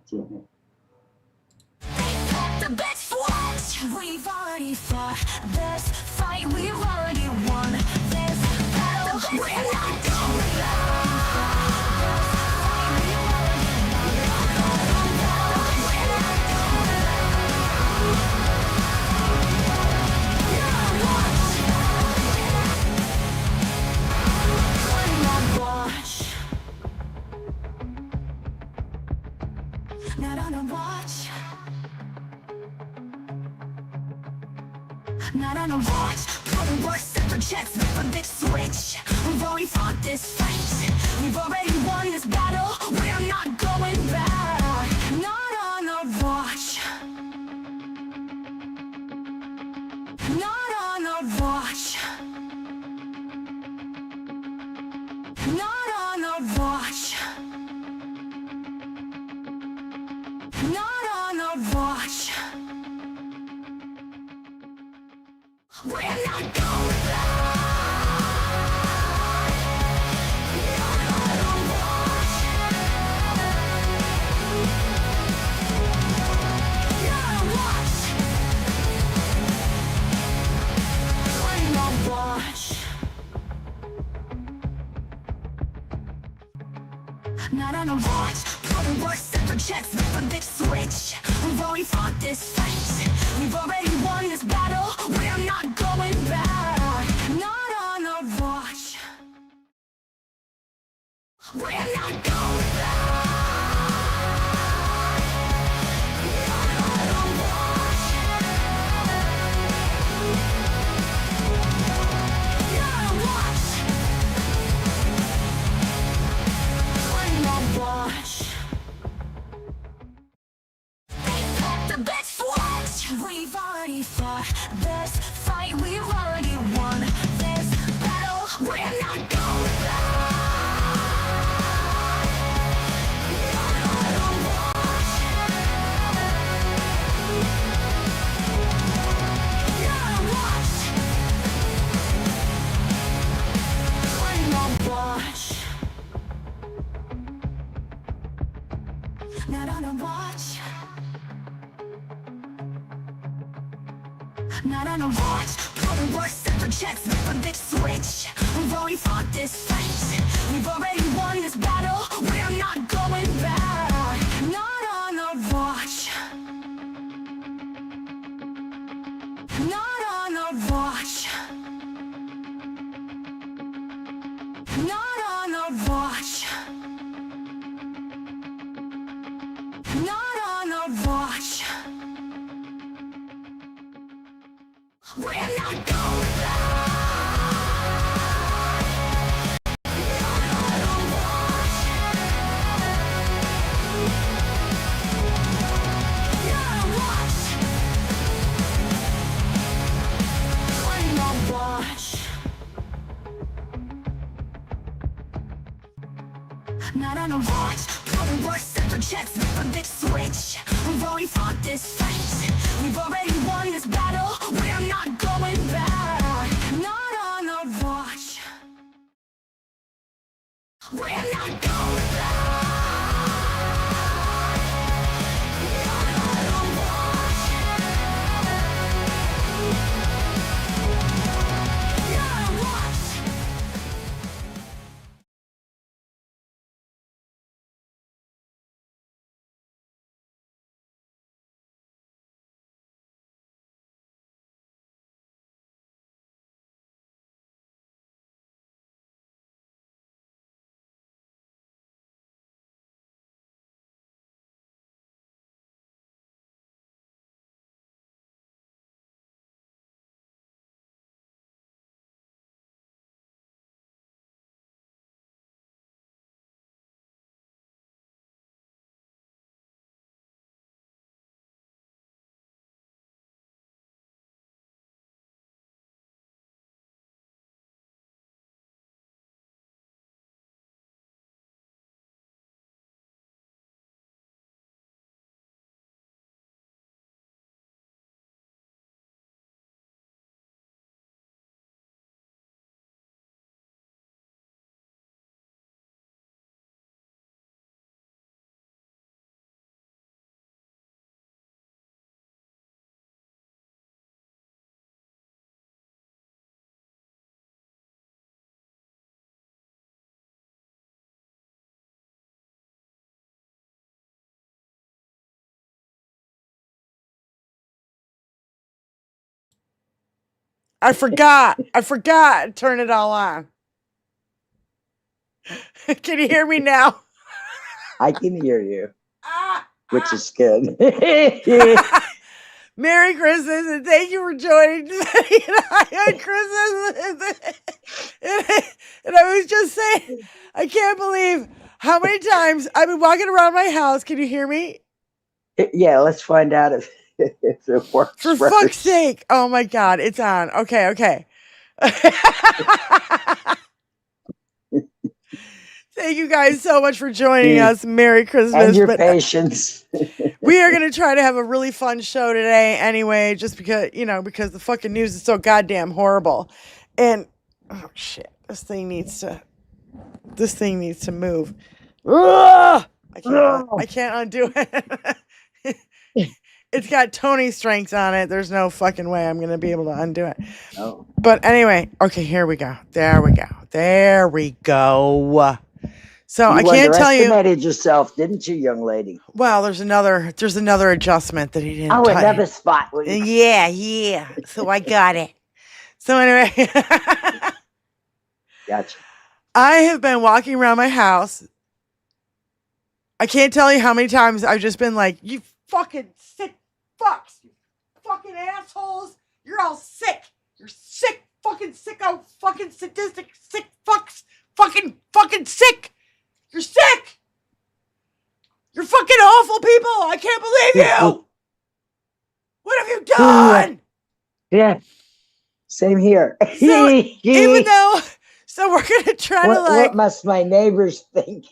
姐妹。The best watch, we've already fought this fight, we've already won this battle. We're not going back. Not on a watch. Not on a watch. Putting worse suffragettes with a big switch. We've already fought this fight. We've already won this battle. We're not going back. Not on a watch. Not on a watch. Not on a watch. Not on a watch. We're not going back. Not on a watch. Not a watch. We're not watch. Not on a watch. Putting worse suffragettes with a big switch. We've already fought this fight. We've already won this battle. We're not going back. Not on a watch. We're not going back. Not on a watch. Not a watch. We're not watch. The best watch, we've already fought this fight, we've already won this battle. We're not going back. Not on a watch. Not a watch. We're not watch. Not on a watch. Not on a watch. Putting worse suffragettes with a big switch. We've already fought this fight. We've already won this battle. We're not going back. Not on a watch. Not on a watch. Not on a watch. Not on a watch. We're not going back. Not on a watch. Putting worse suffragettes with a big switch. We've already fought this fight. We've already won this battle. We're not going back. Not on a watch. We're not going back. I forgot. to turn it all on. Can you hear me now? I can hear you, Ah, which is good. Merry Christmas and thank you for joining Betty and I on Christmas. And I was just saying, I can't believe how many times I've been walking around my house. Can you hear me? Yeah, let's find out if it works. For fuck's sake. Oh my God, it's on. Okay. Thank you guys so much for joining us. Merry Christmas. And your patience. We are going to try to have a really fun show today anyway, just because, because the fucking news is so goddamn horrible. And, oh shit, this thing needs to move. Ugh! I can't undo it. It's got Tony strength on it. There's no fucking way I'm going to be able to undo it. Oh. But anyway, okay, here we go. There we go. So I can't tell you. You underestimated yourself, didn't you, young lady? Well, there's another adjustment that he didn't. Oh, another spot. Yeah. So I got it. So anyway, gotcha. I have been walking around my house. I can't tell you how many times I've just been like, "You fucking sick fucks, you fucking assholes! You're all sick. You're sick, fucking sicko, fucking sadistic, sick fucks, fucking sick." You're sick! You're fucking awful people! I can't believe you! What have you done? Yeah. Same here. So, we're gonna try to what must my neighbors think?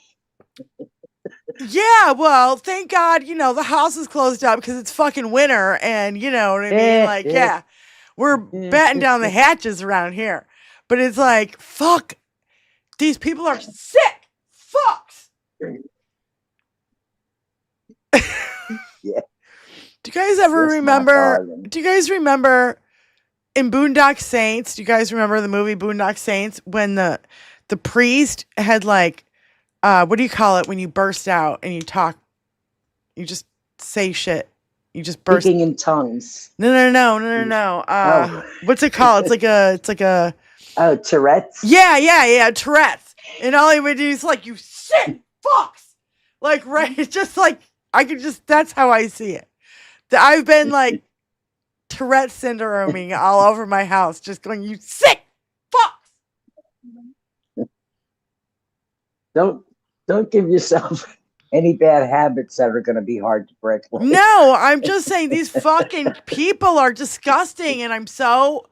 Yeah, well, thank God, the house is closed up because it's fucking winter and you know what I mean? Like, yeah. We're batting down the hatches around here. But it's like, fuck. These people are sick. Fucks. Yeah. Do you guys ever remember? Do you guys remember in Boondock Saints? Do you guys remember the movie Boondock Saints when the priest had like, what do you call it when you burst out and you talk? You just say shit. You just burst. Speaking in tongues. No. What's it called? It's like a. Oh, Tourette's. Yeah, Tourette's. And all he would do is like, you sick fucks. Like, right. It's just like, that's how I see it. I've been like Tourette syndroming all over my house, just going, you sick fucks. Don't give yourself any bad habits that are going to be hard to break. No, I'm just saying these fucking people are disgusting. And I'm so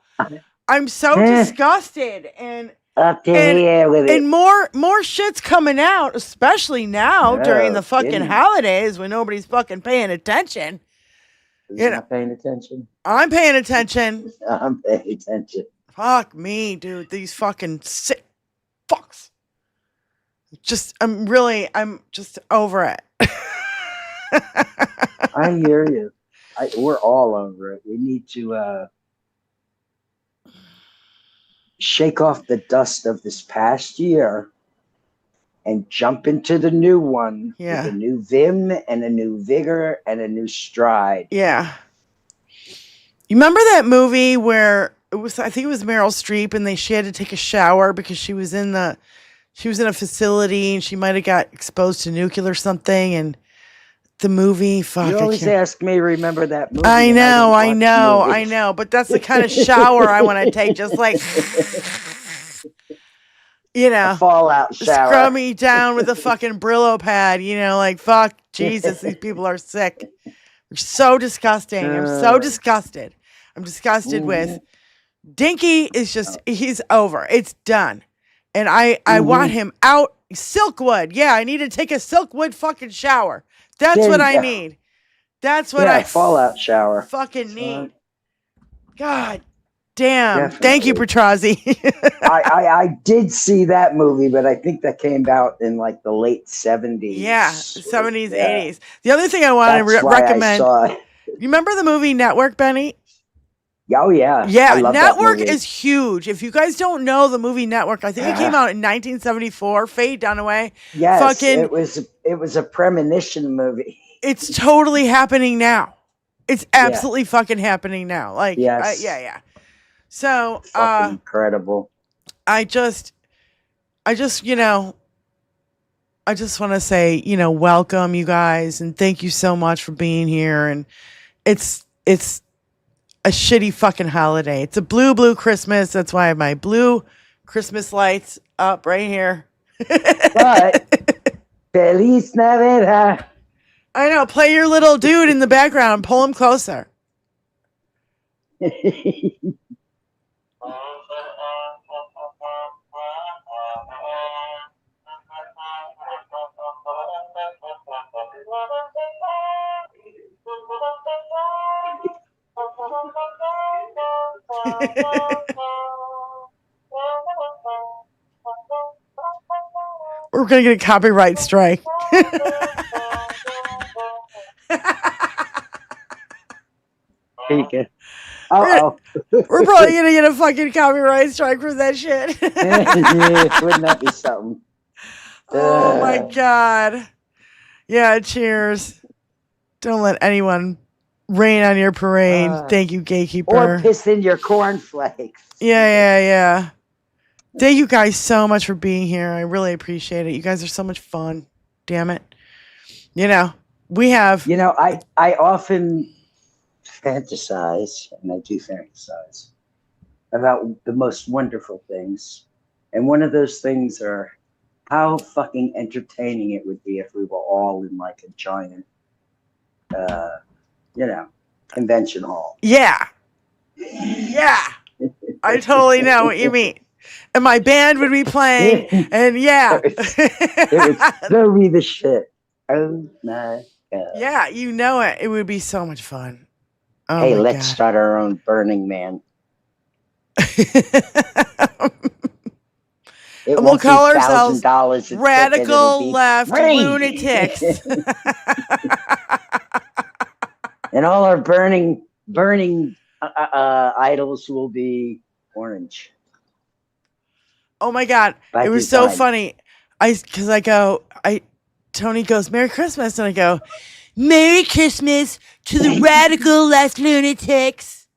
disgusted. And up to here with it. And more shit's coming out, especially now during the fucking holidays when nobody's fucking paying attention. Not paying attention. I'm paying attention. I'm paying attention. Fuck me, dude. These fucking sick fucks. I'm just over it. I hear you. We're all over it. We need to shake off the dust of this past year and jump into the new one with a new vim and a new vigor and a new stride. Yeah. You remember that movie where I think it was Meryl Streep and she had to take a shower because she was in a facility and she might have got exposed to nuclear or something and the movie, fuck. You always ask me, remember that movie. I know. But that's the kind of shower I want to take, just like, a fallout shower. Scrub me down with a fucking Brillo pad, like, fuck, Jesus, these people are sick. They're so disgusting. I'm so disgusted. I'm disgusted with Dinky is just, he's over. It's done. And I want him out. Silkwood. Yeah, I need to take a Silkwood fucking shower. That's what I need. That's what I fallout shower. Fucking need. God damn. Definitely. Thank you, Petrozzi. I did see that movie, but I think that came out in like the late 70s. Yeah, 70s, 80s. The other thing I want to recommend. You remember the movie Network, Benny? Oh, yeah. Yeah, Network is huge. If you guys don't know the movie Network, I think it came out in 1974. Faye Dunaway. Yes, it was a premonition movie. It's totally happening now. It's absolutely fucking happening now. Like, yes. Yeah. So, Fucking incredible. I just, you know, I just want to say, you know, welcome you guys and thank you so much for being here. And it's a shitty fucking holiday. It's a blue Christmas. That's why I have my blue Christmas lights up right here. But Feliz Navidad. I know. Play your little dude in the background. Pull him closer. We're going to get a copyright strike. Uh-oh. We're probably going to get a fucking copyright strike for that shit. Wouldn't that be something? Oh my God. Yeah, cheers. Don't let anyone rain on your parade. Thank you, gatekeeper. Or piss in your cornflakes. Yeah. Thank you guys so much for being here. I really appreciate it. You guys are so much fun. Damn it. You know, we have... You know, I often fantasize, and I do fantasize, about the most wonderful things. And one of those things are how fucking entertaining it would be if we were all in like a giant, convention hall. Yeah. I totally know what you mean. And my band would be playing, and yeah. It would be the shit. Oh my God. Yeah, you know it. It would be so much fun. Oh hey, let's start our own Burning Man. We'll call ourselves Radical Left Lunatics. And all our burning idols will be orange. Oh my God. It was so funny. Tony goes, Merry Christmas. And I go, Merry Christmas to the Radical Left Lunatics.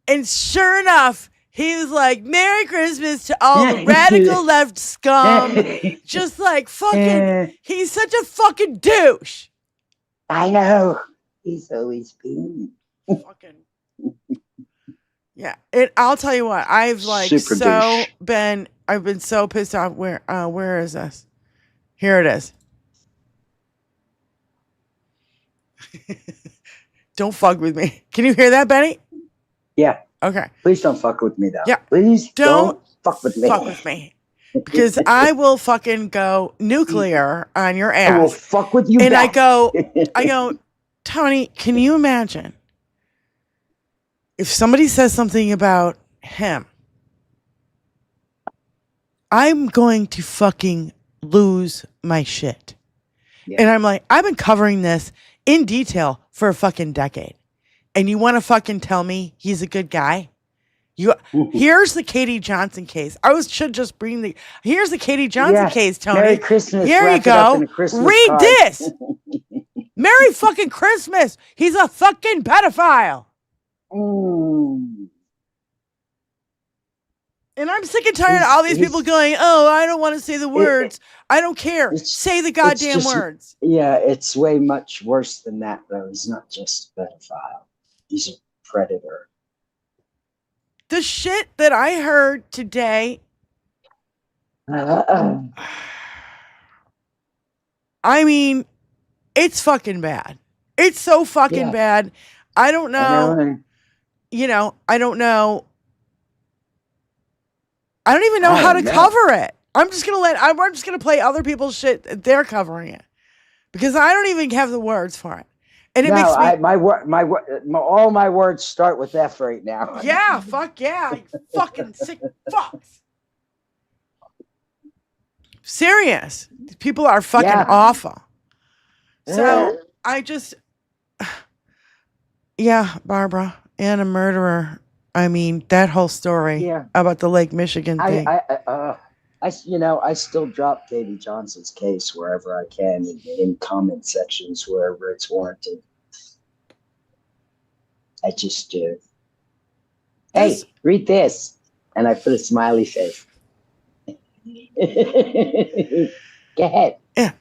And sure enough, he was like, Merry Christmas to all the radical left scum. Just like fucking, he's such a fucking douche. I know. He's always been. Fucking. Yeah. I'll tell you what, I've been so pissed off. Where is this? Here it is. Don't fuck with me. Can you hear that, Benny? Yeah. Okay. Please don't fuck with me, though. Yeah. Please don't fuck with me. Fuck with me. Because I will fucking go nuclear on your ass. I will fuck with you and back. I go, Tony, can you imagine if somebody says something about him? I'm going to fucking lose my shit. Yeah. And I'm like, I've been covering this in detail for a fucking decade. And you want to fucking tell me he's a good guy? Here's the Katie Johnson case. Should just bring here's the Katie Johnson case, Tony. Merry Christmas. Here you go. Read card. this. Merry fucking Christmas. He's a fucking pedophile. And I'm sick and tired of all these people going, oh, I don't want to say the words. I don't care. Say the goddamn words. Yeah, it's way much worse than that, though. He's not just a pedophile. He's a predator. The shit that I heard today. I mean, it's fucking bad. It's so fucking bad. I don't know. I don't know. I don't even know how to cover it. I'm just gonna play other people's shit. They're covering it because I don't even have the words for it. And it makes me all my words start with F right now. Yeah, fuck yeah, you fucking sick fucks. Serious. These people are fucking awful. So I just, Barbara and a murderer. I mean, that whole story about the Lake Michigan thing. I still drop Katie Johnson's case wherever I can in comment sections wherever it's warranted. I just do. Hey, read this. And I put a smiley face. Go ahead. Yeah.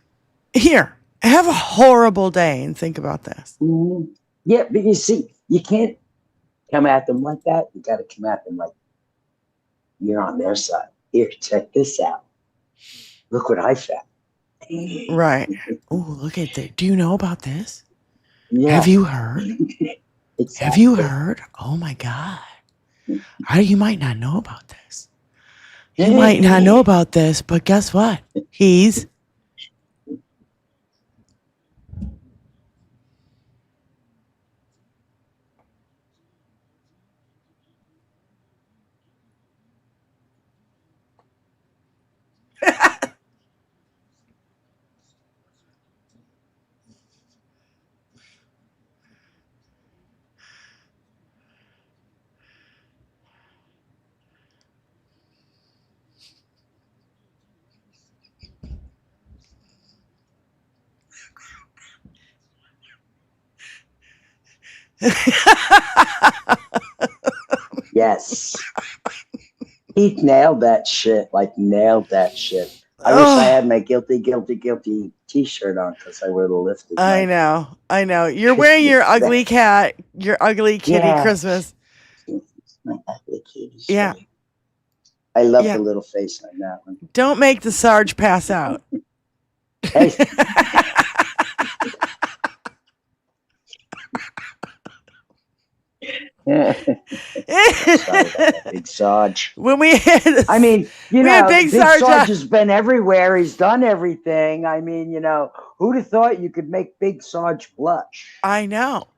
Here, have a horrible day and think about this. Mm-hmm. Yeah, but you see, you can't come at them like that. You got to come at them like you're on their side. Here, check this out. Look what I found. Right. Oh, look at that. Do you know about this? Yeah. Have you heard? Exactly. Have you heard? Oh my God. You might not know about this. You might not know about this, but guess what? He's Yes. He nailed that shit. Like, nailed that shit. I wish I had my guilty, guilty, guilty t-shirt on because I would have lifted. I know. You're wearing your ugly cat, your ugly kitty Christmas. My ugly kitty. Yeah. I love the little face on that one. Don't make the Sarge pass out. Hey. Sorry about that, Big Sarge. When we had, I mean, you know, Big Sarge Sarge has been everywhere. He's done everything. I mean, you know, who'd have thought you could make Big Sarge blush? I know.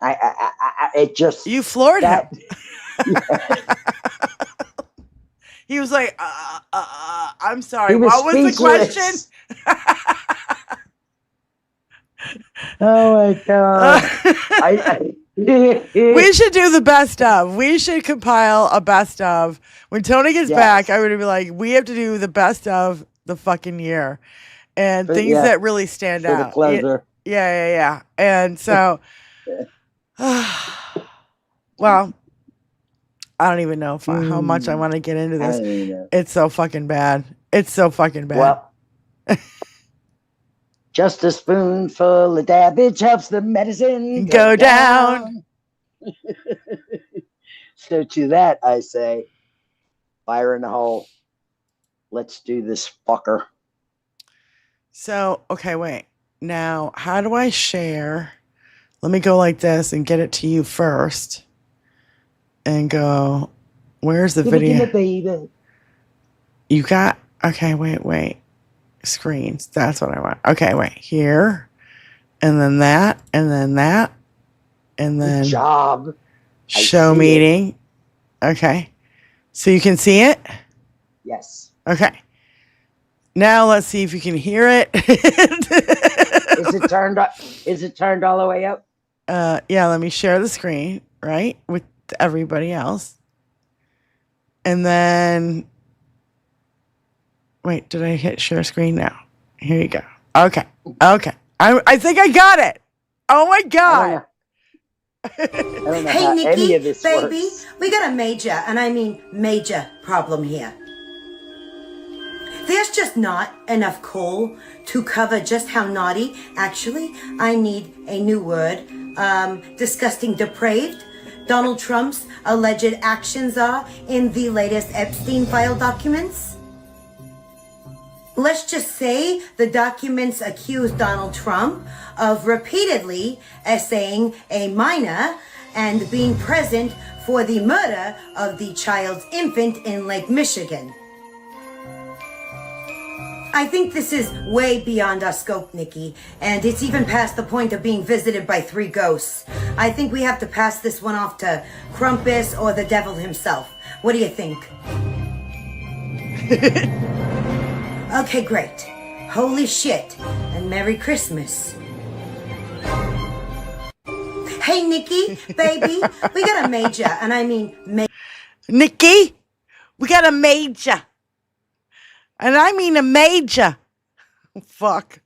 It just you floored him. Yeah. He was like, I'm sorry. He was What was speechless. the question? Oh my God. We should do the best of. We should compile a best of. When Tony gets back, I would be like, we have to do the best of the fucking year. And things that really stand for out. The closer. Yeah. And so, well, I don't even know how much I want to get into this. It's so fucking bad. It's so fucking bad. Well, just a spoonful of dabbage helps the medicine go down. So to that, I say, fire in the hole. Let's do this fucker. So, okay, wait. Now, how do I share? Let me go like this and get it to you first. And go, where's the video? Baby. You got, okay, wait. Screens. That's what I want. Okay, wait. Here. And then that. And then that. And then good job. Show meeting. Okay. So you can see it? Yes. Okay. Now let's see if you can hear it. Is it turned up? Is it turned all the way up? Yeah, let me share the screen, right? With everybody else. And then wait, did I hit share screen now? Here you go. Okay. I think I got it. Oh my God. I don't know Hey, how Nikki, any of this baby, works. we got a major, and I mean major problem here. There's just not enough coal to cover just how naughty. Actually, I need a new word. Disgusting, depraved. Donald Trump's alleged actions are in the latest Epstein file documents. Let's just say the documents accuse Donald Trump of repeatedly essaying a minor and being present for the murder of the child's infant in Lake Michigan. I think this is way beyond our scope, Nikki, and it's even past the point of being visited by 3 ghosts. I think we have to pass this one off to Krampus or the devil himself. What do you think? Okay, great. Holy shit, and Merry Christmas. Hey, Nikki, baby, we got a major, and I mean Nikki, we got a major. And I mean a major. Fuck.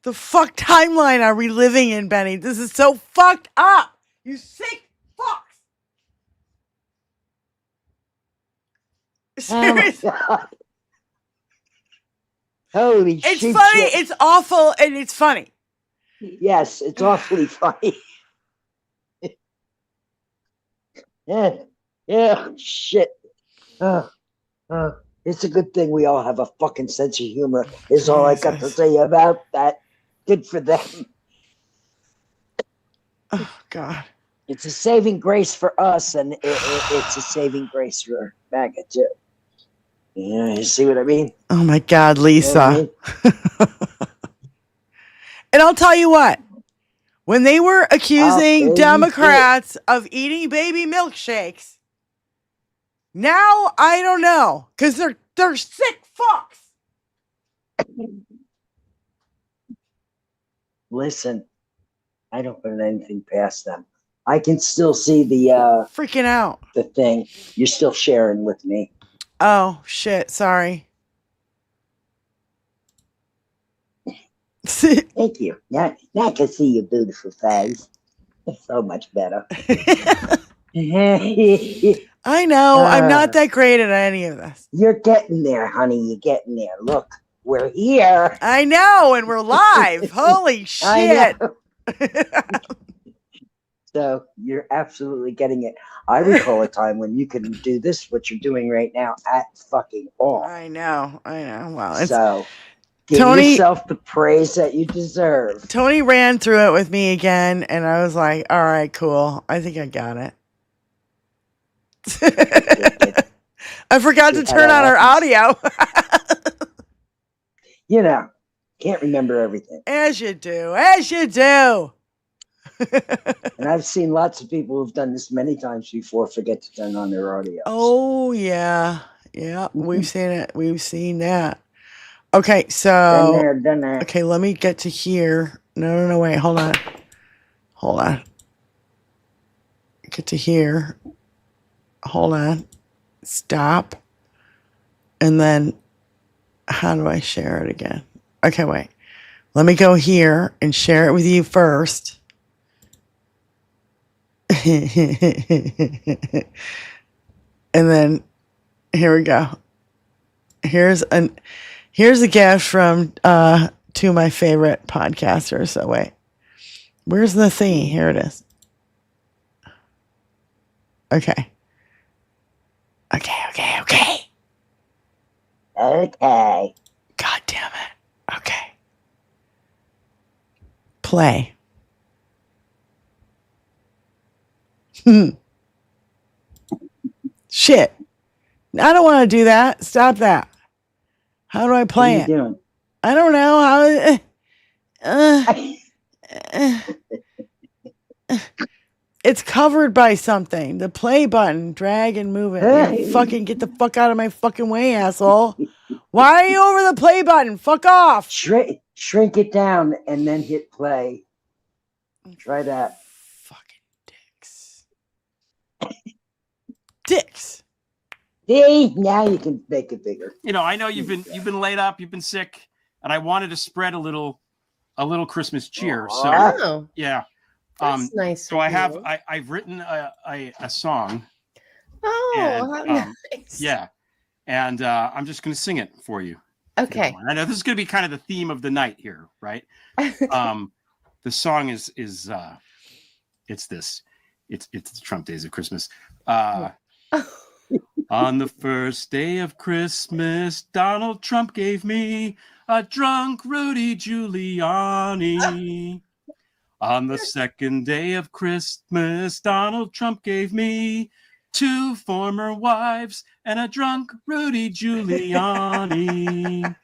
The fuck timeline are we living in, Benny? This is so fucked up. You sick fucks. Seriously. God. Holy It's shit. funny, it's awful, and it's funny. Yes, it's awfully funny. Yeah, shit. It's a good thing we all have a fucking sense of humor, is all I got to Jesus. say about that. Good for them. Oh, God. It's a saving grace for us, and it's a saving grace for MAGA, too. Yeah, you see what I mean? Oh, my God, Lisa. You know what I mean? And I'll tell you what. When they were accusing you Democrats of eating baby milkshakes, now I don't know, because they're sick fucks. Listen, I don't put anything past them. I can still see the Freaking out. the thing. You're still sharing with me. Oh, shit. Sorry. Thank you. Now I can see your beautiful face. It's so much better. I know. I'm not that great at any of this. You're getting there, honey. You're getting there. Look, we're here. I know. And we're live. Holy shit. So you're absolutely getting it. I recall a time when you couldn't do this, what you're doing right now, at fucking all. I know. Well, so give Tony, yourself the praise that you deserve. Tony ran through it with me again, and I was like, all right, cool. I think I got it. I forgot to turn on our audio. You know, can't remember everything. As you do. As you do. And I've seen lots of people who've done this many times before forget to turn on their audio. Oh, yeah. Yeah, we've seen it. We've seen that. Okay, so. Done there. Okay, let me get to here. No, wait. Hold on. Get to here. Hold on. Stop. And then, how do I share it again? Okay, wait. Let me go here and share it with you first. And then here we go. Here's a gift from to my favorite podcaster. So wait, where's the thing? Here it is. Okay. God damn it. Okay. Play. Shit. I don't want to do that. Stop that. How do I play it? What are you doing? I don't know how. It's covered by something. The play button. Drag and move it. You fucking get the fuck out of my fucking way, asshole. Why are you over the play button? Fuck off. Shrink it down and then hit play. Try that. Fucking dicks. See, now you can make it bigger. You know, I know you've been laid up, you've been sick, and I wanted to spread a little Christmas cheer. So yeah. That's nice. So I've written a song. Oh, and, nice. Yeah. And I'm just going to sing it for you. Okay. I know this is going to be kind of the theme of the night here, right? The song is it's the Trump days of Christmas. On the first day of Christmas, Donald Trump gave me a drunk Rudy Giuliani. On the second day of Christmas, Donald Trump gave me 2 former wives and a drunk Rudy Giuliani.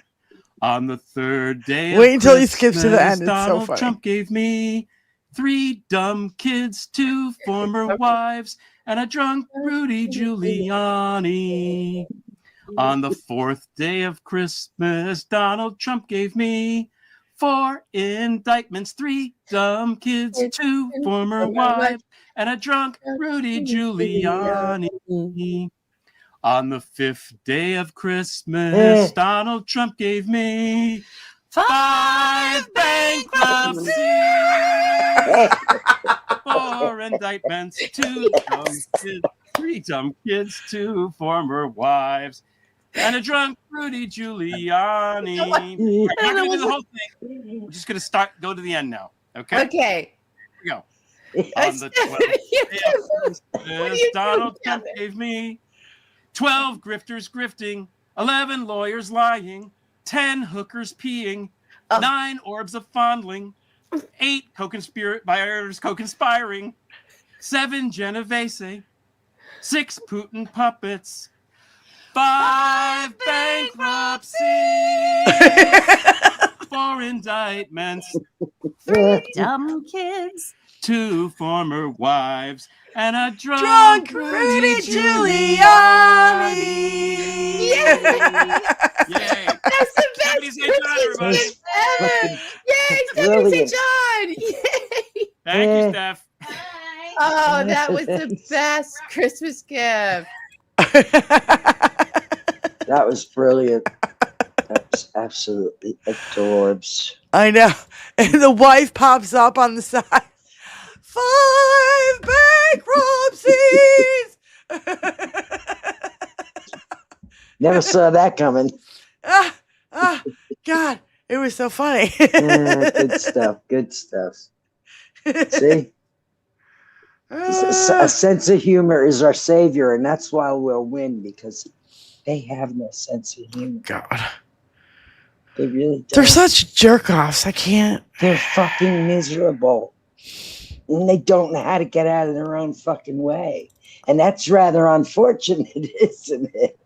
On the third day of Wait until Christmas, he skips to the end. It's Donald so funny. Trump gave me 3 dumb kids, 2 former wives, and a drunk Rudy Giuliani. On the 4th day of Christmas, Donald Trump gave me 4 indictments, 3 dumb kids, 2 former wives, and a drunk Rudy Giuliani. On the 5th day of Christmas, Donald Trump gave me 5 bankruptcies, 4 indictments, 2 dumb kids, 3 dumb kids, 2 former wives, and a drunk Rudy Giuliani. All right, we're not going to do the whole thing. We're just going to go to the end now. Okay? Okay. Here we go. On the 12th day of Donald Trump gave me 12 grifters grifting, 11 lawyers lying, 10 hookers peeing, 9 orbs of fondling, 8 co-conspirators co-conspiring, 7 Genovese, 6 Putin puppets, 5 bankruptcies, 4 indictments, 3 dumb kids, 2 former wives, and a Drunk Rudy Giuliani. Yay! That's the best Somebody say John, everybody. Christmas gift ever! Yay! Stephanie Brilliant. St. John! Yay! Thank you, Steph. Oh, that was the best Christmas gift. That was brilliant. That was absolutely adorbs. I know. And the wife pops up on the side. 5 bankruptcies. Never saw that coming. God, it was so funny. Good stuff. Good stuff. See? A sense of humor is our savior, and that's why we'll win, because they have no sense of humor. God. They really don't. They're such jerk offs. I can't. They're fucking miserable. And they don't know how to get out of their own fucking way. And that's rather unfortunate, isn't it?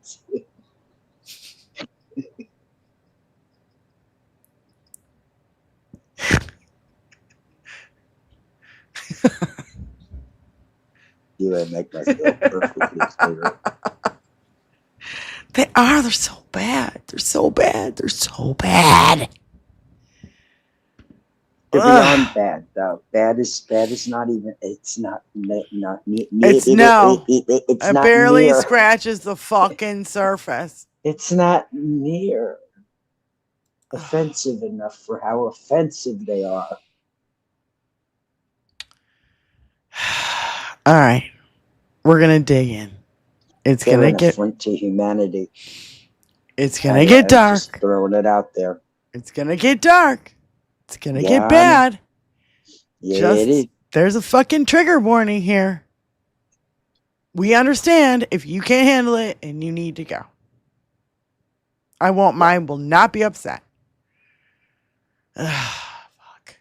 You would make myself perfectly clear. They are. They're so bad. They're so bad. They're so bad. They're beyond bad, though. Bad is not even. It's not. It's no. It's It not barely near. scratches the fucking surface. It's not near offensive enough for how offensive they are. All right. We're going to dig in. It's They're going an to get. affront to humanity. It's going to get dark. Just throwing it out there. It's going to get dark. It's going to Yeah, get bad. Yeah, it is. There's a fucking trigger warning here. We understand if you can't handle it and you need to go. Mine will not be upset. Fuck.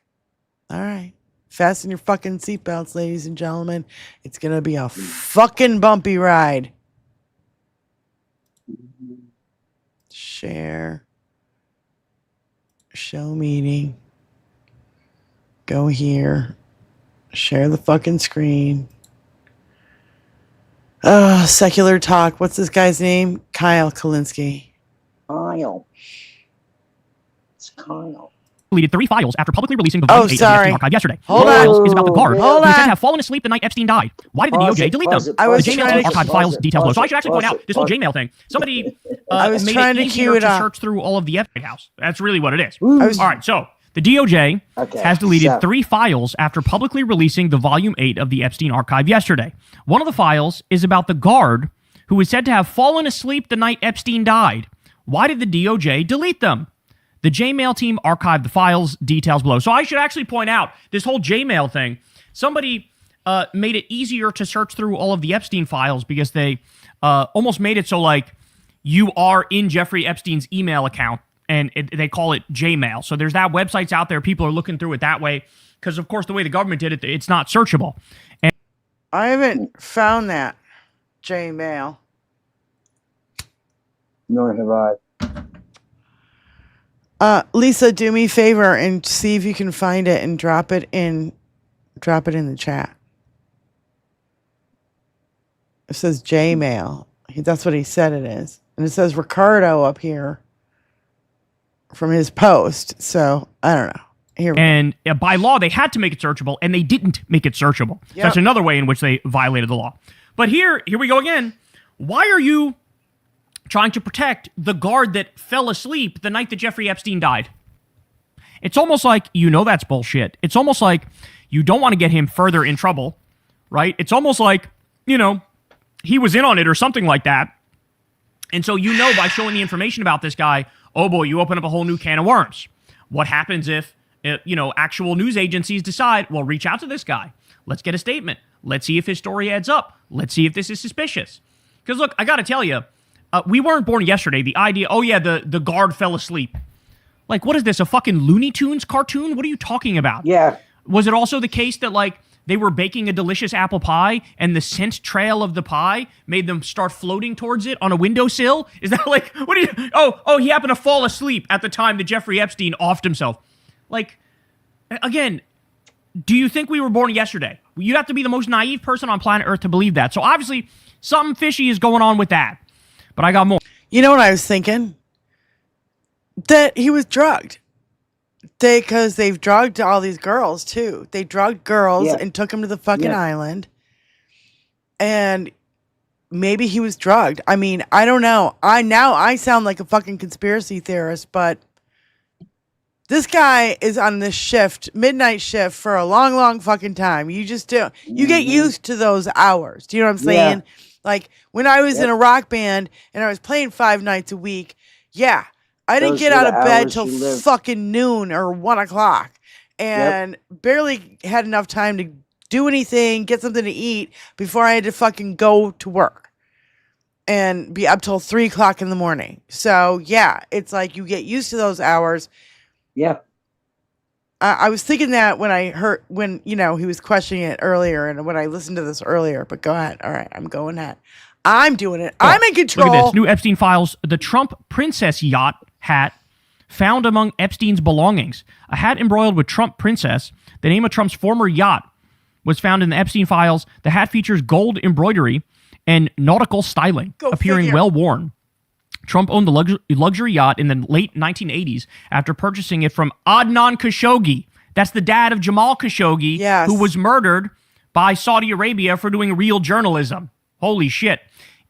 All right. Fasten your fucking seatbelts, ladies and gentlemen. It's going to be a fucking bumpy ride. Share. Show meeting. Go here. Share the fucking screen. Oh, secular talk. What's this guy's name? Kyle Kalinske. Kyle. It's Kyle. Deleted 3 files after publicly releasing the volume 8 of the sorry. Epstein archive yesterday. Hold One of the on. files is about the guard Hold who is said on. to have fallen asleep the night Epstein died. Why did the Pause DOJ it, delete pause them? it, I was The trying J-mail to- archive pause files it, details below. pause So I it, should actually point pause out it, this whole pause it. J-mail thing. Somebody I was made trying it to easier cue it to up. search through all of the Epstein house. That's really what it is. Ooh. was- All right, so the DOJ Okay, has deleted so- 3 files after publicly releasing the volume 8 of the Epstein archive yesterday. One of the files is about the guard who is said to have fallen asleep the night Epstein died. Why did the DOJ delete them? The J-mail team archived the files, details below. So I should actually point out this whole J-mail thing. Somebody made it easier to search through all of the Epstein files because they almost made it so like you are in Jeffrey Epstein's email account, and they call it J-mail. So there's that. Websites out there. People are looking through it that way because, of course, the way the government did it, it's not searchable. And I haven't found that. J-mail. Nor have I. Lisa, do me a favor and see if you can find it and drop it in the chat. It says J-mail. That's what he said it is. And it says Ricardo up here from his post. So I don't know. Here we go. And by law, they had to make it searchable, and they didn't make it searchable. Yep. That's another way in which they violated the law. But here we go again. Why are you trying to protect the guard that fell asleep the night that Jeffrey Epstein died? It's almost like you know that's bullshit. It's almost like you don't want to get him further in trouble, right? It's almost like, he was in on it or something like that. And so by showing the information about this guy, oh boy, you open up a whole new can of worms. What happens if actual news agencies decide, well, reach out to this guy. Let's get a statement. Let's see if his story adds up. Let's see if this is suspicious. Because look, I got to tell you, we weren't born yesterday. The idea, the guard fell asleep. Like, what is this, a fucking Looney Tunes cartoon? What are you talking about? Yeah. Was it also the case that, like, they were baking a delicious apple pie and the scent trail of the pie made them start floating towards it on a windowsill? Is that like, what are you, he happened to fall asleep at the time that Jeffrey Epstein offed himself. Like, again, do you think we were born yesterday? You'd have to be the most naive person on planet Earth to believe that. So obviously, something fishy is going on with that. But I got more. You know what I was thinking? That he was drugged. Because they've drugged all these girls, too. They drugged girls and took them to the fucking island. And maybe he was drugged. I mean, I don't know. I sound like a fucking conspiracy theorist, but this guy is on this shift, midnight shift, for a long, long fucking time. You just do. You get used to those hours. Do you know what I'm saying? Yeah. Like, when I was in a rock band and I was playing 5 nights a week, I didn't get out of bed till fucking noon or 1 o'clock and barely had enough time to do anything, get something to eat before I had to fucking go to work and be up till 3 o'clock in the morning. So, it's like you get used to those hours. Yeah. I was thinking that when he was questioning it earlier and when I listened to this earlier, but go ahead. All right, I'm going that. I'm doing it. I'm in control. Look at this. New Epstein files. The Trump princess yacht hat found among Epstein's belongings. A hat embroiled with Trump princess, the name of Trump's former yacht, was found in the Epstein files. The hat features gold embroidery and nautical styling, appearing well worn. Trump owned the luxury yacht in the late 1980s after purchasing it from Adnan Khashoggi. That's the dad of Jamal Khashoggi, who was murdered by Saudi Arabia for doing real journalism. Holy shit.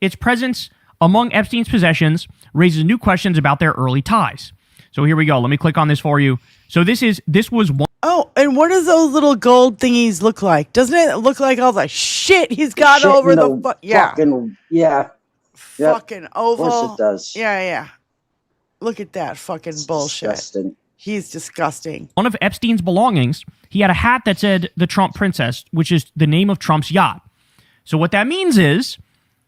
Its presence among Epstein's possessions raises new questions about their early ties. So here we go. Let me click on this for you. So this was one. Oh, and what does those little gold thingies look like? Doesn't it look like all the shit he's got over the fucking fucking oval? Of course it does. Yeah. Look at that fucking bullshit. Disgusting. He's disgusting. One of Epstein's belongings, he had a hat that said the Trump princess, which is the name of Trump's yacht. So what that means is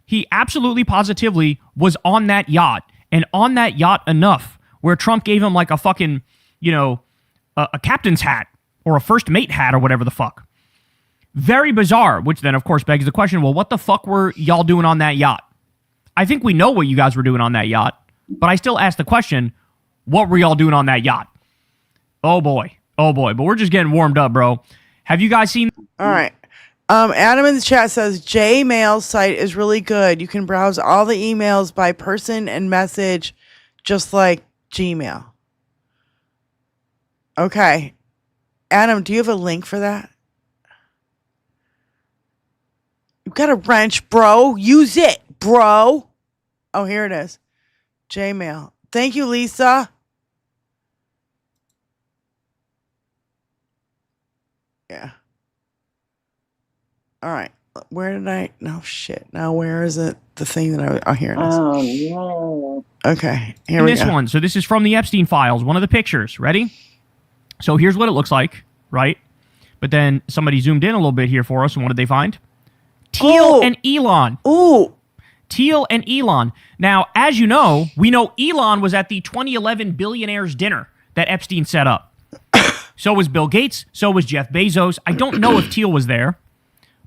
he absolutely positively was on that yacht, and on that yacht enough where Trump gave him like a fucking, a captain's hat or a first mate hat or whatever the fuck. Very bizarre, which then of course begs the question, well, what the fuck were y'all doing on that yacht? I think we know what you guys were doing on that yacht, but I still ask the question, what were y'all doing on that yacht? Oh boy, but we're just getting warmed up, bro. Have you guys seen? All right. Adam in the chat says Gmail's site is really good. You can browse all the emails by person and message, just like Gmail. Okay. Adam, do you have a link for that? You've got a wrench, bro. Use it, bro. Oh, here it is. Gmail. Thank you, Lisa. Yeah. All right. Where did I? No shit. Now where is it? The thing that I. Oh, here it is. Oh no. Okay. Here we go. This one. So this is from the Epstein files. One of the pictures. Ready? So here's what it looks like, right? But then somebody zoomed in a little bit here for us, and what did they find? Teal and Elon. Ooh. Teal and Elon. Now, as you know, we know Elon was at the 2011 billionaires dinner that Epstein set up. So was Bill Gates. So was Jeff Bezos. I don't know if Teal was there.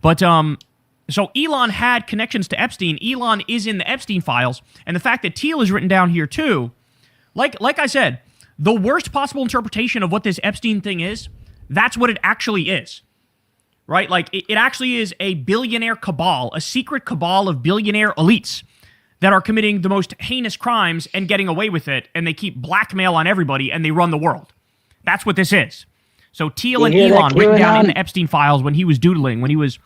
But, so Elon had connections to Epstein. Elon is in the Epstein files. And the fact that Teal is written down here too, like I said, the worst possible interpretation of what this Epstein thing is, that's what it actually is. Right? Like, it actually is a billionaire cabal, a secret cabal of billionaire elites that are committing the most heinous crimes and getting away with it, and they keep blackmail on everybody, and they run the world. That's what this is. So Teal and Elon, written down in the Epstein files when he was doodling, when he was...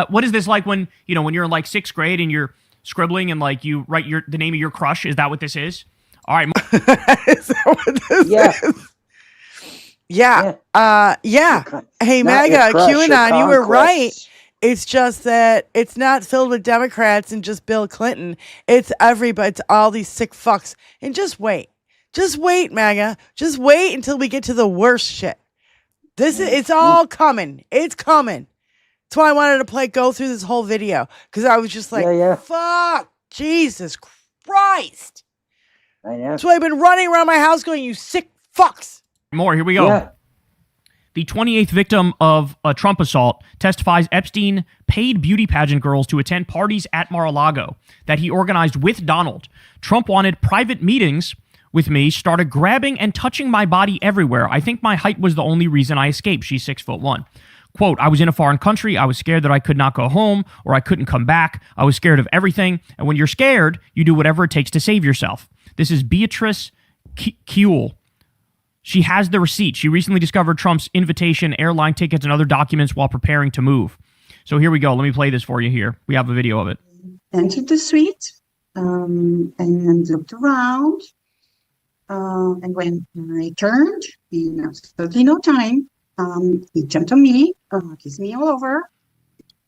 what is this like when you're in like 6th grade and you're scribbling and like you write the name of your crush? Is that what this is? All right. Is that what this is? Yeah. Yeah. Hey, MAGA, QAnon, you were right. It's just that it's not filled with Democrats and just Bill Clinton. It's everybody. It's all these sick fucks. And just wait. Just wait, MAGA. Just wait until we get to the worst shit. It's all coming. It's coming. That's why I wanted to go through this whole video. Because I was just like, fuck, Jesus Christ. I know. That's why I've been running around my house going, you sick fucks. More, here we go. Yeah. The 28th victim of a Trump assault testifies Epstein paid beauty pageant girls to attend parties at Mar-a-Lago that he organized with Donald. Trump wanted private meetings with me, started grabbing and touching my body everywhere. I think my height was the only reason I escaped. She's 6'1". Quote, I was in a foreign country. I was scared that I could not go home or I couldn't come back. I was scared of everything. And when you're scared, you do whatever it takes to save yourself. This is Beatrice Kuehl. She has the receipt. She recently discovered Trump's invitation, airline tickets, and other documents while preparing to move. So here we go. Let me play this for you here. We have a video of it. Entered the suite and looked around. And when I turned, in absolutely no time, he jumped on me, kissed me all over,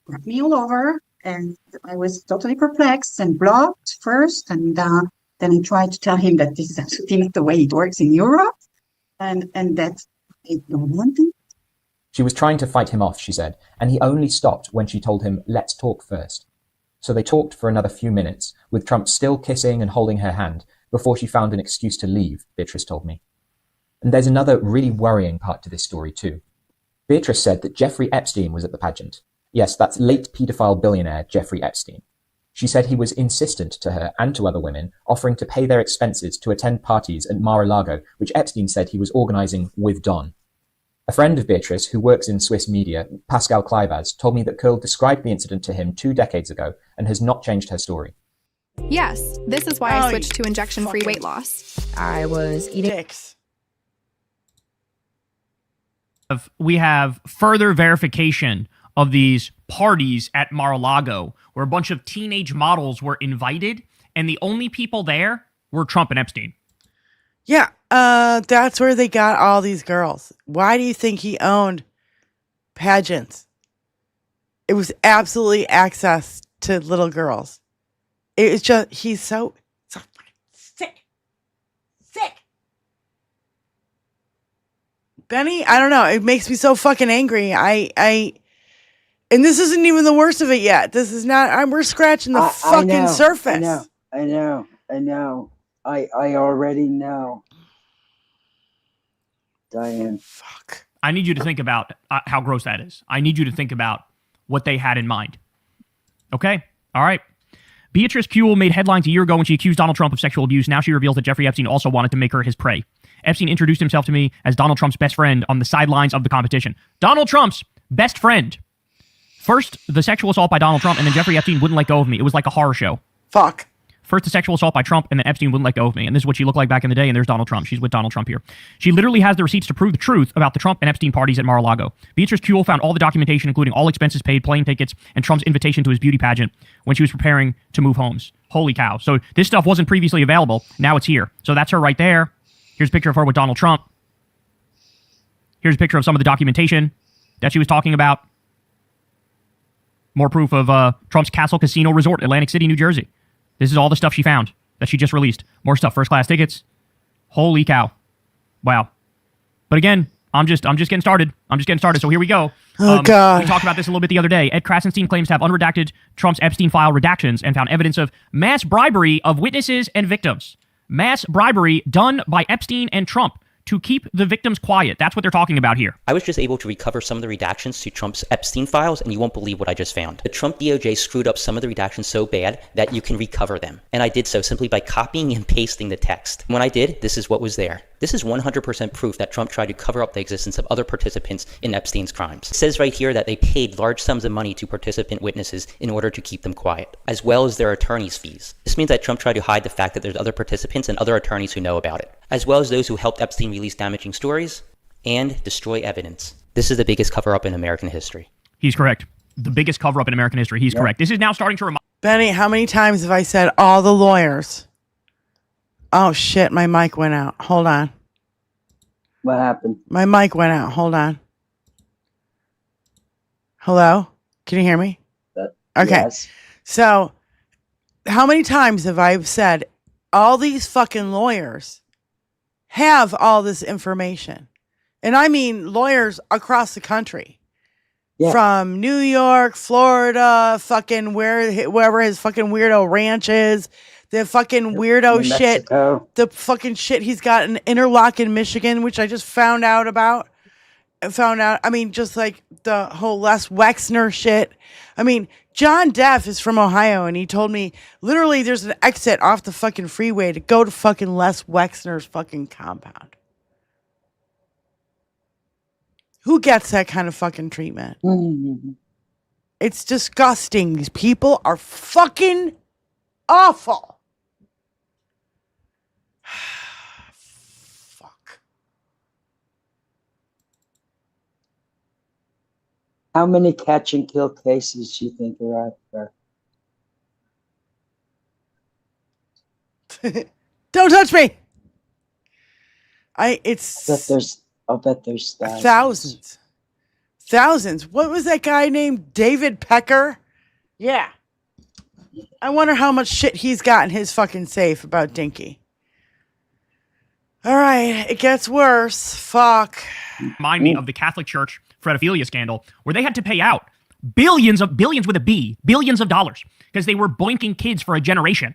grabbed me all over, and I was totally perplexed and blocked first. And then I tried to tell him that this is absolutely not the way it works in Europe, and that I don't want to. She was trying to fight him off, she said, and he only stopped when she told him, let's talk first. So they talked for another few minutes, with Trump still kissing and holding her hand, before she found an excuse to leave, Beatrice told me. And there's another really worrying part to this story too. Beatrice said that Jeffrey Epstein was at the pageant. Yes, that's late paedophile billionaire Jeffrey Epstein. She said he was insistent to her and to other women, offering to pay their expenses to attend parties at Mar-a-Lago, which Epstein said he was organizing with Don. A friend of Beatrice, who works in Swiss media, Pascal Clivaz, told me that Kuehl described the incident to him 2 decades ago and has not changed her story. Yes, this is why I switched to injection-free weight loss. I was eating... Dicks. We have further verification of these parties at Mar-a-Lago where a bunch of teenage models were invited and the only people there were Trump and Epstein. Yeah, that's where they got all these girls. Why do you think he owned pageants? It was absolutely access to little girls. It's just, he's so fucking sick. Sick. Benny, I don't know. It makes me so fucking angry. And this isn't even the worst of it yet. This is not, we're scratching the fucking surface. I know. I already know. Diane. Fuck. I need you to think about how gross that is. I need you to think about what they had in mind. Okay? All right. Beatrice Kuehl made headlines a year ago when she accused Donald Trump of sexual abuse. Now she reveals that Jeffrey Epstein also wanted to make her his prey. Epstein introduced himself to me as Donald Trump's best friend on the sidelines of the competition. Donald Trump's best friend. First, the sexual assault by Donald Trump, and then Jeffrey Epstein wouldn't let go of me. It was like a horror show. Fuck. First, the sexual assault by Trump, and then Epstein wouldn't let go of me. And this is what she looked like back in the day, and there's Donald Trump. She's with Donald Trump here. She literally has the receipts to prove the truth about the Trump and Epstein parties at Mar-a-Lago. Beatrice Kuehl found all the documentation, including all expenses paid, plane tickets, and Trump's invitation to his beauty pageant when she was preparing to move homes. Holy cow. So this stuff wasn't previously available. Now it's here. So that's her right there. Here's a picture of her with Donald Trump. Here's a picture of some of the documentation that she was talking about. More proof of Trump's Castle Casino Resort, Atlantic City, New Jersey. This is all the stuff she found that she just released. More stuff, first class tickets. Holy cow. Wow. But again, I'm just getting started. So here we go. Oh, God. We talked about this a little bit the other day. Ed Krasenstein claims to have unredacted Trump's Epstein file redactions and found evidence of mass bribery of witnesses and victims. Mass bribery done by Epstein and Trump to keep the victims quiet. That's what they're talking about here. I was just able to recover some of the redactions to Trump's Epstein files, and you won't believe what I just found. The Trump DOJ screwed up some of the redactions so bad that you can recover them. And I did so simply by copying and pasting the text. When I did, this is what was there. This is 100% proof that Trump tried to cover up the existence of other participants in Epstein's crimes. It says right here that they paid large sums of money to participant witnesses in order to keep them quiet, as well as their attorneys' fees. This means that Trump tried to hide the fact that there's other participants and other attorneys who know about it, as well as those who helped Epstein release damaging stories and destroy evidence. This is the biggest cover-up in American history. He's correct. The biggest cover-up in American history. He's correct. This is now starting to remind... Benny, how many times have I said all the lawyers? Oh, shit, my mic went out. Hold on. What happened? My mic went out. Hold on. Hello? Can you hear me? Okay. Yes. So, how many times have I said all these fucking lawyers have all this information? And I mean lawyers across the country. Yeah. From New York, Florida, fucking wherever his fucking weirdo ranch is, the fucking weirdo New shit, Mexico. the fucking shit he's got in Interlochen, Michigan, which I just found out about. I mean, just like the whole Les Wexner shit. I mean, John Deff is from Ohio, and he told me literally there's an exit off the fucking freeway to go to fucking Les Wexner's fucking compound. Who gets that kind of fucking treatment? Mm-hmm. It's disgusting. These people are fucking awful. Fuck. How many catch and kill cases do you think are out there? Don't touch me. I'll bet there's thousands. What was that guy named David Pecker? Yeah. I wonder how much shit he's got in his fucking safe about Dinky. All right, it gets worse. Fuck. Remind me of the Catholic Church pedophilia scandal, where they had to pay out billions with a B, billions of dollars, because they were boinking kids for a generation.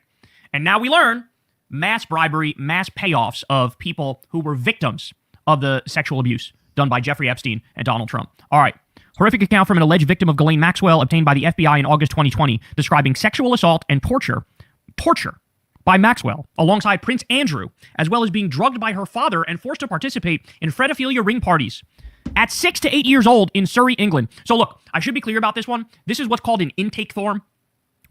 And now we learn mass bribery, mass payoffs of people who were victims of the sexual abuse done by Jeffrey Epstein and Donald Trump. All right. Horrific account from an alleged victim of Ghislaine Maxwell obtained by the FBI in August 2020, describing sexual assault and torture by Maxwell, alongside Prince Andrew, as well as being drugged by her father and forced to participate in pedophilia ring parties at 6 to 8 years old in Surrey, England. So look, I should be clear about this one. This is what's called an intake form,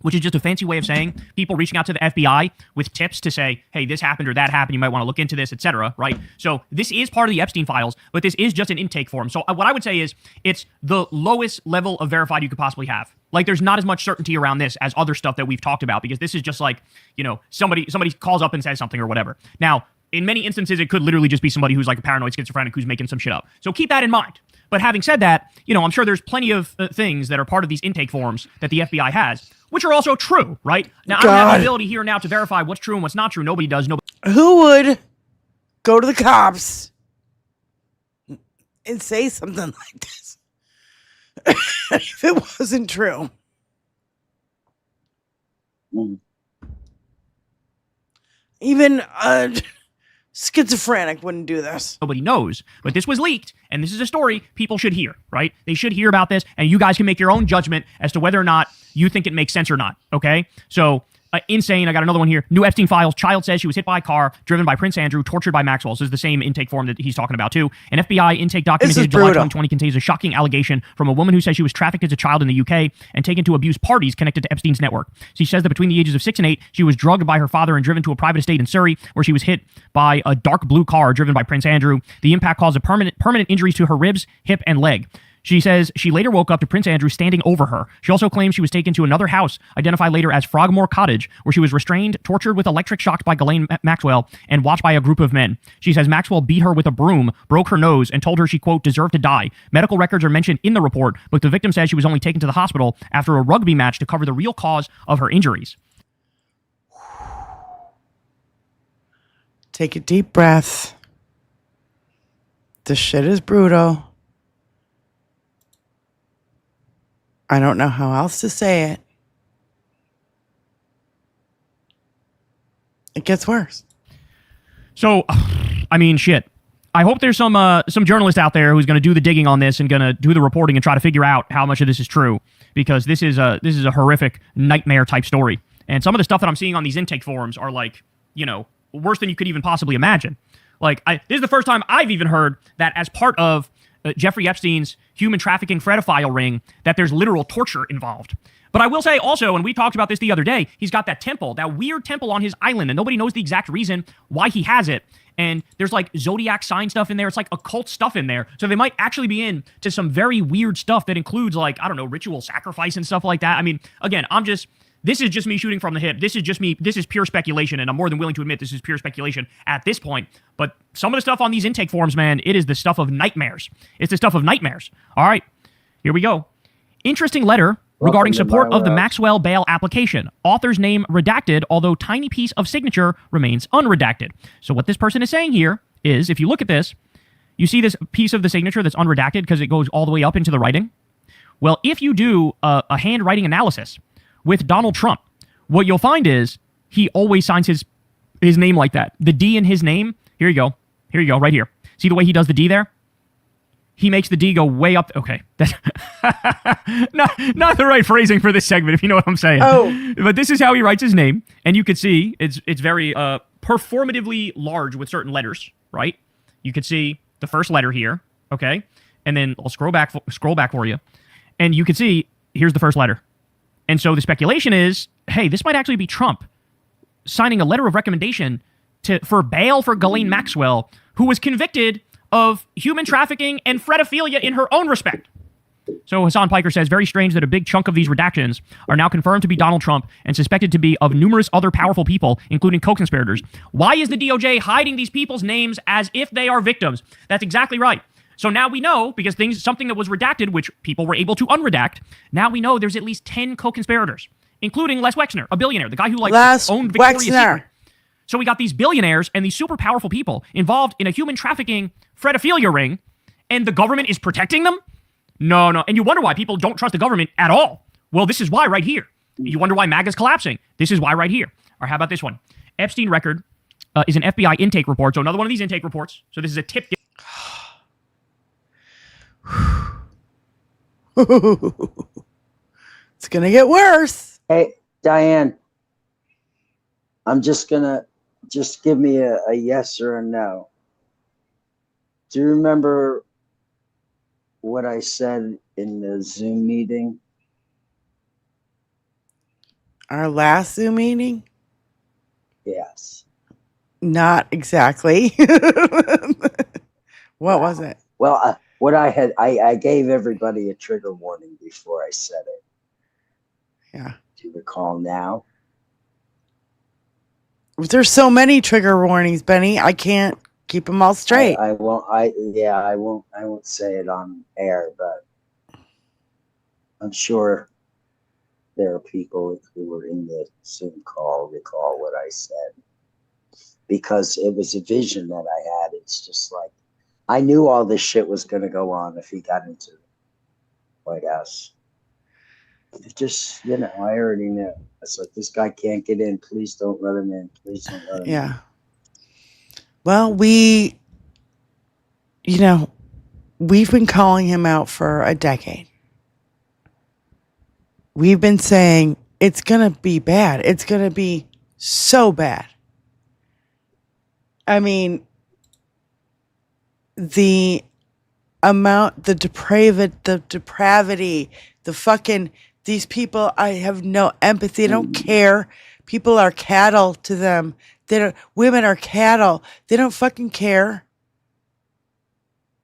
which is just a fancy way of saying people reaching out to the FBI with tips to say, hey, this happened or that happened, you might want to look into this, etc., right? So this is part of the Epstein files, but this is just an intake form. So what I would say is it's the lowest level of verified you could possibly have. Like, there's not as much certainty around this as other stuff that we've talked about, because this is just like, you know, somebody calls up and says something or whatever. Now, in many instances, it could literally just be somebody who's like a paranoid schizophrenic who's making some shit up. So keep that in mind. But having said that, you know, I'm sure there's plenty of things that are part of these intake forms that the FBI has, which are also true, right? Now, I don't have the ability here now to verify what's true and what's not true. Nobody does. Who would go to the cops and say something like this if it wasn't true? Even schizophrenic wouldn't do this. Nobody knows, but this was leaked, and this is a story people should hear, right? They should hear about this, and you guys can make your own judgment as to whether or not you think it makes sense or not, okay? So, insane. I got another one here. New Epstein files. Child says she was hit by a car driven by Prince Andrew, tortured by Maxwell. This is the same intake form that he's talking about, too. An FBI intake document dated July 2020 contains a shocking allegation from a woman who says she was trafficked as a child in the UK and taken to abuse parties connected to Epstein's network. She says that between the ages of 6 and 8, she was drugged by her father and driven to a private estate in Surrey, where she was hit by a dark blue car driven by Prince Andrew. The impact caused permanent injuries to her ribs, hip, and leg. She says she later woke up to Prince Andrew standing over her. She also claims she was taken to another house, identified later as Frogmore Cottage, where she was restrained, tortured with electric shocks by Ghislaine Maxwell, and watched by a group of men. She says Maxwell beat her with a broom, broke her nose, and told her she, quote, deserved to die. Medical records are mentioned in the report, but the victim says she was only taken to the hospital after a rugby match to cover the real cause of her injuries. Take a deep breath. This shit is brutal. I don't know how else to say it. It gets worse. So, I mean, shit. I hope there's some journalist out there who's going to do the digging on this and going to do the reporting and try to figure out how much of this is true, because this is a horrific nightmare type story. And some of the stuff that I'm seeing on these intake forums are like, you know, worse than you could even possibly imagine. Like, this is the first time I've even heard that as part of Jeffrey Epstein's human trafficking pedophile ring, that there's literal torture involved. But I will say also, and we talked about this the other day, he's got that temple, that weird temple on his island, and nobody knows the exact reason why he has it. And there's like zodiac sign stuff in there. It's like occult stuff in there. So they might actually be into some very weird stuff that includes, like, I don't know, ritual sacrifice and stuff like that. I mean, again, this is just me shooting from the hip. This is pure speculation, and I'm more than willing to admit this is pure speculation at this point. But some of the stuff on these intake forms, man, it is the stuff of nightmares. It's the stuff of nightmares. All right, here we go. Interesting letter regarding support of the Maxwell bail application. Author's name redacted, although tiny piece of signature remains unredacted. So what this person is saying here is, if you look at this, you see this piece of the signature that's unredacted because it goes all the way up into the writing. Well, if you do a handwriting analysis with Donald Trump, what you'll find is he always signs his name like that. The D in his name, here you go. Here you go, right here. See the way he does the D there? He makes the D go way up. Okay. That's not the right phrasing for this segment, if you know what I'm saying. Oh. But this is how he writes his name. And you could see it's very performatively large with certain letters, right? You could see the first letter here, okay? And then I'll scroll back for you. And you can see, here's the first letter. And so the speculation is, hey, this might actually be Trump signing a letter of recommendation for bail for Ghislaine Maxwell, who was convicted of human trafficking and fredophilia in her own respect. So Hassan Piker says, very strange that a big chunk of these redactions are now confirmed to be Donald Trump and suspected to be of numerous other powerful people, including co-conspirators. Why is the DOJ hiding these people's names as if they are victims? That's exactly right. So now we know, because something that was redacted, which people were able to unredact, now we know there's at least 10 co-conspirators, including Les Wexner, a billionaire, the guy who owned Victoria's Secret. So we got these billionaires and these super powerful people involved in a human trafficking fredophilia ring, and the government is protecting them? No. And you wonder why people don't trust the government at all. Well, this is why right here. You wonder why MAGA's collapsing. This is why right here. Or how about this one? Epstein record is an FBI intake report. So another one of these intake reports. So this is a tip. It's going to get worse. Hey, Diane, I'm just give me a yes or a no. Do you remember what I said in the Zoom meeting? Our last Zoom meeting? Yes. Not exactly. What was it? Well, I gave everybody a trigger warning before I said it. Yeah. Do you recall now? There's so many trigger warnings, Benny. I can't keep them all straight. I won't say it on air, but I'm sure there are people who were in the Zoom call recall what I said, because it was a vision that I had. It's just like, I knew all this shit was going to go on if he got into the White House. It just, I already knew. It's like, this guy can't get in. Please don't let him in. Please don't let him in. Yeah. Well, we've been calling him out for a decade. We've been saying it's going to be bad. It's going to be so bad. I mean, the depravity, the fucking, these people, I have no empathy. I don't care. People are cattle to them. Women are cattle. They don't fucking care.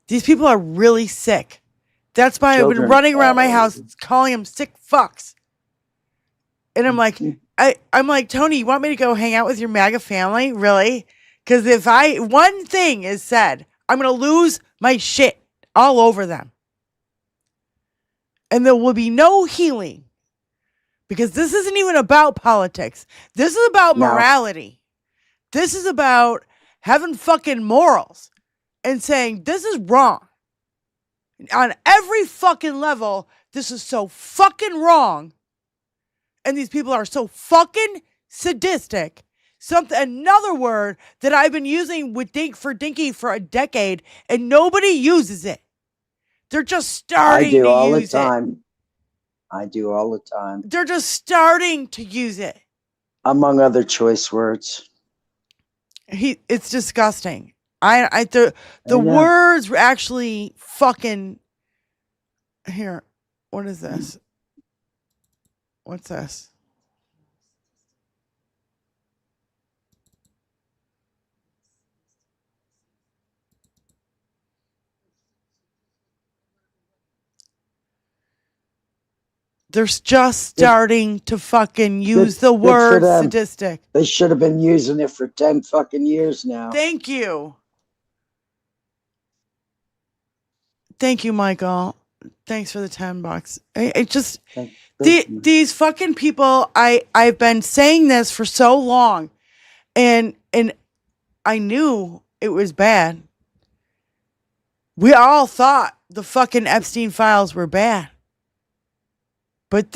These people are really sick. That's why I've been running around my house calling them sick fucks. And I'm like, I'm like, Tony, you want me to go hang out with your MAGA family? Really? Because if one thing is said, I'm going to lose my shit all over them. And there will be no healing. Because this isn't even about politics. This is about morality. This is about having fucking morals and saying this is wrong. On every fucking level, this is so fucking wrong. And these people are so fucking sadistic. Another word that I've been using with Dinky for a decade, and nobody uses it. They're just starting to use it. I do all the time. They're just starting to use it. Among other choice words. It's disgusting. The words were actually fucking. Here, what is this? What's this? They're just starting to fucking use the word sadistic. They should have been using it for 10 fucking years now. Thank you. Thank you, Michael. Thanks for the $10. It just Thank you. these fucking people. I've been saying this for so long, and I knew it was bad. We all thought the fucking Epstein files were bad. But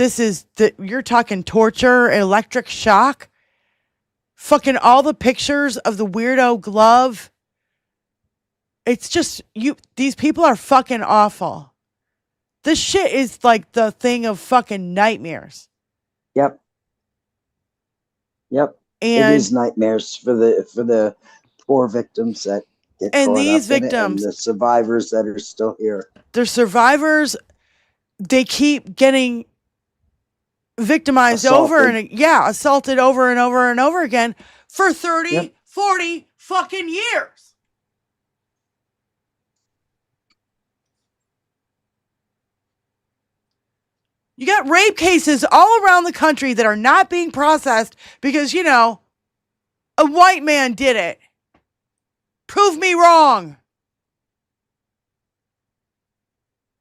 you're talking torture, electric shock, fucking all the pictures of the weirdo glove. It's just, these people are fucking awful. This shit is like the thing of fucking nightmares. Yep. And it is nightmares for the poor victims that get and caught these up in it, victims, and the survivors that are still here. They're survivors. They keep getting victimized assaulted over and over and over again for 30, 40 fucking years. You got rape cases all around the country that are not being processed because, a white man did it. Prove me wrong.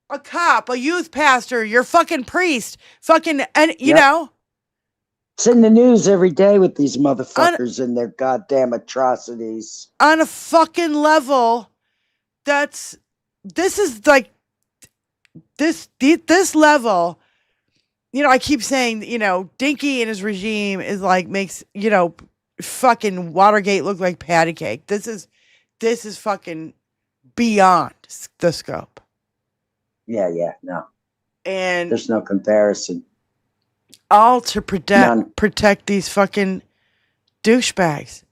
A cop, a youth pastor, your fucking priest, you know. It's in the news every day with these motherfuckers and their goddamn atrocities. On a fucking level, this level, I keep saying, Dinky and his regime is makes, fucking Watergate look like patty cake. This is fucking beyond the scope. Yeah, no. And there's no comparison. All to protect these fucking douchebags.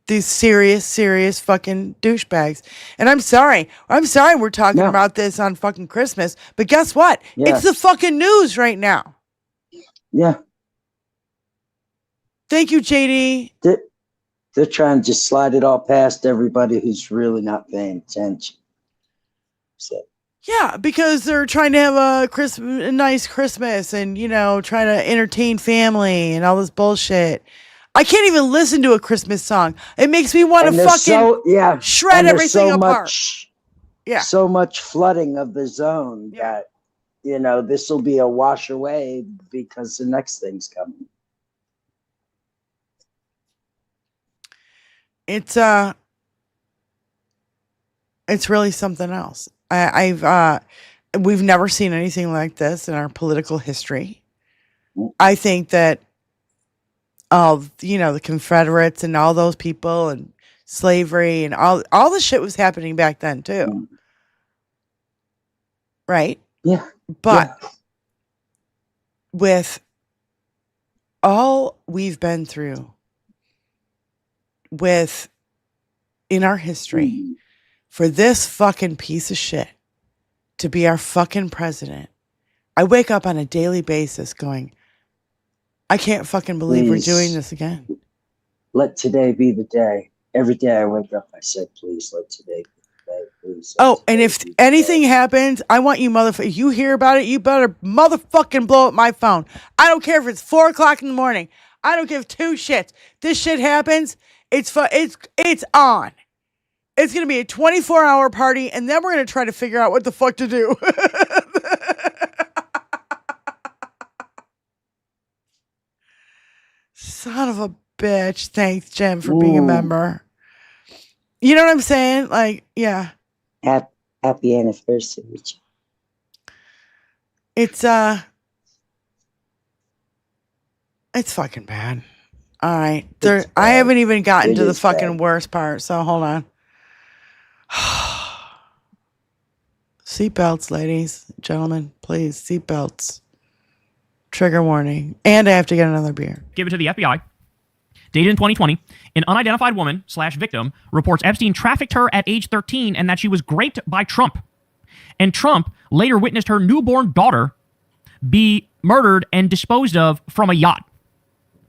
These serious fucking douchebags. And I'm sorry we're talking about this on fucking Christmas, but guess what? It's the fucking news right now. Yeah. Thank you, JD. They're trying to just slide it all past everybody who's really not paying attention. So. Yeah, because they're trying to have a nice Christmas and, try to entertain family and all this bullshit. I can't even listen to a Christmas song. It makes me want to fucking shred everything apart. So much flooding of the zone that, this will be a wash away because the next thing's coming. It's really something else. We've never seen anything like this in our political history. I think that the Confederates and all those people and slavery and all the shit was happening back then too. Right? Yeah. But with all we've been through in our history, for this fucking piece of shit to be our fucking president, I wake up on a daily basis going, I can't fucking believe we're doing this again. Let today be the day. Every day I wake up, I say, please, let today be the day. Please. And if anything happens, I want you you hear about it, you better motherfucking blow up my phone. I don't care if it's 4:00 in the morning. I don't give two shits. This shit happens, it's on. It's going to be a 24-hour party, and then we're going to try to figure out what the fuck to do. Son of a bitch. Thanks, Jen, for being a member. You know what I'm saying? Yeah. Happy anniversary. It's fucking bad. All right. I haven't even gotten to the fucking worst part, so hold on. Seatbelts, ladies, gentlemen, please, seatbelts. Trigger warning. And I have to get another beer. Give it to the FBI. Dated in 2020, an unidentified woman / victim reports Epstein trafficked her at age 13 and that she was raped by Trump. And Trump later witnessed her newborn daughter be murdered and disposed of from a yacht.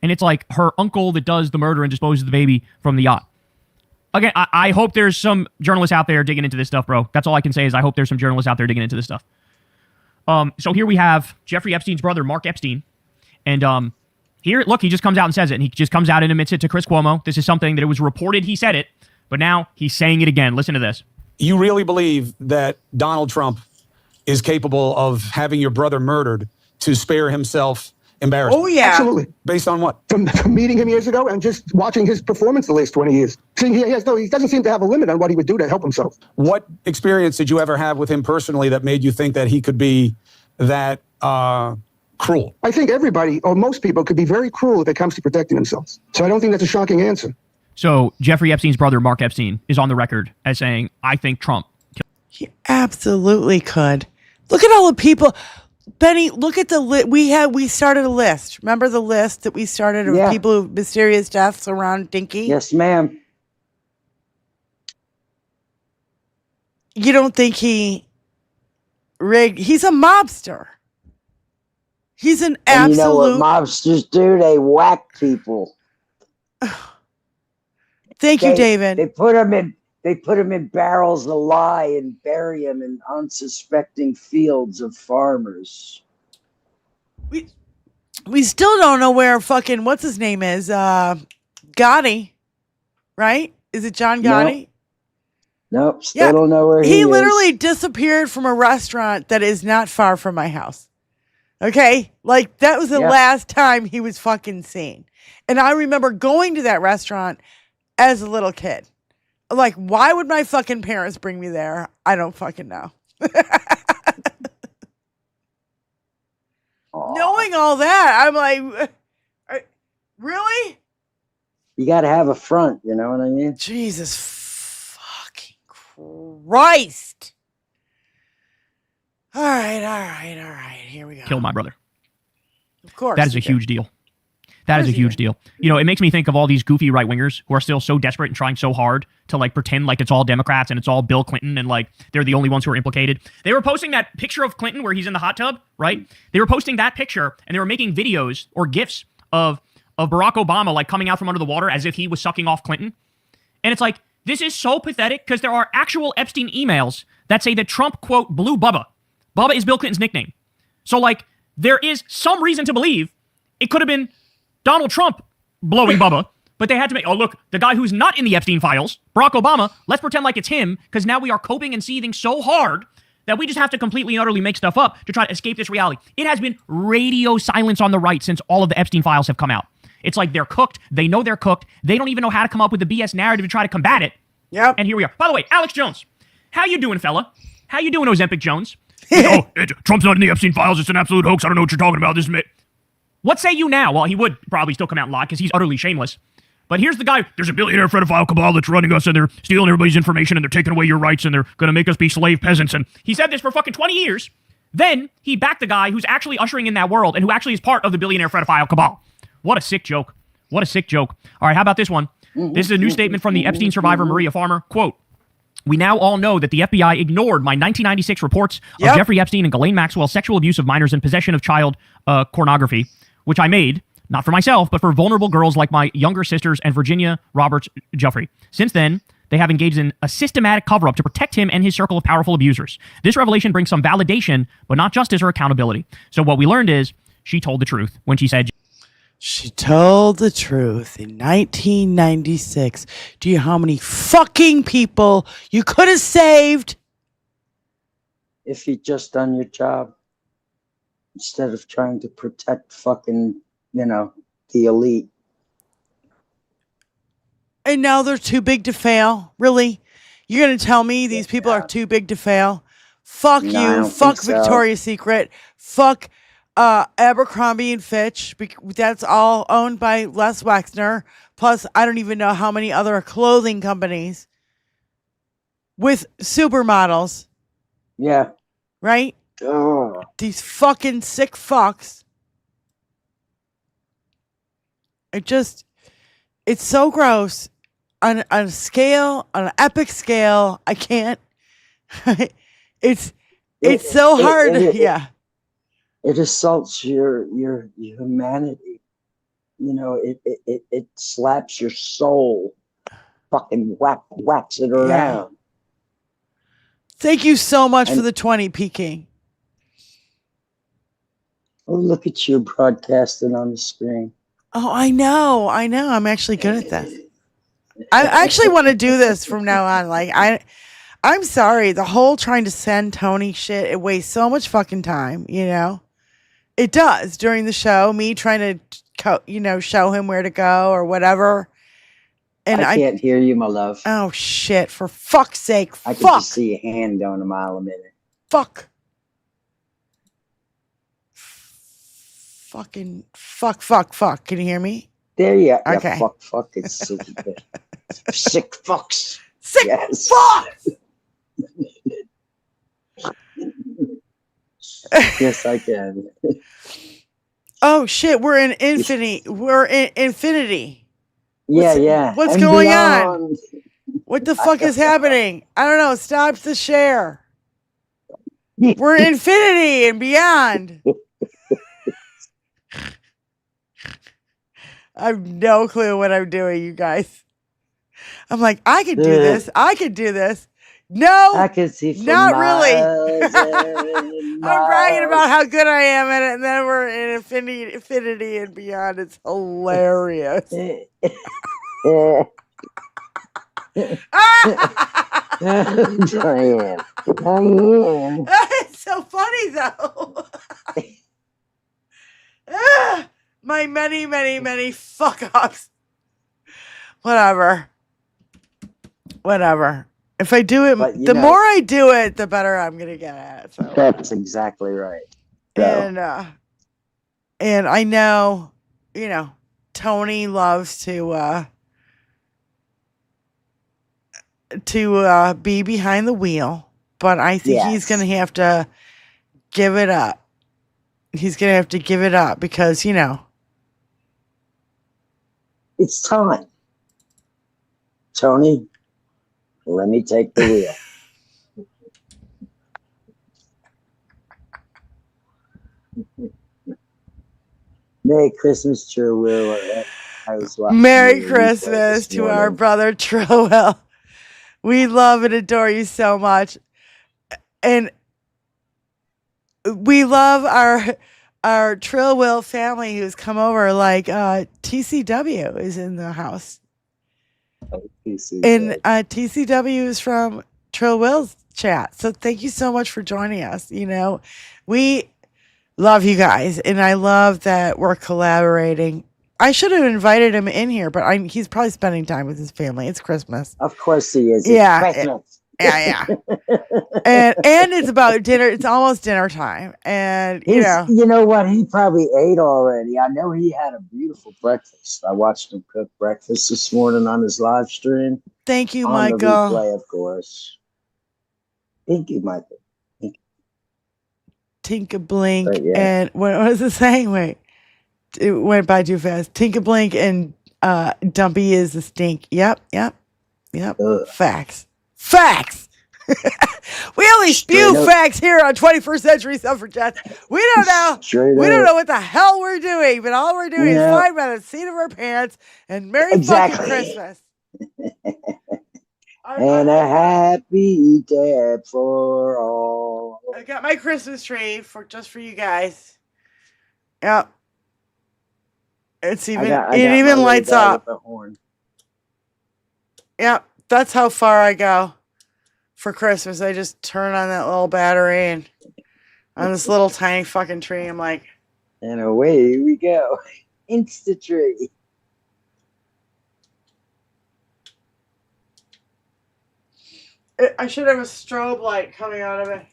And it's like her uncle that does the murder and disposes of the baby from the yacht. Again, I hope there's some journalists out there digging into this stuff, bro. That's all I can say is I hope there's some journalists out there digging into this stuff. So here we have Jeffrey Epstein's brother, Mark Epstein. And here, look, he just comes out and says it. And he just comes out and admits it to Chris Cuomo. This is something that it was reported he said it, but now he's saying it again. Listen to this. You really believe that Donald Trump is capable of having your brother murdered to spare himself embarrassment. Oh, yeah. Absolutely. Based on what? From meeting him years ago and just watching his performance the last 20 years. See, he doesn't seem to have a limit on what he would do to help himself. What experience did you ever have with him personally that made you think that he could be that cruel? I think everybody, or most people, could be very cruel if it comes to protecting themselves. So I don't think that's a shocking answer. So Jeffrey Epstein's brother, Mark Epstein, is on the record as saying, I think Trump killed. He absolutely could. Look at all the people. Benny, look at the list. We started a list. Remember the list that we started of people with mysterious deaths around Dinky? Yes, ma'am. You don't think he rigged? He's a mobster. He's an absolute. And you know what mobsters do? They whack people. Thank you, David. They put them in barrels of lye and bury them in unsuspecting fields of farmers. We still don't know where fucking what's his name is. Gotti, right? Is it John Gotti? Nope. Still don't know where he is. He literally disappeared from a restaurant that is not far from my house. Okay, like that was the last time he was fucking seen, and I remember going to that restaurant as a little kid. Like, why would my fucking parents bring me there? I don't fucking know. Knowing all that, I'm like, really? You got to have a front, you know what I mean? Jesus fucking Christ. All right. Here we go. Kill my brother. Of course. That is a huge deal. That is a huge deal. You know, it makes me think of all these goofy right-wingers who are still so desperate and trying so hard to, like, pretend like it's all Democrats and it's all Bill Clinton and, like, they're the only ones who are implicated. They were posting that picture of Clinton where he's in the hot tub, right? They were posting that picture and they were making videos or GIFs of Barack Obama, like, coming out from under the water as if he was sucking off Clinton. And it's like, this is so pathetic because there are actual Epstein emails that say that Trump, quote, blew Bubba. Bubba is Bill Clinton's nickname. So, like, there is some reason to believe it could have been Donald Trump blowing Bubba, but they had to make, oh, look, the guy who's not in the Epstein files, Barack Obama, let's pretend like it's him, because now we are coping and seething so hard that we just have to completely and utterly make stuff up to try to escape this reality. It has been radio silence on the right since all of the Epstein files have come out. It's like they're cooked. They know they're cooked. They don't even know how to come up with the BS narrative to try to combat it. Yep. And here we are. By the way, Alex Jones, how you doing, fella? How you doing, Ozempic Jones? Trump's not in the Epstein files. It's an absolute hoax. I don't know what you're talking about. What say you now? Well, he would probably still come out and lie because he's utterly shameless. But here's the guy. There's a billionaire pedophile cabal that's running us and they're stealing everybody's information and they're taking away your rights and they're going to make us be slave peasants. And he said this for fucking 20 years. Then he backed the guy who's actually ushering in that world and who actually is part of the billionaire pedophile cabal. What a sick joke. What a sick joke. All right, how about this one? This is a new statement from the Epstein survivor, Maria Farmer. Quote, we now all know that the FBI ignored my 1996 reports of Jeffrey Epstein and Ghislaine Maxwell's sexual abuse of minors and possession of child pornography, which I made, not for myself, but for vulnerable girls like my younger sisters and Virginia Roberts Jeffrey. Since then, they have engaged in a systematic cover-up to protect him and his circle of powerful abusers. This revelation brings some validation, but not justice or accountability. So what we learned is she told the truth when she said... She told the truth in 1996. Do you know how many fucking people you could have saved? If you'd just done your job. Instead of trying to protect fucking, the elite. And now they're too big to fail? Really? You're going to tell me these people are too big to fail? Fuck you. Fuck Victoria's Secret. Fuck Abercrombie and Fitch. That's all owned by Les Wexner. Plus, I don't even know how many other clothing companies with supermodels. Yeah. Right? Oh. These fucking sick fucks. It's so gross. On a scale, on an epic scale, I can't. It's so hard. It assaults your humanity. It slaps your soul. Fucking whacks it around. Thank you so much for the 20, PK. Oh, look at you broadcasting on the screen. Oh, I know. I'm actually good at this. I actually want to do this from now on. Like I'm sorry. The whole trying to send Tony shit, it wastes so much fucking time, you know? It does during the show, me trying to, show him where to go or whatever. And I can't hear you, my love. Oh, shit. For fuck's sake. I can just see your hand going a mile a minute. Fuck. Fucking fuck. Can you hear me? There you are. Okay. Yeah, fuck. It's sick fucks. Sick fucks. Yes, I can. Oh shit, we're in infinity. We're in infinity. Yeah. What's And going beyond. on? What the fuck is happening? I don't know. Stop the share. We're infinity and beyond. I have no clue what I'm doing, you guys. I'm like, I could do this. I could do this. No, I can see for not really. miles I'm bragging about how good I am at it, and then we're in infinity and beyond. It's hilarious. Diane. It's so funny though. My many fuck ups. Whatever. If I do it, the more I do it, the better I'm gonna get at it. So. That's exactly right. So. And I know, Tony loves to be behind the wheel, but I think he's gonna have to give it up. He's gonna have to give it up because it's time. Tony, let me take the wheel. Merry Christmas, True Will. Merry Christmas to our brother True Will. We love and adore you so much. And we love our Trill Will family who's come over, like TCW is in the house. And TCW is from Trill Will's chat. So thank you so much for joining us. We love you guys, and I love that we're collaborating. I should have invited him in here, but he's probably spending time with his family. It's Christmas. Of course he is. Yeah. Yeah. and it's about dinner. It's almost dinner time. And, you know what? He probably ate already. I know he had a beautiful breakfast. I watched him cook breakfast this morning on his live stream. Thank you, on Michael. The replay, of course. Thank you, Michael. Tinka-blink. And what was it saying? Wait. It went by too fast. Tinka-blink and Dumpy is the stink. Yep. Ugh. Facts. We only spew facts here on 21st Century Suffragettes. We don't know. We don't know what the hell we're doing, but all we're doing is flying by the seat of our pants and Merry fucking Christmas. And a happy day for all. I got my Christmas tree just for you guys. Yep. It's even it even lights up. Yep, that's how far I go for Christmas. I just turn on that little battery and on this little tiny fucking tree. I'm like, and away we go. Insta tree. I should have a strobe light coming out of it.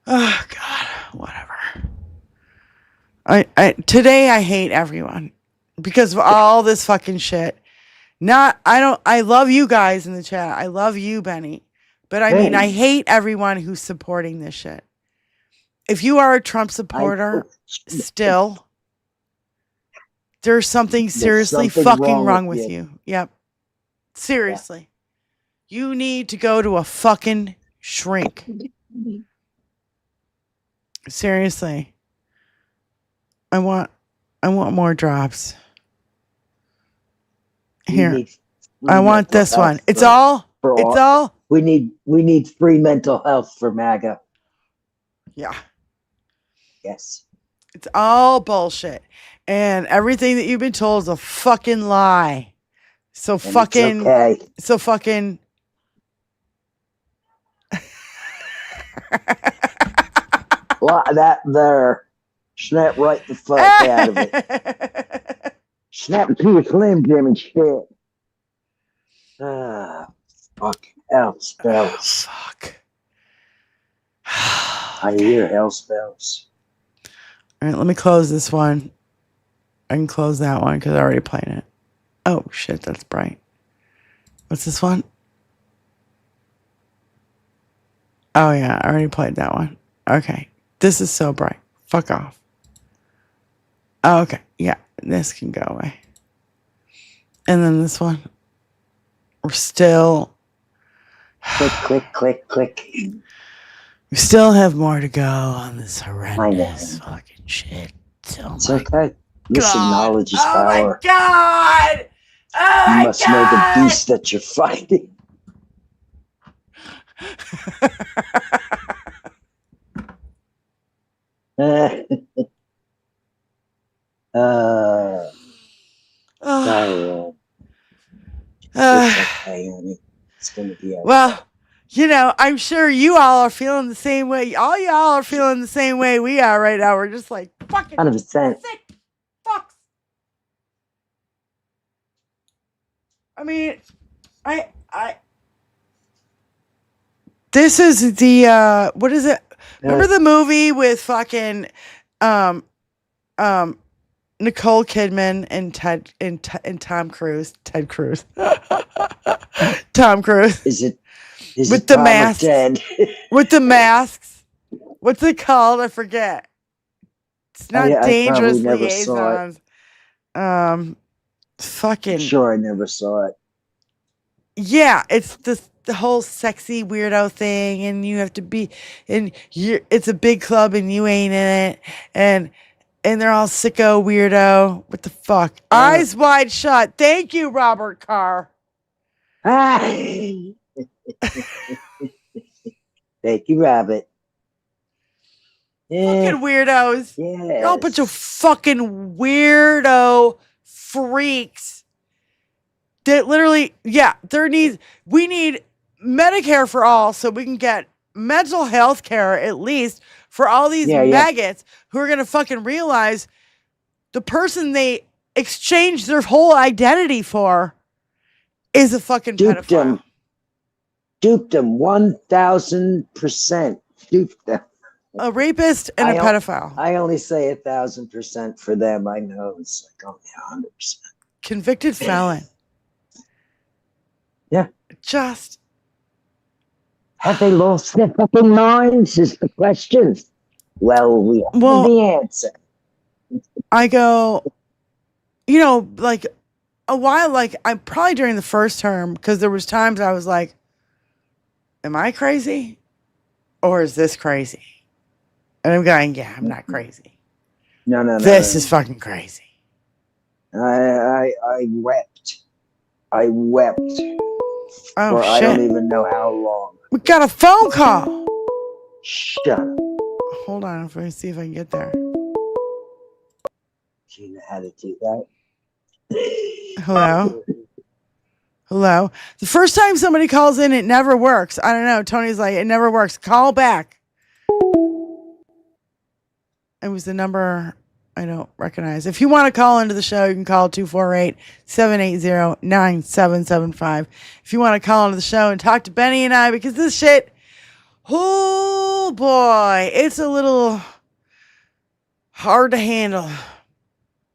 Oh God, whatever. Today I hate everyone because of all this fucking shit. I love you guys in the chat. I love you, Benny. But I mean, I hate everyone who's supporting this shit. If you are a Trump supporter, still, there's something seriously fucking wrong with you. Yep. Seriously. Yeah. You need to go to a fucking shrink. Seriously. I want more drops. Here. I want this one. It's all. We need free mental health for MAGA. Yeah. Yes. It's all bullshit. And everything that you've been told is a fucking lie. So fucking Well, that there. Snap right the fuck out of it. Snap to a Slim Jim and shit. Fuck. Hell spells. Fuck. I hear hell spells. All right, let me close this one. I can close that one because I already played it. Oh, shit, that's bright. What's this one? Oh, yeah, I already played that one. Okay. This is so bright. Fuck off. Oh, okay. Yeah, this can go away. And then this one. We're still... Click, click, click, click. We still have more to go on this horrendous fucking shit. Oh it's okay. Listen, knowledge is power. Oh my god! Oh you must know the beast that you're fighting. Sorry, it's okay, honey. It's gonna be okay. Well, you know, I'm sure you all are feeling the same way. All y'all are feeling the same way we are right now. We're just like fucking 100%. sick fucks. I mean, this is the what is it? Remember the movie with fucking Nicole Kidman and Tom Cruise? Ted Cruz. Tom Cruise. Is it with the masks? With the masks. What's it called? I forget. It's not Dangerous Liaisons. Fucking. Sure, I never saw it. Yeah, it's the whole sexy weirdo thing, and you have to be, and it's a big club, and you ain't in it, and they're all sicko weirdo. What the fuck? Eyes Wide Shut. Thank you, Robert Carr. Thank you, Rabbit. Fucking weirdos. Yeah. You're all a bunch of fucking weirdo freaks. That literally, yeah, we need Medicare for all so we can get mental health care at least for all these maggots who are going to fucking realize the person they exchanged their whole identity for is a fucking pedophile. Duped them 1,000%. Duped them. A rapist and a pedophile. I only say 1,000% for them. I know it's like only 100%. Convicted felon. Yeah. Just. Have they lost their fucking minds is the question. Well, we have the answer. I go, you know, like a while, like I'm probably during the first term, because there was times I was like, am I crazy? Or is this crazy? And I'm going, yeah, I'm not crazy. No. This is fucking crazy. I wept. I wept. Oh, for shit. I don't even know how long. We got a phone call. Shut up. Hold on, let me see if I can get there. Do you know how to do that? Hello? Hello? The first time somebody calls in, it never works. I don't know. Tony's like, it never works. Call back. It was the number I don't recognize. If you want to call into the show, you can call 248-780-9775. If you want to call into the show and talk to Benny and I, because this shit, oh boy, it's a little hard to handle.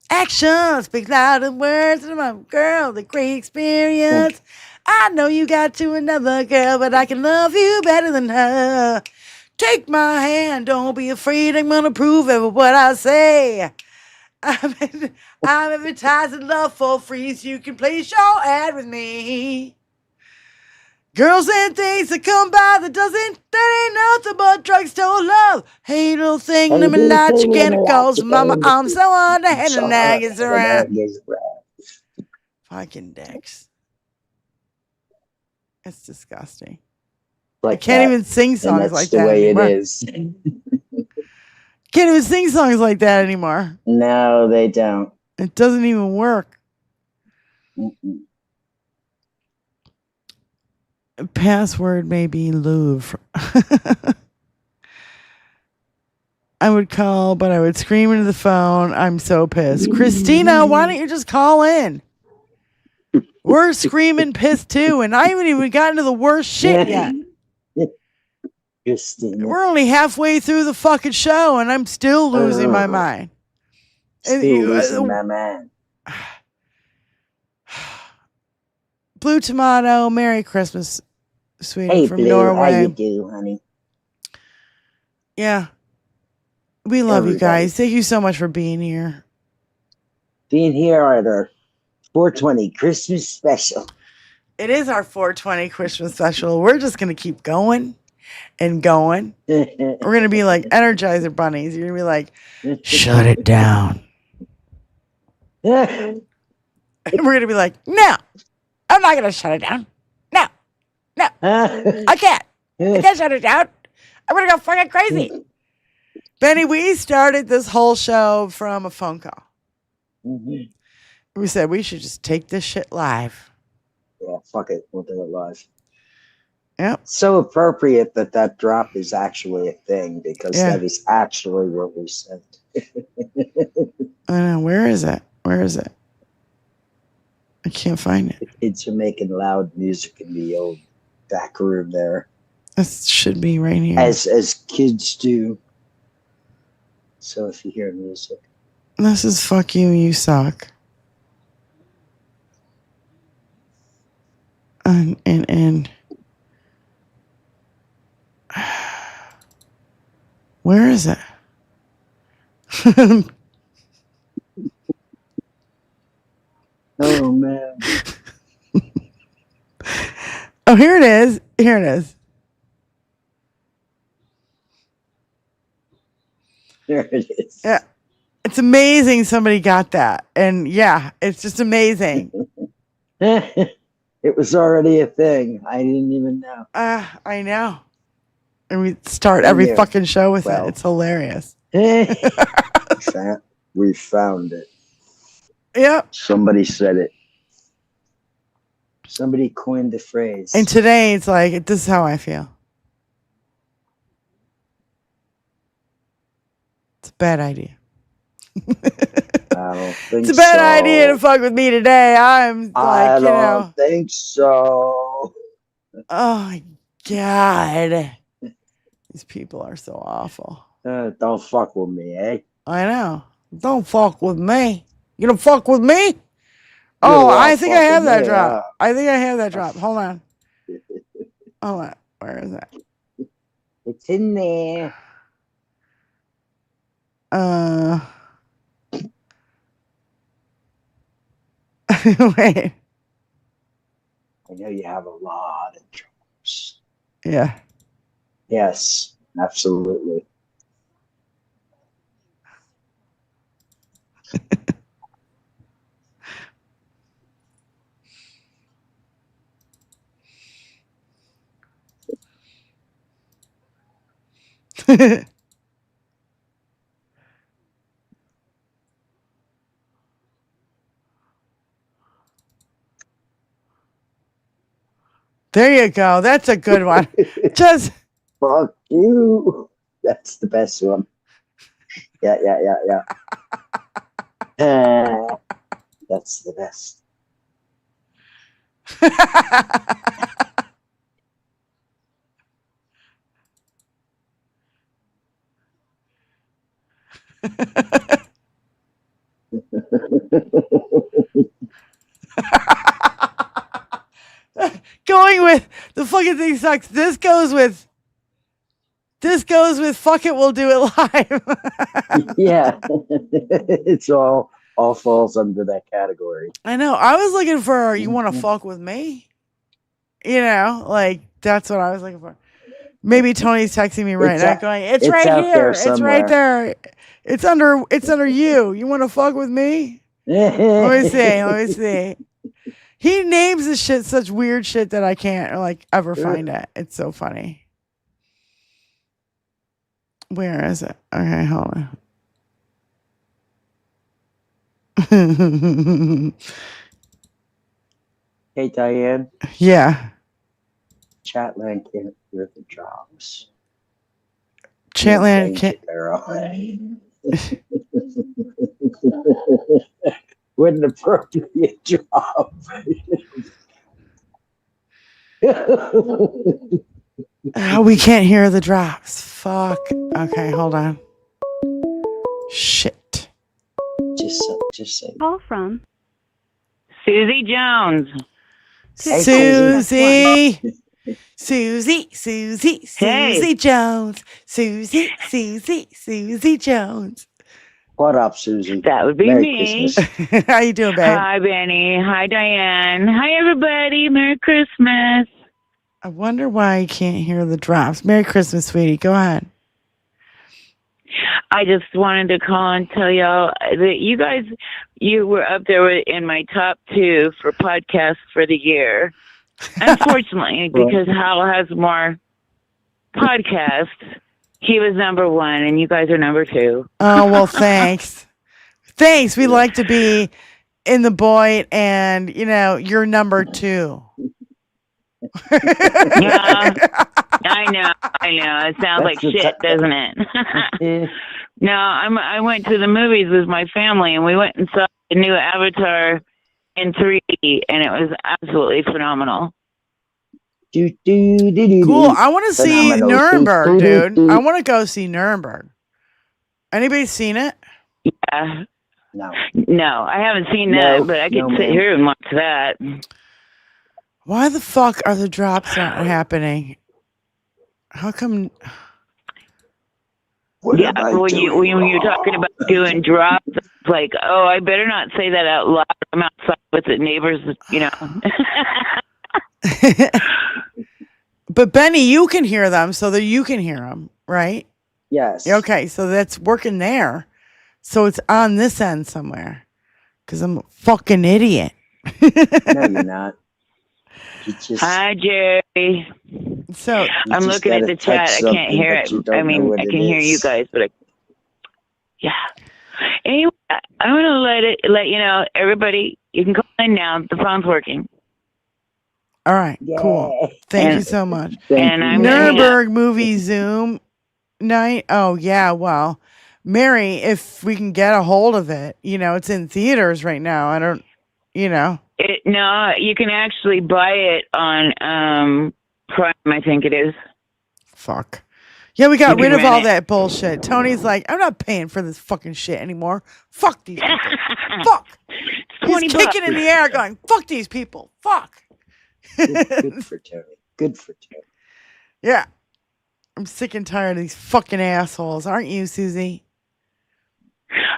Action speaks louder than words, and my girl, the great experience. I know you got to another girl, but I can love you better than her. Take my hand, don't be afraid, I'm gonna prove every what I say. I'm advertising love for free, so you can place your ad with me. Girls and things that come by that ain't nothing but drugstore love. Hey, little thing, let me light you get a calls. Mama, I'm so on the head and nagging around. Fucking dicks. It's disgusting. Like I can't even sing songs like that anymore. That's the way it is. Can't even sing songs like that anymore. No, they don't. It doesn't even work. Mm-mm. Password may be Louvre. I would call, but I would scream into the phone. I'm so pissed. Christina, why don't you just call in? We're screaming pissed too, and I haven't even gotten to the worst shit yet. Christina. We're only halfway through the fucking show, and I'm still losing my mind. Still losing my mind. Blue Tomato, Merry Christmas, sweetie, Hey, from Blue, Norway. how you do, honey? Yeah. We love you guys. Thank you so much for being here. Being here at our 420 Christmas special. It is our 420 Christmas special. We're just going to keep going and going. We're going to be like Energizer bunnies. You're going to be like, shut it down. And we're going to be like, no, I'm not going to shut it down. No, I can't. I can't shut it down. I'm going to go fucking crazy. Benny, we started this whole show from a phone call. Mm-hmm. We said we should just take this shit live. Yeah, fuck it. We'll do it live. Yep. So appropriate that drop is actually a thing because that is actually what we said. I know. Where is it? Where is it? I can't find it. The kids are making loud music in the old back room there. This should be right here. As kids do. So if you hear music. This is Fuck You, You Suck. And where is it? Oh man. Oh, here it is. Here it is. There it is. Yeah. It's amazing somebody got that. And yeah, it's just amazing. It was already a thing. I didn't even know. I know. And we start every fucking show with it. It's hilarious. We found it. Yep. Somebody said it. Somebody coined the phrase. And today it's like, this is how I feel. It's a bad idea. I don't think It's a bad so. idea to fuck with me today. I'm like, I don't think so. Oh my God. These people are so awful. Don't fuck with me, eh? I know. Don't fuck with me. You don't fuck with me? Oh, I think I have that drop. I think I have that drop. Hold on. Hold on. Where is that? It's in there. Wait. I know you have a lot of drops. Yeah. Yes, absolutely. There you go. That's a good one. Just fuck you. That's the best one. Yeah. That's the best. going with the fucking thing sucks. This goes with fuck it, we'll do it live. Yeah. It's all falls under that category. I know. I was looking for you want to fuck with me? You know, like that's what I was looking for. Maybe Tony's texting me right now going, it's right here. It's right there. It's under you. You want to fuck with me? Let me see. He names this shit such weird shit that I can't like ever find it. It's so funny. Where is it? Okay, hold on. Hey, Diane. Yeah. Chat line can't hear the drops. Chatland can't. What an appropriate job. Oh, we can't hear the drops. Fuck. Okay, hold on. Shit. Just say. Call from Susie Jones. Susie. Susie Hey. Jones. Susie Jones. What up, Susie? That would be Merry me. Christmas. How you doing, babe? Hi, Benny. Hi, Diane. Hi, everybody. Merry Christmas. I wonder why you can't hear the drops. Merry Christmas, sweetie. Go ahead. I just wanted to call and tell y'all that you were up there in my top 2 for podcasts for the year. Unfortunately, because Hal has more podcasts, he was number 1, and you guys are number 2. Oh, well, thanks. Thanks. We like to be in the Boyd, and, you're number 2. Yeah, I know. It sounds like shit, doesn't it? No, I went to the movies with my family, and we went and saw the new Avatar in 3D, and it was absolutely phenomenal. Cool. I want to see Nuremberg, dude. I want to go see Nuremberg. Anybody seen it? Yeah. No, I haven't seen that, but I could sit here and watch that. Why the fuck are the drops not happening? How come? When you're talking about doing drops, it's like, oh, I better not say that out loud. I'm outside with the neighbors, But Benny, you can hear them, so that you can hear them, right? Yes. Okay, so that's working there. So it's on this end somewhere. Because I'm a fucking idiot. No, you're not. Hi, Jerry. So I'm looking at the chat. I can't hear it. I mean, I can hear you guys, but yeah. Anyway, I'm gonna let you know, everybody. You can call in now. The phone's working. All right, cool. Thank you so much. And I'm Nuremberg movie Zoom night. Oh yeah, well, Mary, if we can get a hold of it, it's in theaters right now. I don't, No, you can actually buy it on Prime, I think it is. Fuck. Yeah, we got You rid can of all rent it. that bullshit. Tony's like, I'm not paying for this fucking shit anymore. Fuck these people. Fuck. He's kicking in the air going, fuck these people. Fuck. Good for Tony. Good for Tony. Yeah. I'm sick and tired of these fucking assholes. Aren't you, Susie?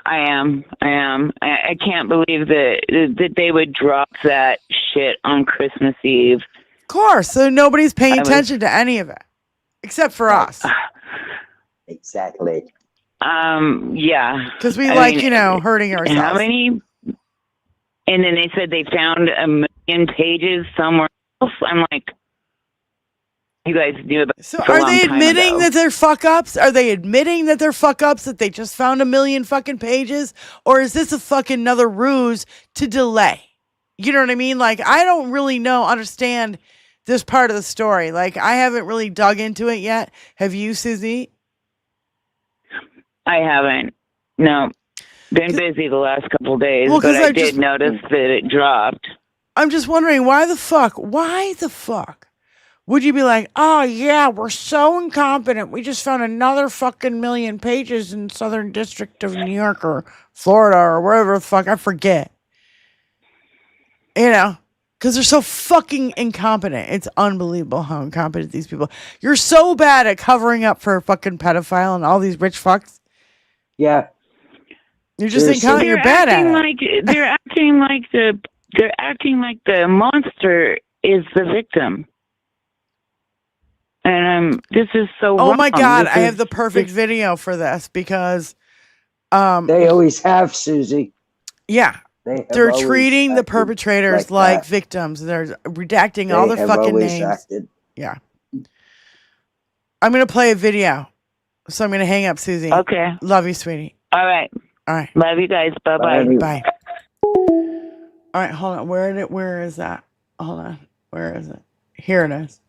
I am. I can't believe that they would drop that shit on Christmas Eve. Of course. So nobody's paying attention to any of it. Except for us. Exactly. Yeah. Because we hurting ourselves. How many? And then they said they found 1 million pages somewhere else. I'm like, you guys knew about. So are they admitting that they're fuck ups? Are they admitting that they're fuck ups, that they just found 1 million fucking pages? Or is this a fucking another ruse to delay? You know what I mean? Like, I don't really understand this part of the story. Like, I haven't really dug into it yet. Have you, Susie? I haven't. No. Been busy the last couple of days, Well, but I did just notice that it dropped. I'm just wondering, why the fuck would you be like, oh yeah, we're so incompetent, we just found another fucking 1 million pages in Southern District of New York or Florida or wherever the fuck, I forget. Because they're so fucking incompetent. It's unbelievable how incompetent these people. You're so bad at covering up for a fucking pedophile and all these rich fucks. Yeah. You're just incompetent. You're bad at it. They're acting like the monster is the victim. And this is so wrong. Oh my God, I have the perfect video for this because they always have, Susie. Yeah. They're treating the perpetrators like victims. They're redacting all their fucking names. Acted. Yeah. I'm going to play a video. So I'm going to hang up, Susie. Okay. Love you, sweetie. All right. All right. Love you guys. Bye-bye. Bye. All right, hold on. Where is that? Hold on. Where is it? Here it is.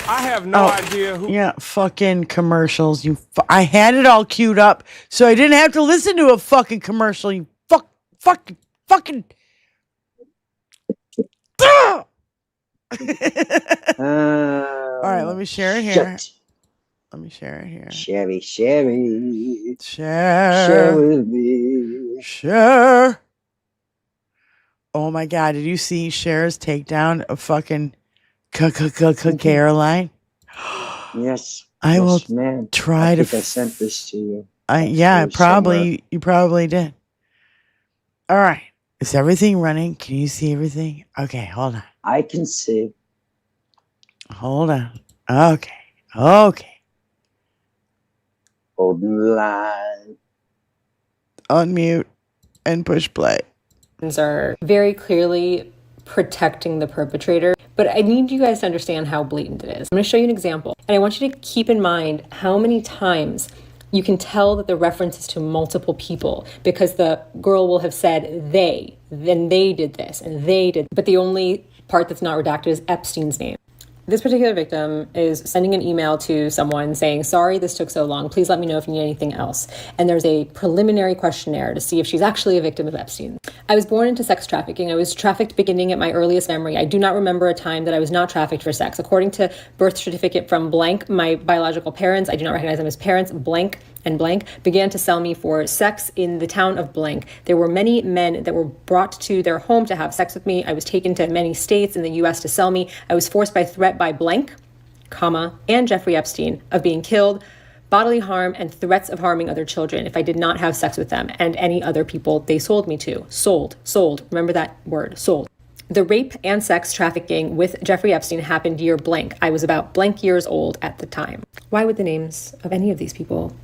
I have no idea who. Yeah, fucking commercials. I had it all queued up, so I didn't have to listen to a fucking commercial. You fucking. All right, let me share it here. Let me share it here. Share with me. Share. Oh my God, did you see Cher's takedown of fucking Caroline? Yes. I will man. try I to. think I sent this to you. Yeah, probably. You probably did. All right. Is everything running? Can you see everything? Okay, hold on. I can see. Hold on. Okay. Hold the line. Unmute and push play. Are very clearly protecting the perpetrator, but I need you guys to understand how blatant it is. I'm going to show you an example, and I want you to keep in mind how many times you can tell that the reference is to multiple people, because the girl will have said they, then they did this, and they did, but the only part that's not redacted is Epstein's name. This particular victim is sending an email to someone saying, sorry, this took so long. Please let me know if you need anything else. And there's a preliminary questionnaire to see if she's actually a victim of Epstein. I was born into sex trafficking. I was trafficked beginning at my earliest memory. I do not remember a time that I was not trafficked for sex. According to birth certificate from blank, my biological parents, I do not recognize them as parents, blank and blank, began to sell me for sex in the town of blank. There were many men that were brought to their home to have sex with me. I was taken to many states in the US to sell me. I was forced by threat by blank, comma, and Jeffrey Epstein of being killed, bodily harm, and threats of harming other children if I did not have sex with them and any other people they sold me to. Sold. Remember that word, sold. The rape and sex trafficking with Jeffrey Epstein happened year blank. I was about blank years old at the time. Why would the names of any of these people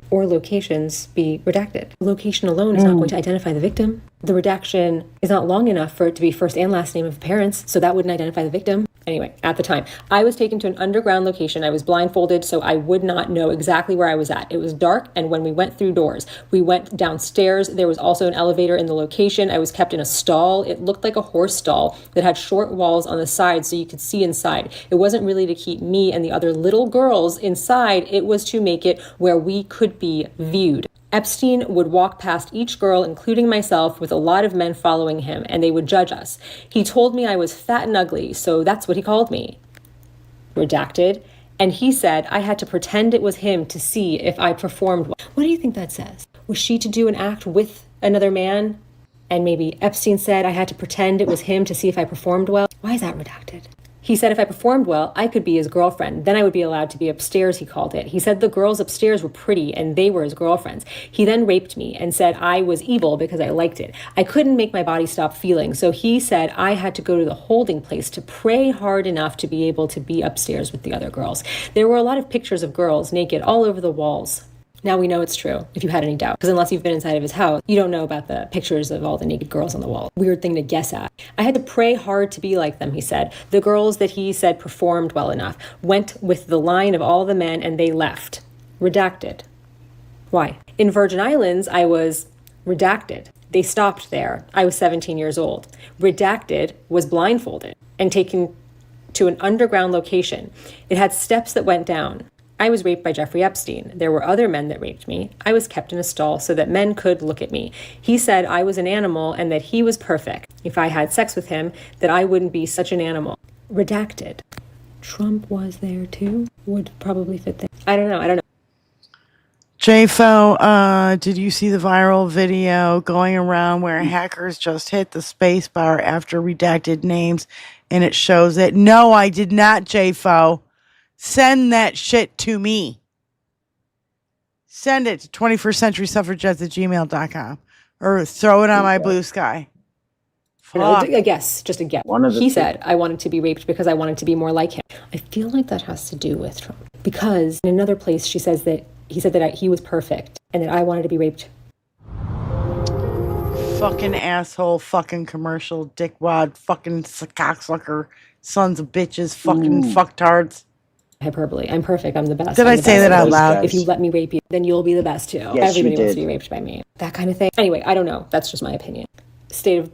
or locations be redacted? Location alone is not going to identify the victim. The redaction is not long enough for it to be first and last name of parents, so that wouldn't identify the victim. Anyway, at the time, I was taken to an underground location. I was blindfolded, so I would not know exactly where I was at. It was dark, and when we went through doors, we went downstairs. There was also an elevator in the location. I was kept in a stall. It looked like a horse stall that had short walls on the sides so you could see inside. It wasn't really to keep me and the other little girls inside. It was to make it where we could be viewed. Epstein would walk past each girl, including myself, with a lot of men following him, and they would judge us. He told me I was fat and ugly, so that's what he called me. Redacted. And he said I had to pretend it was him to see if I performed well. What do you think that says? Was she to do an act with another man? And maybe Epstein said I had to pretend it was him to see if I performed well? Why is that redacted? He said if I performed well, I could be his girlfriend. Then I would be allowed to be upstairs, he called it. He said the girls upstairs were pretty and they were his girlfriends. He then raped me and said I was evil because I liked it. I couldn't make my body stop feeling, so he said I had to go to the holding place to pray hard enough to be able to be upstairs with the other girls. There were a lot of pictures of girls naked all over the walls. Now we know it's true, if you had any doubt, because unless you've been inside of his house, you don't know about the pictures of all the naked girls on the wall. Weird thing to guess at. I had to pray hard to be like them, he said. The girls that he said performed well enough went with the line of all the men and they left. Redacted. Why? In Virgin Islands, I was redacted. They stopped there. I was 17 years old. Redacted was blindfolded and taken to an underground location. It had steps that went down. I was raped by Jeffrey Epstein. There were other men that raped me. I was kept in a stall so that men could look at me. He said I was an animal and that he was perfect. If I had sex with him, that I wouldn't be such an animal. Redacted. Trump was there too? Would probably fit there. I don't know. JFO, did you see the viral video going around where hackers just hit the space bar after redacted names and it shows it? No, I did not, JFO. Send that shit to me. Send it to 21st Century Suffragettes at gmail.com or throw it on my blue sky. A guess, just a guess. He said I wanted to be raped because I wanted to be more like him. I feel like that has to do with Trump. Because in another place she says that he said that he was perfect and that I wanted to be raped. Fucking asshole, fucking commercial, dickwad, fucking cocksucker, sons of bitches, fucking fucktards. Hyperbole. I'm perfect. I'm the best. Did I say that out loud? If you let me rape you, then you'll be the best too. Yes, everybody wants to be raped by me. That kind of thing. Anyway, I don't know. That's just my opinion. State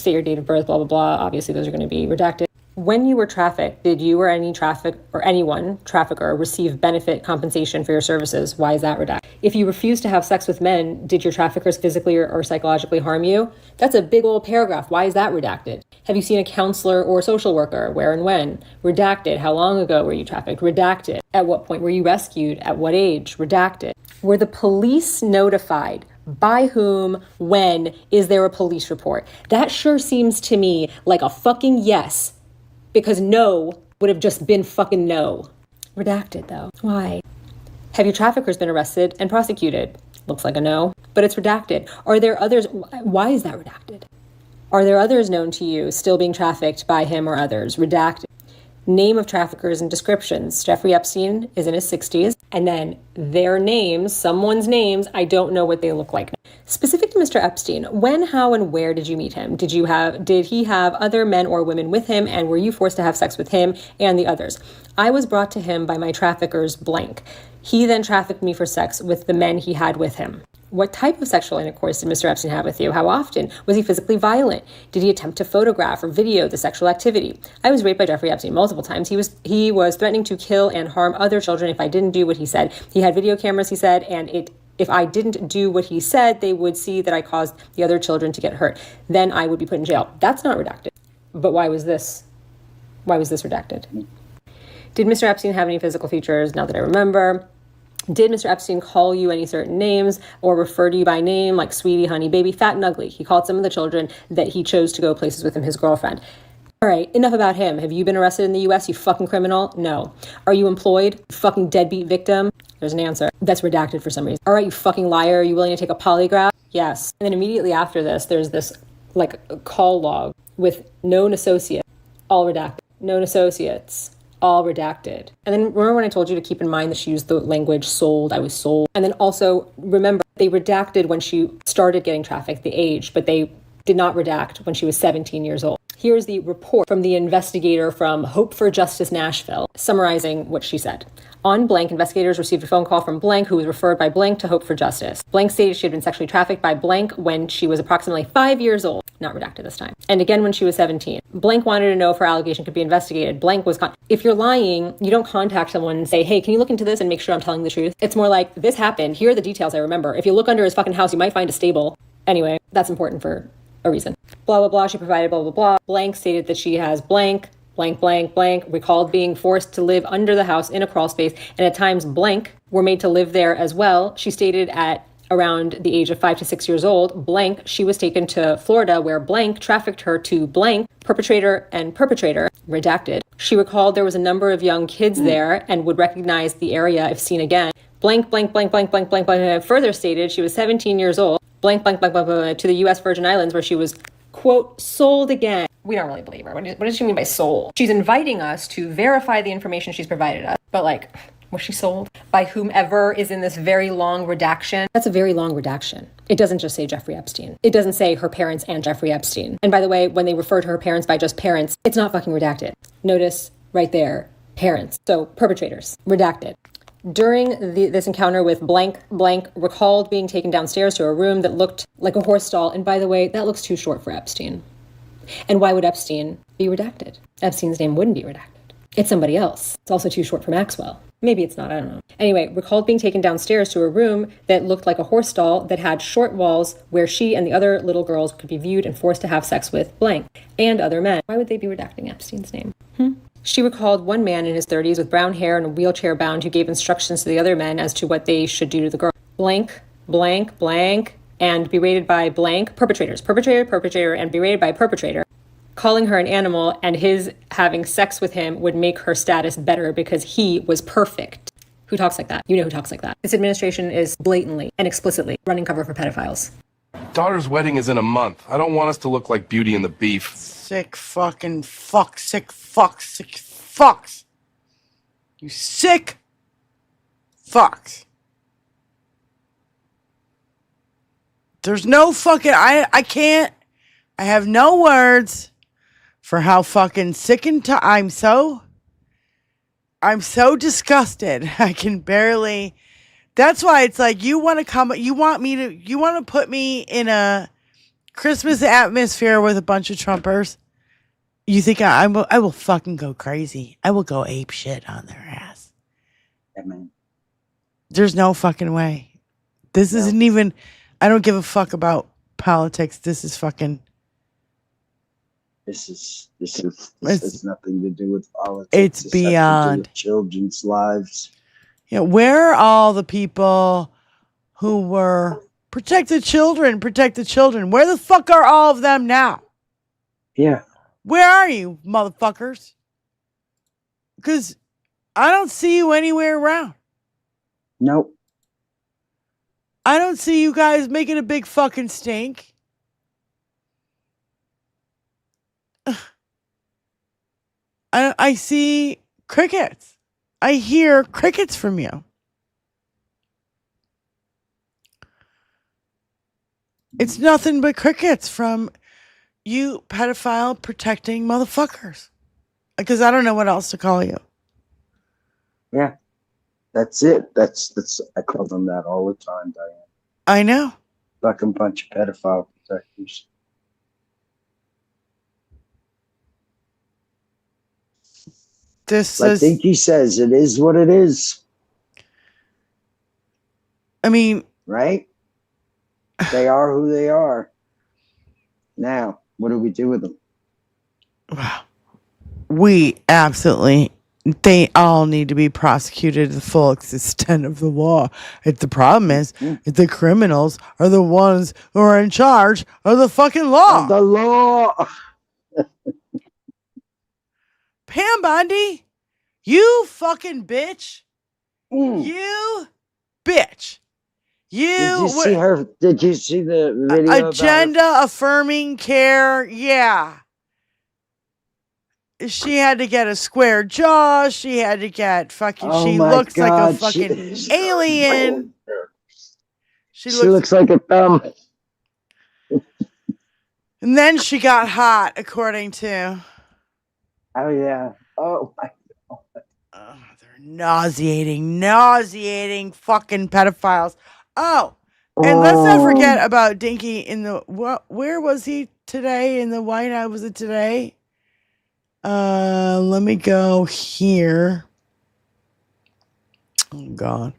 your date of birth, blah, blah, blah. Obviously, those are going to be redacted. When you were trafficked, did you or anyone trafficker receive benefit compensation for your services? Why is that redacted? If you refused to have sex with men, did your traffickers physically or psychologically harm you? That's a big old paragraph. Why is that redacted? Have you seen a counselor or social worker? Where and when? Redacted. How long ago were you trafficked? Redacted. At what point were you rescued? At what age? Redacted. Were the police notified? By whom? When? Is there a police report? That sure seems to me like a fucking yes. Because no would have just been fucking no. Redacted, though. Why? Have your traffickers been arrested and prosecuted? Looks like a no, but it's redacted. Are there others? Why is that redacted? Are there others known to you still being trafficked by him or others? Redacted. Name of traffickers and descriptions. Jeffrey Epstein is in his 60s. And then their names, someone's names, I don't know what they look like. Specific to Mr. Epstein, when, how, and where did you meet him? Did he have other men or women with him, and were you forced to have sex with him and the others? I was brought to him by my traffickers blank. He then trafficked me for sex with the men he had with him. What type of sexual intercourse did Mr. Epstein have with you? How often? Was he physically violent? Did he attempt to photograph or video the sexual activity? I was raped by Jeffrey Epstein multiple times. He was threatening to kill and harm other children if I didn't do what he said. He had video cameras, he said, and if I didn't do what he said, they would see that I caused the other children to get hurt. Then I would be put in jail. That's not redacted. But why was this redacted? Did Mr. Epstein have any physical features? Now that I remember. Did Mr. Epstein call you any certain names or refer to you by name, like sweetie, honey, baby, fat and ugly? He called some of the children that he chose to go places with him, his girlfriend. All right, enough about him. Have you been arrested in the U.S., you fucking criminal? No. Are you employed? You fucking deadbeat victim? There's an answer. That's redacted for some reason. All right, you fucking liar. Are you willing to take a polygraph? Yes. And then immediately after this, there's this like call log with known associate, all redacted. Known associates, all redacted. And then remember when I told you to keep in mind that she used the language sold, I was sold. And then also remember they redacted when she started getting trafficked, the age, but they did not redact when she was 17 years old. Here's the report from the investigator from Hope for Justice Nashville, summarizing what she said. On blank, investigators received a phone call from blank, who was referred by blank to Hope for Justice. Blank stated she had been sexually trafficked by blank when she was approximately 5 years old. Not redacted this time. And again when she was 17. Blank wanted to know if her allegation could be investigated. Blank was if you're lying, you don't contact someone and say, hey, can you look into this and make sure I'm telling the truth? It's more like, this happened. Here are the details I remember. If you look under his fucking house, you might find a stable. Anyway, that's important for a reason. Blah, blah, blah. She provided blah, blah, blah. Blank stated that she has blank, blank, blank, blank, recalled being forced to live under the house in a crawl space, and at times blank were made to live there as well. She stated at around the age of 5 to 6 years old, blank, she was taken to Florida where blank trafficked her to blank, perpetrator and perpetrator, redacted. She recalled there was a number of young kids there and would recognize the area if seen again. Blank, blank, blank, blank, blank, blank, blank, further stated she was 17 years old, blank, blank, blank, blank, blank, to the U.S. Virgin Islands where she was, quote, sold again. We don't really believe her. What does she mean by sold? She's inviting us to verify the information she's provided us. But like, was she sold? By whomever is in this very long redaction? That's a very long redaction. It doesn't just say Jeffrey Epstein. It doesn't say her parents and Jeffrey Epstein. And by the way, when they refer to her parents by just parents, it's not fucking redacted. Notice right there, parents. So perpetrators, redacted. During this encounter with blank, blank, recalled being taken downstairs to a room that looked like a horse stall. And by the way, that looks too short for Epstein. And why would Epstein be redacted? Epstein's name wouldn't be redacted. It's somebody else. It's also too short for Maxwell. Maybe it's not, I don't know. Anyway, recalled being taken downstairs to a room that looked like a horse stall that had short walls where she and the other little girls could be viewed and forced to have sex with blank and other men. Why would they be redacting Epstein's name? She recalled one man in his 30s with brown hair and a wheelchair bound who gave instructions to the other men as to what they should do to the girl. Blank, blank, blank, and berated by blank perpetrators. Perpetrator, perpetrator, and berated by perpetrator. Calling her an animal and his having sex with him would make her status better because he was perfect. Who talks like that? You know who talks like that. This administration is blatantly and explicitly running cover for pedophiles. Daughter's wedding is in a month. I don't want us to look like Beauty and the Beef. Sick fucking fuck, sick fuck, sick fucks. You sick fucks. There's no fucking, I can't, I have no words for how fucking sick and I'm so disgusted. I can barely, that's why it's like, you want to put me in a Christmas atmosphere with a bunch of Trumpers. You think I will fucking go crazy. I will go ape shit on their ass. Amen. There's no fucking way. This isn't even, I don't give a fuck about politics. This is fucking. This has nothing to do with politics. It's This has to do beyond. with children's lives. Yeah, where are all the people who were protect the children? Where the fuck are all of them now? Yeah. Where are you, motherfuckers? Because I don't see you anywhere around. Nope. I don't see you guys making a big fucking stink. I see crickets. I hear crickets from you. It's nothing but crickets from you pedophile protecting motherfuckers. Because I don't know what else to call you. Yeah. That's it. That's I call them that all the time, Diane. I know. Fucking bunch of pedophile protectors. This I is, think he says it is what it is. I mean, right? They are who they are. Now, what do we do with them? we absolutely, they all need to be prosecuted to the full extent of the law. The problem is, the criminals are the ones who are in charge of the fucking law. The law. Pam Bondi, you fucking bitch. You bitch. Did you see her? Did you see the video? Agenda affirming care. Yeah. She had to get a square jaw. She had to get fucking. Oh she my looks like a God, fucking alien. She looks like a thumb. And then she got hot, according to. Oh yeah. Oh my God. They're nauseating fucking pedophiles. Oh, and let's not forget about Dinky in the where was he today in the White House? Was it today? Let me go here. Oh God.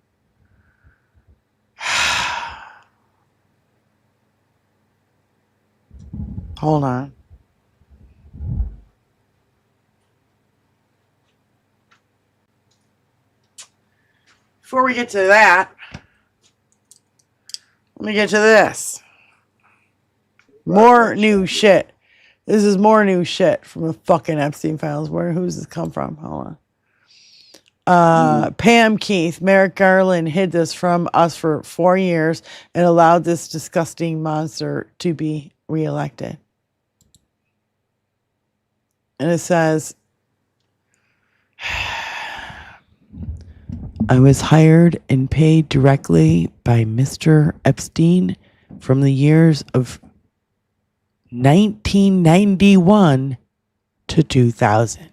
Hold on. Before we get to that, let me get to this. More new shit. This is more new shit from the fucking Epstein files. Who's this come from? Hold on. Pam Keith, Merrick Garland hid this from us for 4 years and allowed this disgusting monster to be reelected. And it says, I was hired and paid directly by Mr. Epstein from the years of 1991 to 2000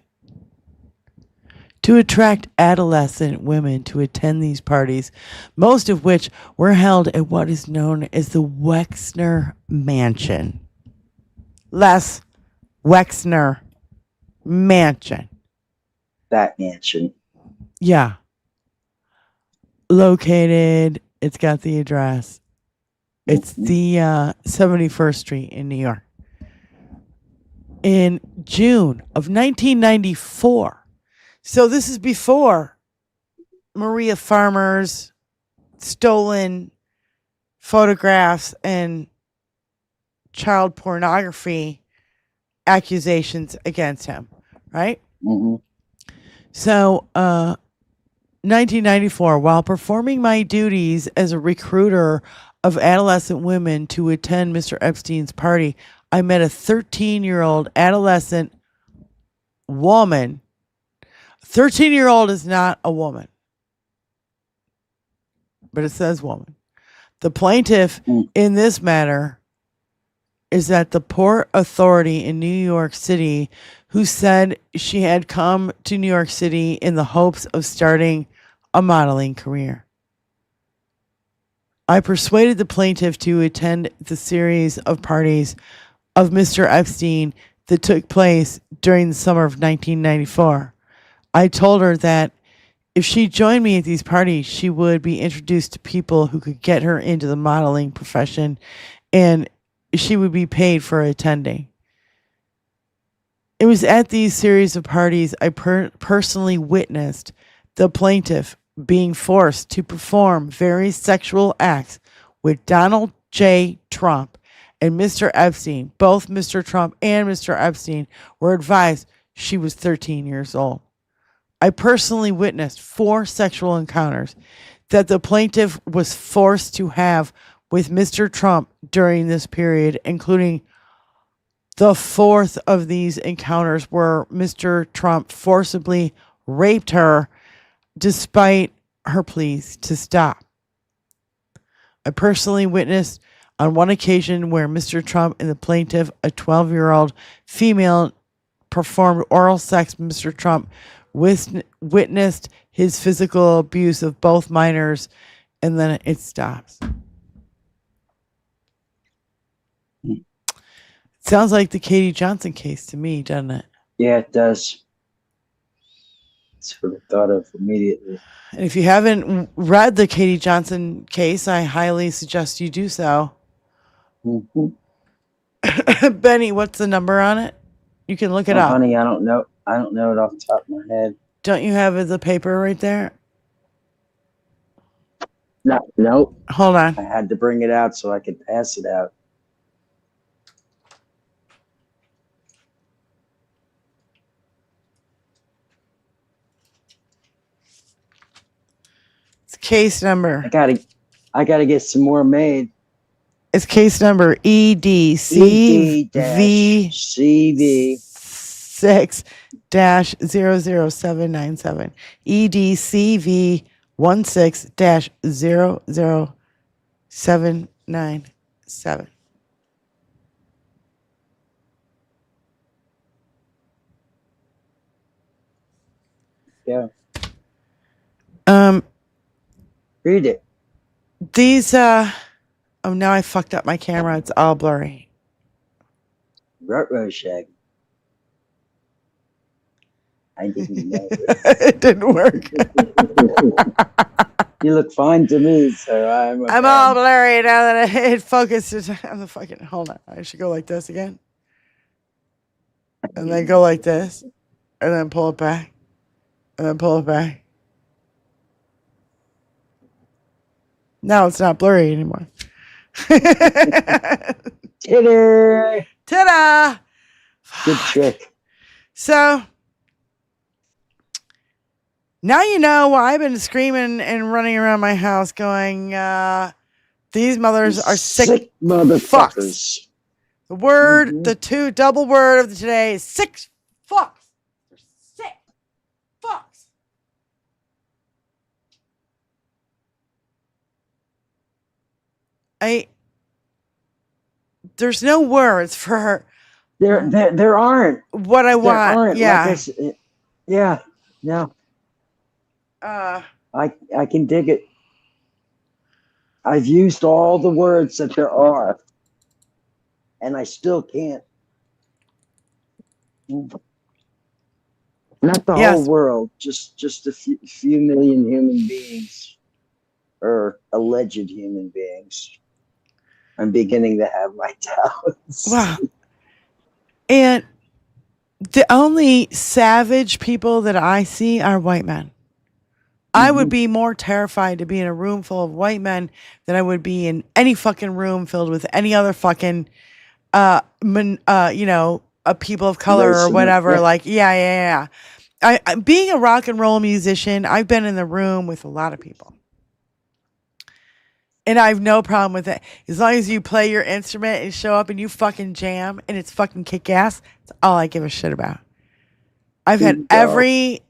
to attract adolescent women to attend these parties, most of which were held at what is known as the Wexner Mansion. Les Wexner Mansion. That mansion. Yeah. Located, it's got the address. It's the 71st Street in New York. In June of 1994. So this is before Maria Farmer's stolen photographs and child pornography accusations against him, right? Mm-hmm. So, 1994, while performing my duties as a recruiter of adolescent women to attend Mr. Epstein's party, I met a 13-year-old adolescent woman. 13-year-old is not a woman, but it says woman. The plaintiff in this matter is at the Port Authority in New York City, who said she had come to New York City in the hopes of starting a modeling career. I persuaded the plaintiff to attend the series of parties of Mr. Epstein that took place during the summer of 1994. I told her that if she joined me at these parties, she would be introduced to people who could get her into the modeling profession, and she would be paid for attending. It was at these series of parties I personally witnessed the plaintiff being forced to perform various sexual acts with Donald J. Trump and Mr. Epstein. Both Mr. Trump and Mr. Epstein were advised she was 13 years old. I personally witnessed 4 sexual encounters that the plaintiff was forced to have with Mr. Trump during this period, including the 4th of these encounters where Mr. Trump forcibly raped her despite her pleas to stop. I personally witnessed on one occasion where Mr. Trump and the plaintiff, a 12-year-old female, performed oral sex. Mr. Trump witnessed his physical abuse of both minors, and then it stops. Sounds like the Katie Johnson case to me, doesn't it? Yeah, it does. That's what I thought of immediately. And if you haven't read the Katie Johnson case, I highly suggest you do so. Mm-hmm. Benny, what's the number on it? You can look it up. Honey, I don't know. I don't know it off the top of my head. Don't you have the paper right there? No, nope. Hold on. I had to bring it out so I could pass it out. It's case number. I gotta get some more made. It's case number EDCV 6-00797. EDCV 16-00797. Yeah. Read it. These oh, now I fucked up my camera. It's all blurry. Ruh-roh shag. I didn't know. It didn't work. You look fine to me, so I'm all blurry now that it focuses on the fucking. Hold on. I should go like this again. And then go like this. And then pull it back. And then pull it back. Now it's not blurry anymore. Ta-da! Ta-da! Good trick. So now you know why I've been screaming and running around my house going, these mothers are sick motherfuckers. Fucks. The word, the double word of today is sick fucks. They're sick fucks. There's no words for there aren't what I want. Aren't. Yeah. Yeah. No. I can dig it. I've used all the words that there are, and I still can't. Not the whole world, just a few million human beings, or alleged human beings. I'm beginning to have my doubts. Wow. And the only savage people that I see are white men. I would be more terrified to be in a room full of white men than I would be in any fucking room filled with any other fucking, people of color or whatever. Yeah. I being a rock and roll musician, I've been in the room with a lot of people. And I have no problem with it. As long as you play your instrument and show up and you fucking jam and it's fucking kick ass, that's all I give a shit about. I've had every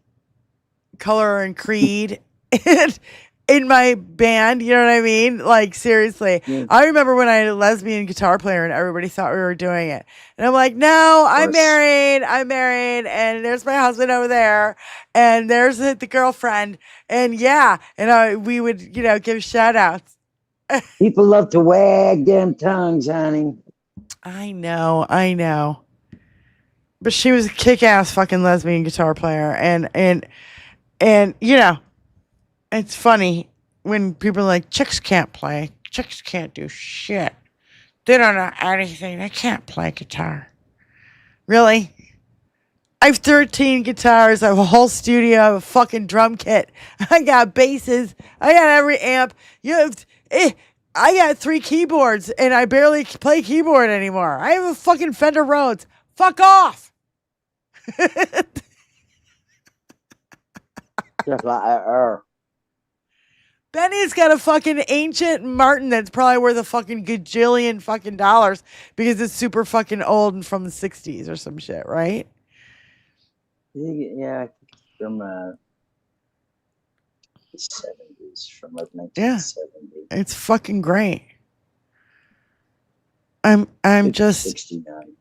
color and creed in my band, you know what I mean? Like, seriously. Yeah. I remember when I had a lesbian guitar player and everybody thought we were doing it. And I'm like, no, I'm married, and there's my husband over there, and there's the girlfriend, and yeah, and we would, give shout outs. People love to wag them tongues, honey. I know. But she was a kick-ass fucking lesbian guitar player, and you know, it's funny when people are like, chicks can't play, chicks can't do shit, they don't know anything, they can't play guitar. Really? I have 13 guitars, I have a whole studio, I have a fucking drum kit, I got basses, I got every amp. I got 3 keyboards, and I barely play keyboard anymore. I have a fucking Fender Rhodes. Fuck off! Just like her. Benny's got a fucking ancient Martin that's probably worth a fucking gajillion fucking dollars because it's super fucking old and from the 60s or some shit, right? Yeah, from the 70s, from like 1970. Yeah, it's fucking great. I'm just 69.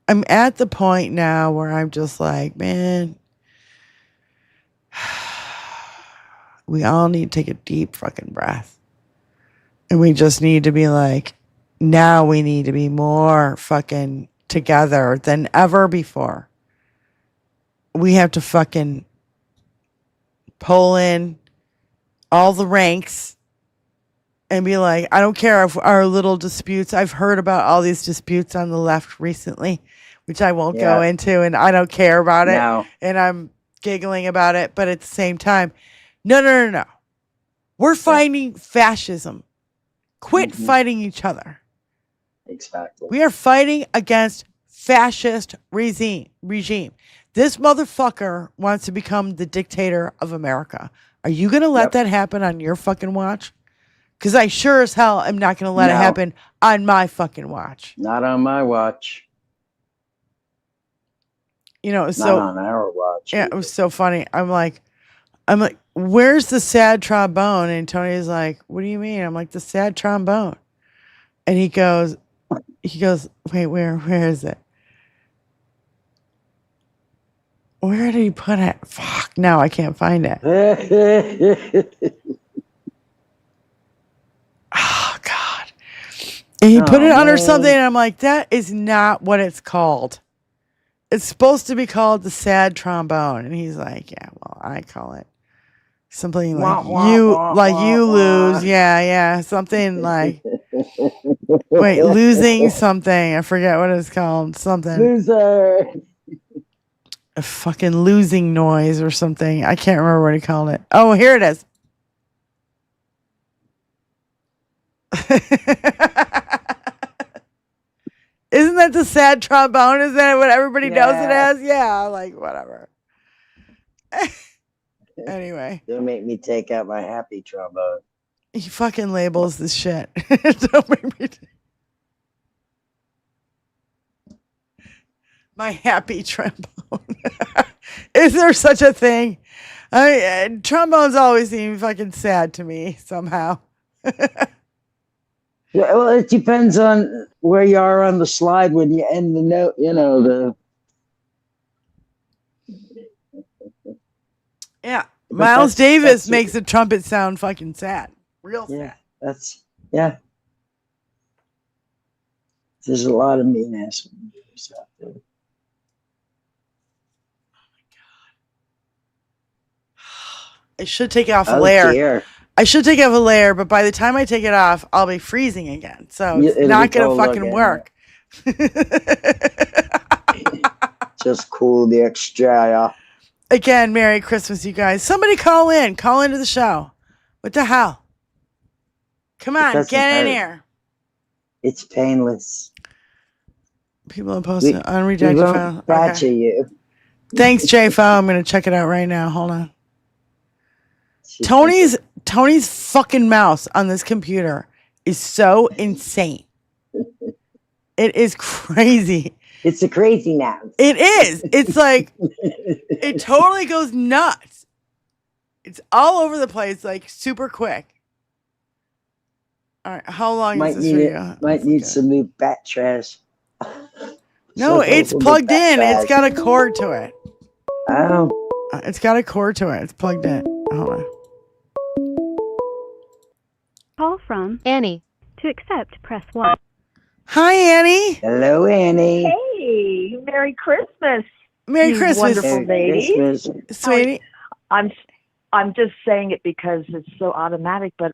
I'm at the point now where I'm just like, man, we all need to take a deep fucking breath. And we just need to be like, now we need to be more fucking together than ever before. We have to fucking pull in all the ranks and be like, I don't care if our little disputes. I've heard about all these disputes on the left recently, which I won't go into, and I don't care about it. No. And I'm giggling about it, but at the same time, no. We're fighting fascism. Quit fighting each other. Exactly. We are fighting against fascist regime. This motherfucker wants to become the dictator of America. Are you going to let that happen on your fucking watch? Because I sure as hell am not going to let it happen on my fucking watch. Not on my watch. You know, it was Not on our watch. Yeah, it was so funny. I'm like, where's the sad trombone? And Tony's like, what do you mean? I'm like, the sad trombone. And he goes, wait, where is it? Where did he put it? Fuck, now I can't find it. Oh, God. And he put it under something, and I'm like, that is not what it's called. It's supposed to be called the sad trombone. And he's like, yeah, well, I call it something like you lose. Yeah. Something like, wait, losing something. I forget what it's called. Something. Loser. A fucking losing noise or something. I can't remember what he called it. Oh, here it is. Isn't that the sad trombone? Isn't that what everybody knows it as? Yeah, like whatever. Anyway. Don't make me take out my happy trombone. He fucking labels this shit. Don't make me my happy trombone. Is there such a thing? Trombones always seem fucking sad to me somehow. Yeah, well, it depends on where you are on the slide when you end the note. You know Yeah, Miles Davis makes the trumpet sound fucking sad, real sad. There's a lot of mean ass music out there. I should take off a layer. Dear. I should take off a layer, but by the time I take it off, I'll be freezing again. So it's not going to fucking work. Just cool the extra. Again, Merry Christmas, you guys. Somebody call in. Call into the show. What the hell? Come on, get in here. It's painless. People are posting unredacted file. Gotcha, you. Thanks, JFO. I'm going to check it out right now. Hold on. Tony's fucking mouse on this computer is so insane. It is crazy. It's a crazy mouse. It is. It's like it totally goes nuts. It's all over the place, like super quick. All right, how long is this video? Might need some new bat trash. No, it's plugged in. It's got a cord to it. Oh. It's got a cord to it. It's plugged in. Hold on. Call from Annie. To accept, press 1. Hi, Annie. Hello, Annie. Hey, Hey, Merry Christmas. Merry you Christmas, wonderful lady. sweetie. I'm just saying it because it's so automatic, but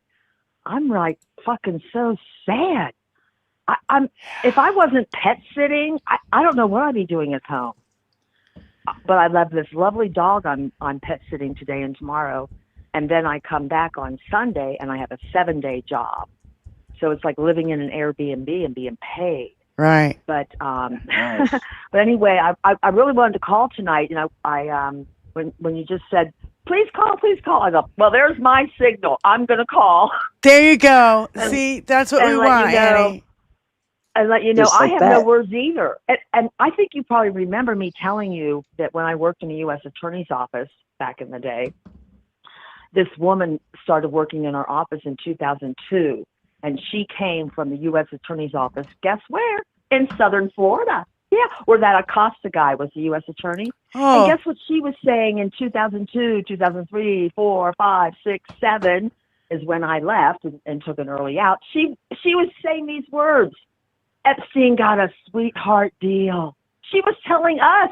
I'm like fucking so sad. I'm if I wasn't pet sitting, I don't know what I'd be doing at home. But I love this lovely dog I'm pet sitting today and tomorrow, and then I come back on Sunday and I have a 7-day job. So it's like living in an Airbnb and being paid. Right. But Nice. but anyway, I really wanted to call tonight. You know, I when you just said please call, I go, well, there's my signal. I'm gonna call. There you go. See, that's what we want, Annie. And let you know, Just I like have that. no words either. And I think you probably remember me telling you that when I worked in the U.S. Attorney's office back in the day, this woman started working in our office in 2002, and she came from the U.S. Attorney's office. Guess where? In Southern Florida. Yeah, where that Acosta guy was the U.S. Attorney. Oh. And guess what she was saying in 2002, 2003, 4, 5, 6, 7 is when I left and took an early out. She was saying these words. Epstein got a sweetheart deal. She was telling us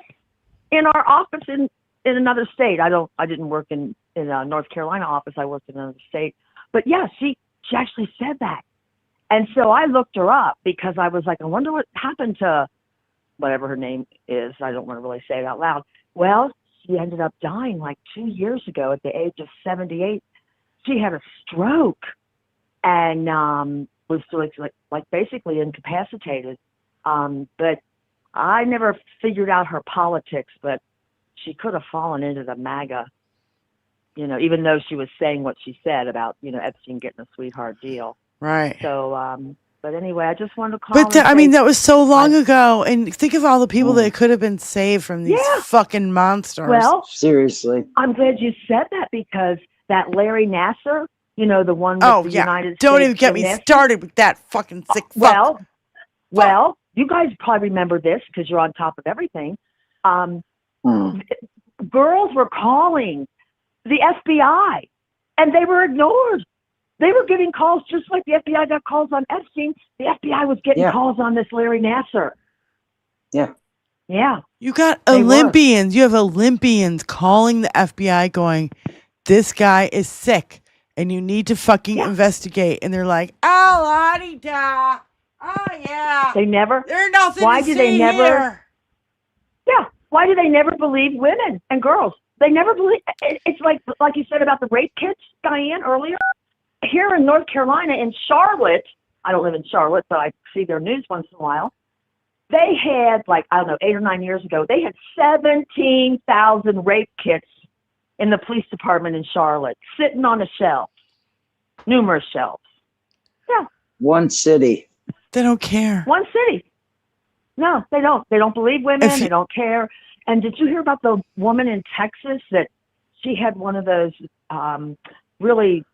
in our office in another state. I didn't work in a North Carolina office. I worked in another state. But yeah, she actually said that. And so I looked her up because I was like, I wonder what happened to whatever her name is. I don't want to really say it out loud. Well, she ended up dying like 2 years ago at the age of 78. She had a stroke and was like basically incapacitated. But I never figured out her politics, but she could have fallen into the MAGA, you know, even though she was saying what she said about, you know, Epstein getting a sweetheart deal. Right. So, but anyway, I just wanted to call. But I mean, that was so long ago, and think of all the people that could have been saved from these fucking monsters. Well, seriously, I'm glad you said that because that Larry Nassar, you know, the one with the United Don't States even get me gymnastics. started with that fucking sick fuck. Well, you guys probably remember this because you're on top of everything. Girls were calling the FBI, and they were ignored. They were getting calls just like the FBI got calls on Epstein. The FBI was getting calls on this Larry Nassar. Yeah. Yeah. You got They Olympians. You have Olympians calling the FBI going, this guy is sick and you need to fucking investigate. And they're like, oh, la-di-da. Oh, yeah. They never. There's nothing Why to do see they never? here. Yeah. Why do they never believe women and girls? They never believe. It's like you said about the rape kits, Diane, earlier. Here in North Carolina, in Charlotte, I don't live in Charlotte, but I see their news once in a while. They had, like, I don't know, 8 or 9 years ago, they had 17,000 rape kits in the police department in Charlotte, sitting on a shelf, numerous shelves. Yeah. One city. They don't care. One city. No, they don't. They don't believe women. They don't care. And did you hear about the woman in Texas that she had one of those really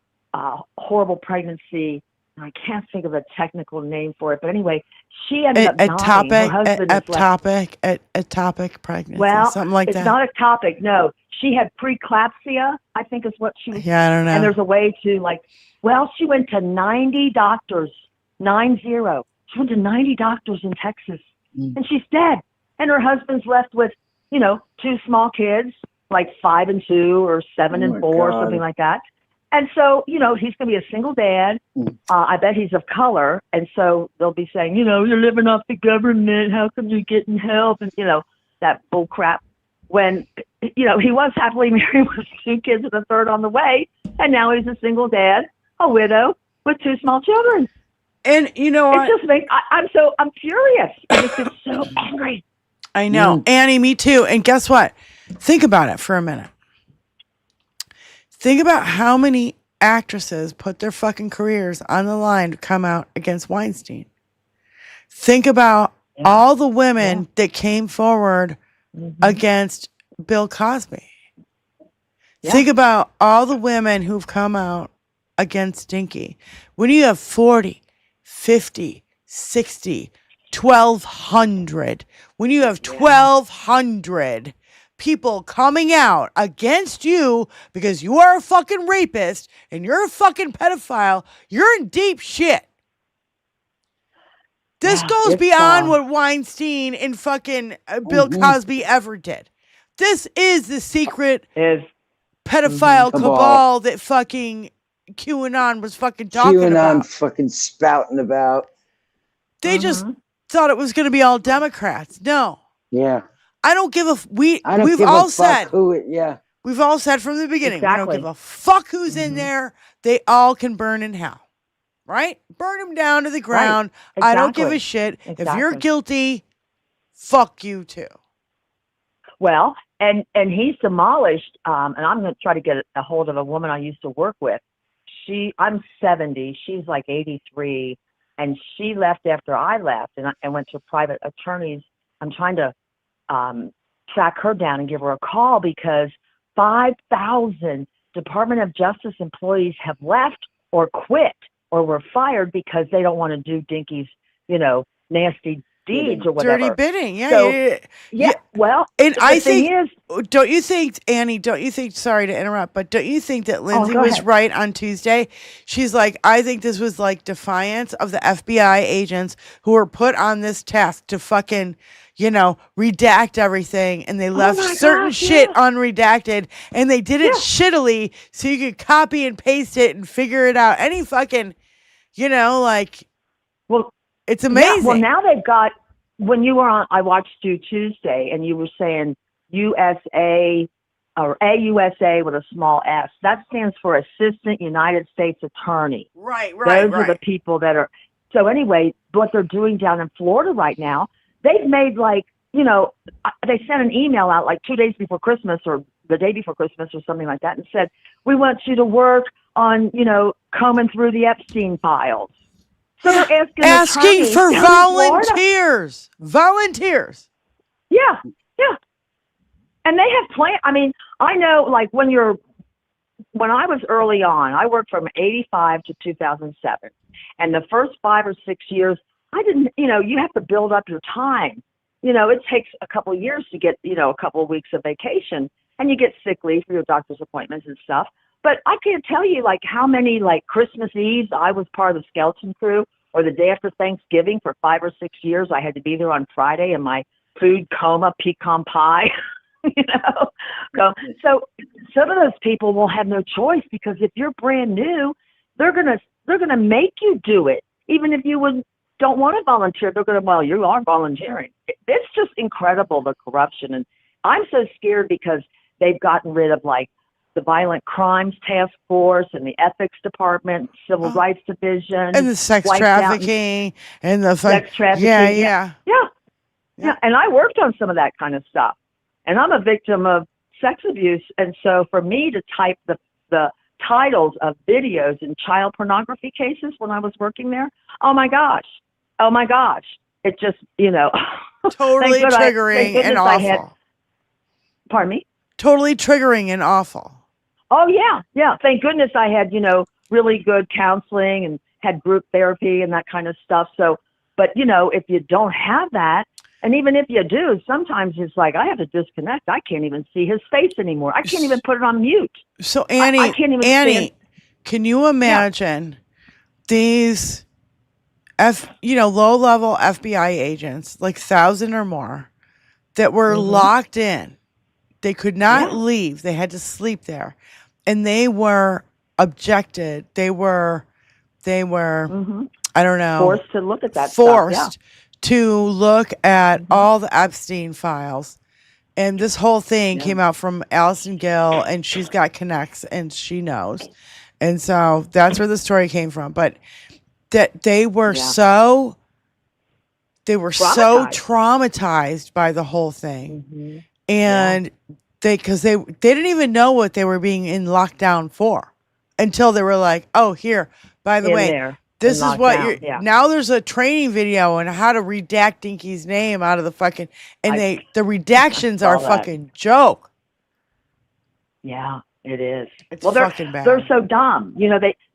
horrible pregnancy? I can't think of a technical name for it, but anyway, she ended up dying. Her husband ectopic pregnancy, well, something like that. It's not ectopic, no. She had preeclampsia, I think is what she was. Yeah, I don't know. And there's a way to she went to 90 doctors, 90. She went to 90 doctors in Texas, and she's dead. And her husband's left with, 2 small kids, like 5 and 2 or 7 and 4, something like that. And so, he's going to be a single dad. I bet he's of color. And so they'll be saying, you're living off the government. How come you're getting help? And, that bull crap. When, he was happily married with 2 kids and a third on the way. And now he's a single dad, a widow with 2 small children. And you know what? It just makes, I'm furious. I just get so angry. I know. Annie, me too. And guess what? Think about it for a minute. Think about how many actresses put their fucking careers on the line to come out against Weinstein. Think about all the women that came forward against Bill Cosby. Think about all the women who've come out against Stinky. When you have 40, 50, 60, 1,200, when you have 1,200 people coming out against you because you are a fucking rapist and you're a fucking pedophile, you're in deep shit. This goes beyond what Weinstein and fucking Bill Cosby ever did. This is the secret pedophile cabal that fucking QAnon was fucking talking about. Fucking spouting about. They just thought it was going to be all Democrats. No. Yeah. I don't give a we've give all a fuck said who it, yeah. We've all said from the beginning, we don't give a fuck who's in there. They all can burn in hell. Right? Burn them down to the ground. Right. I don't give Exactly. a shit. If Exactly. you're guilty, fuck you too. Well, and he's demolished, and I'm going to try to get a hold of a woman I used to work with. I'm 70, she's like 83, and she left after I left, and went to private attorneys. I'm trying to track her down and give her a call because 5,000 Department of Justice employees have left or quit or were fired because they don't want to do Dinky's, nasty deeds or whatever. Dirty bidding, yeah. So, yeah. Well, and I thing think, don't you think, Annie, sorry to interrupt, but don't you think that Lindsay go was ahead. right on Tuesday? She's like, I think this was like defiance of the FBI agents who were put on this task to fucking, redact everything, and they left certain shit unredacted, and they did it shittily so you could copy and paste it and figure it out. Any fucking, well, it's amazing. Yeah, well, now they've got, when you were on, I watched you Tuesday, and you were saying USA or AUSA with a small s. That stands for Assistant United States Attorney. Right. Those are the people that are. So anyway, what they're doing down in Florida right now, they've made they sent an email out like 2 days before Christmas or the day before Christmas or something like that and said, we want you to work on, combing through the Epstein files. So they're asking for attorneys down in volunteers. Volunteers. Yeah. And they have plans. I mean, I know like when I was early on, I worked from 85 to 2007. And the first 5 or 6 years, I didn't, you have to build up your time. It takes a couple of years to get, a couple of weeks of vacation, and you get sick leave for your doctor's appointments and stuff. But I can't tell you like how many like Christmas Eves I was part of the skeleton crew, or the day after Thanksgiving for 5 or 6 years. I had to be there on Friday in my food coma pecan pie. So some of those people will have no choice because if you're brand new, they're gonna make you do it, even if you don't want to volunteer. They're gonna, well, you are volunteering. It's just incredible, the corruption, and I'm so scared because they've gotten rid of like the Violent Crimes Task Force and the Ethics Department, Civil Rights Division, And the sex trafficking and the sex trafficking. Yeah. And I worked on some of that kind of stuff. And I'm a victim of sex abuse. And so for me to type the titles of videos in child pornography cases when I was working there, oh my gosh. It just, totally triggering and awful. Pardon me? Totally triggering and awful. Oh, yeah. Thank goodness I had, really good counseling and had group therapy and that kind of stuff. So, but, if you don't have that, and even if you do, sometimes it's like, I have to disconnect. I can't even see his face anymore. I can't even put it on mute. So, Annie, I can't even can you imagine these, low-level FBI agents, like 1,000 or more, that were locked in? They could not leave. They had to sleep there. And they were objected. They were I don't know. Forced to look at that stuff. To look at all the Epstein files. And this whole thing came out from Allison Gill, and she's got connects, and she knows. And so that's where the story came from. But that they were so traumatized by the whole thing. And because they didn't even know what they were being in lockdown for until they were like, oh, here, by the way, this is what you're now there's a training video on how to redact Dinky's name out of the fucking, and the redactions are a fucking joke. Yeah, it is. It's they're fucking bad. They're so dumb.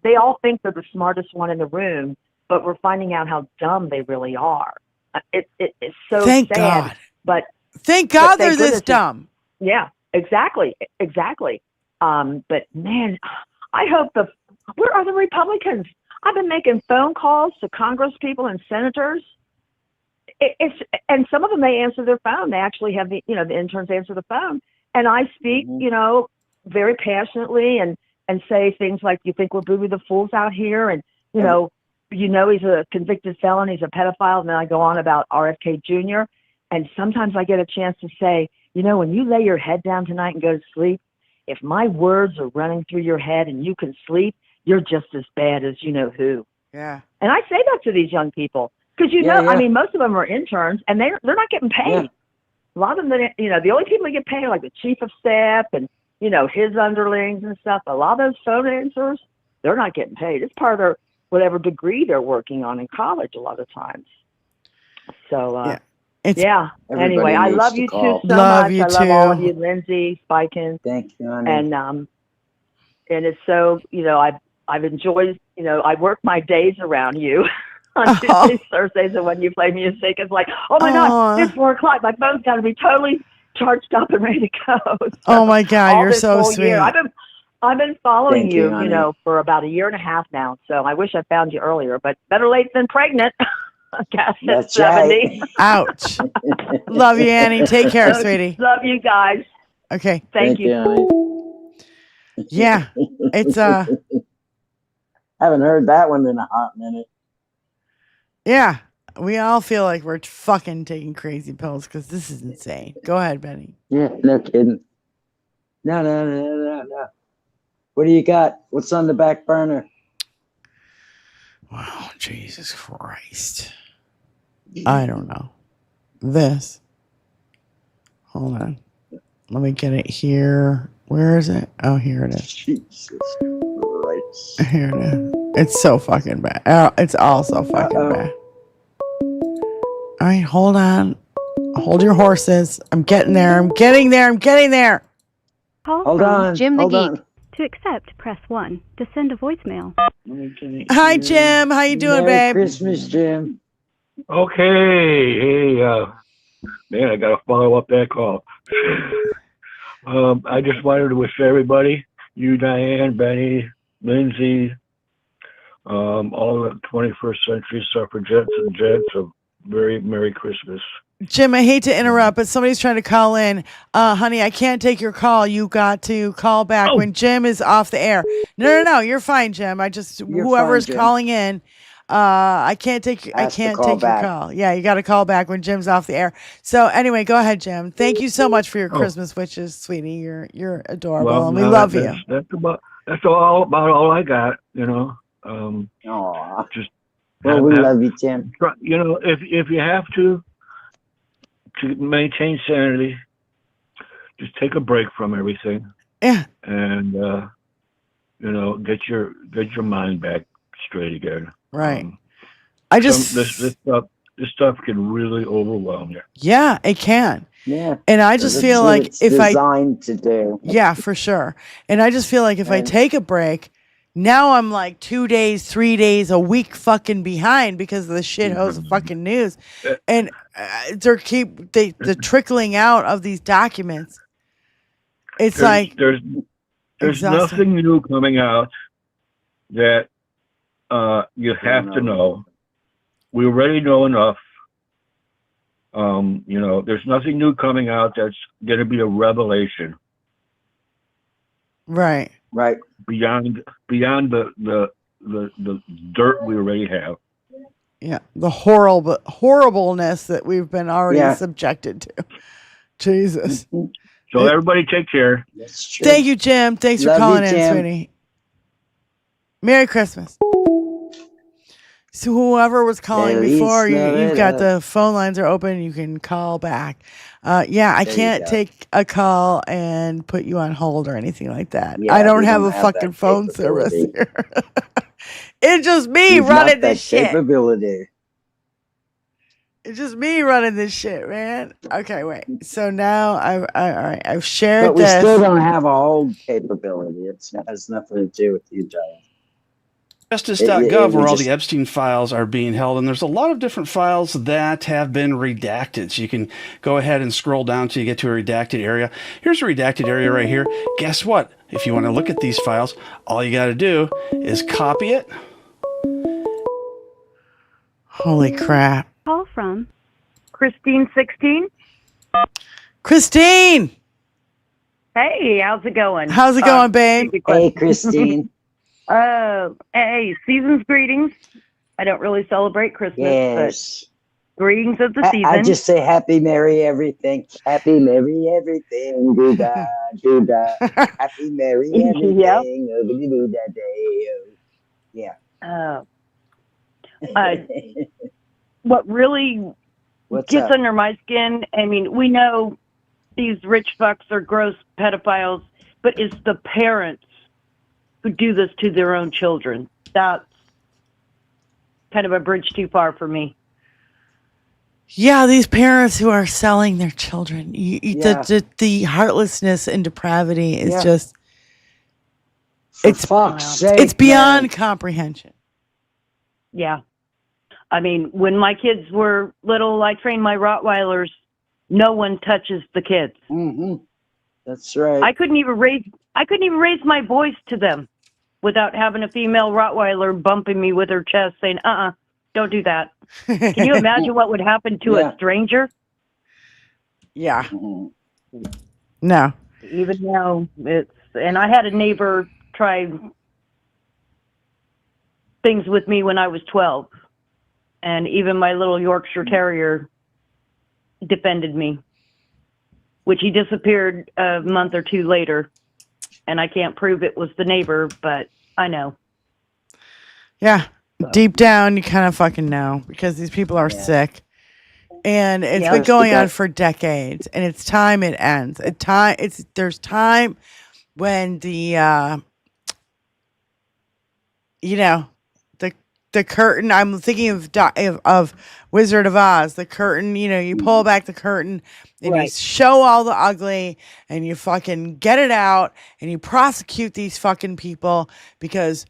They all think they're the smartest one in the room, but we're finding out how dumb they really are. It's so Thank sad. God. But thank God they're this dumb. Yeah, exactly. But man, I hope where are the Republicans? I've been making phone calls to Congress people and senators it's and some of them they answer their phone. They actually have the interns answer the phone, and I speak very passionately and say things like, "You think we're booby the fools out here?" And he's a convicted felon, he's a pedophile, and then I go on about RFK Jr. And sometimes I get a chance to say, when you lay your head down tonight and go to sleep, if my words are running through your head and you can sleep, you're just as bad as you know who. Yeah. And I say that to these young people because I mean, most of them are interns and they're not getting paid. Yeah. A lot of them, the only people that get paid are like the chief of staff and his underlings and stuff. A lot of those phone answers, they're not getting paid. It's part of their whatever degree they're working on in college a lot you So. Anyway, I love you too so much. I love all of you, Lindsay, Spikins. Thank you, honey. And it's so I've enjoyed I work my days around you on Tuesdays, Thursdays, and when you play music, it's like, oh my God, it's 4:00. My phone's got to be totally charged up and ready to go. So oh my God, you're so sweet. I've been following Thank you, for about a year and a half now. So I wish I found you earlier, but better late than pregnant. That's 70. right. Ouch. Love you, Annie. Take care, sweetie. Love you guys. Okay. Thank you. honey. Yeah. It's Haven't heard that one in a hot minute. yeah. We all feel like we're fucking taking crazy pills because this is insane. Go ahead, Benny. Yeah, no kidding. No. What do you got? What's on the back burner? Wow, Jesus Christ. I don't know. This. Hold on. Let me get it here. Where is it? Oh, here it is. Jesus Christ. Here it is. It's so fucking bad. Oh, it's all so fucking bad. All right, hold on. Hold your horses. I'm getting there. I'm getting there. Call Hold from on. Jim the Hold Geek. on. To accept, press 1. To send a voicemail. Hi, Jim. How you doing, Merry babe? Christmas, Jim. Okay. Hey, man, I got to follow up that call. I just wanted to wish everybody, you, Diane, Benny, Lindsay, all the 21st century suffragettes and jets, a very Merry Christmas. Jim, I hate to interrupt, but somebody's trying to call in. Honey, I can't take your call. You got to call back when Jim is off the air. No. You're fine, Jim. Whoever's calling in, I can't take your call. Yeah, you got to call back when Jim's off the air. So anyway, go ahead, Jim. Thank you so much for your Christmas wishes, sweetie. You're adorable, and we love you. That's all I got. Just we love you, Jim. If you have to maintain sanity, just take a break from everything. Yeah. And get your mind back straight again. Right. This stuff can really overwhelm you. Yeah, it can. Yeah. And I just feel like it's designed to do. Yeah, for sure. And I just feel like if I take a break, now I'm like 2 days, 3 days, a week fucking behind because of the shithouse of fucking news. And the trickling out of these documents. It's there's nothing new coming out that you have to know. We already know enough. There's nothing new coming out that's going to be a revelation. Right. Beyond the dirt we already have. Yeah, the horribleness that we've been already subjected to. Jesus. So everybody take care. Thank you, Jim. Thanks for calling in, sweetie. Merry Christmas. So whoever was calling before, you've got the phone lines are open. You can call back. I can't take a call and put you on hold or anything like that. I don't have a fucking phone service here. It's just me running this shit. Capability. It's just me running this shit, man. Okay, wait. So now I've shared this. But we still don't have a hold capability. It has nothing to do with you, Diane. Justice.gov, where all the Epstein files are being held, and there's a lot of different files that have been redacted. So you can go ahead and scroll down till you get to a redacted area. Here's a redacted area right here. Guess what? If you want to look at these files, all you got to do is copy it. Holy crap. Call from Christine 16. Christine! Hey, how's it going? How's it going, babe? Hey, Christine. Hey, season's greetings. I don't really celebrate Christmas, Yes. but greetings of the season. I just say happy, merry everything. Happy, merry everything. Do-da, do-da. Happy, merry everything. Yep. Oh-do-do-da day. Yeah. What really What's gets up? under my skin, I mean, we know these rich fucks are gross pedophiles, but it's the parents who do this to their own children. That's kind of a bridge too far for me. Yeah, these parents who are selling their children. Yeah. The heartlessness and depravity is Yeah. just... For fuck's sake, it's beyond man. comprehension. Yeah. I mean, when my kids were little, I trained my Rottweilers. No one touches the kids. Mm-hmm. That's right. I couldn't even raise my voice to them without having a female Rottweiler bumping me with her chest saying, don't do that. Can you imagine what would happen to Yeah. a stranger? Yeah. Mm-hmm. No. Even now, and I had a neighbor try things with me when I was 12. And even my little Yorkshire Terrier defended me, which he disappeared a month or two later. And I can't prove it was the neighbor, but I know. Yeah. Deep down, you kind of fucking know because these people are sick. And it's been going on for decades. And it's time it ends. There's time when the, the curtain, I'm thinking of Wizard of Oz, the curtain, you pull back the curtain and you show all the ugly and you fucking get it out and you prosecute these fucking people because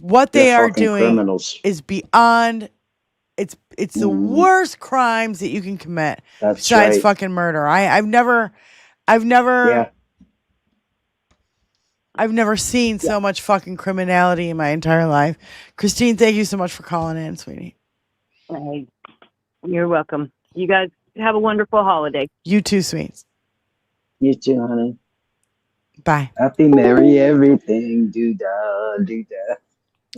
what they They're are fucking doing criminals. is beyond, it's the worst crimes that you can commit That's besides right. fucking murder. I've never seen so much fucking criminality in my entire life. Christine, thank you so much for calling in, sweetie. Hey, you're welcome. You guys have a wonderful holiday. You too, sweets. You too, honey. Bye. Happy, merry everything. Do-da, do-da.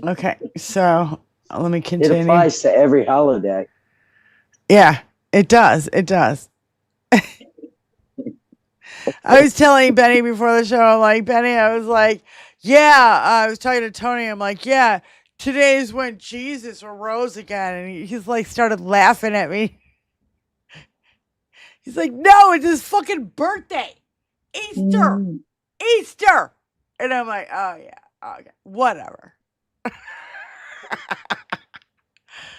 Okay, so let me continue. It applies to every holiday. Yeah, it does. It does. I was telling Benny before the show, I'm like, Benny, I was like, I was talking to Tony. I'm like, today is when Jesus arose again. And he's like, started laughing at me. He's like, no, it's his fucking birthday. Easter. Easter. And I'm like, oh, yeah. Okay. Whatever.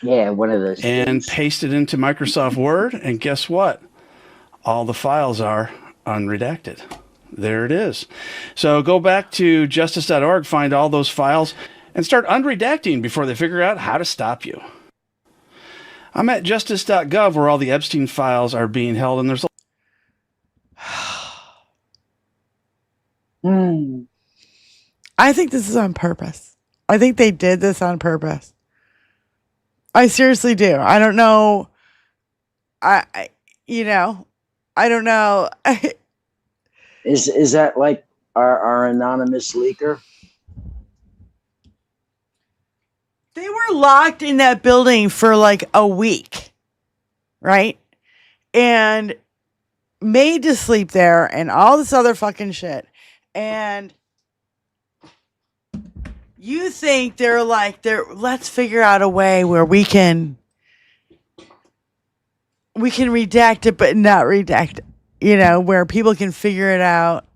Yeah, one of those and paste it into Microsoft Word, and guess what? All the files are unredacted. There it is. So go back to justice.org, find all those files, and start unredacting before they figure out how to stop you. I'm at justice.gov where all the Epstein files are being held, and there's I think this is on purpose. I think they did this on purpose. I seriously do. I don't know. I don't know. Is that like our anonymous leaker? They were locked in that building for like a week, right? And made to sleep there and all this other fucking shit. And you think let's figure out a way where we can redact it, but not redact it, where people can figure it out.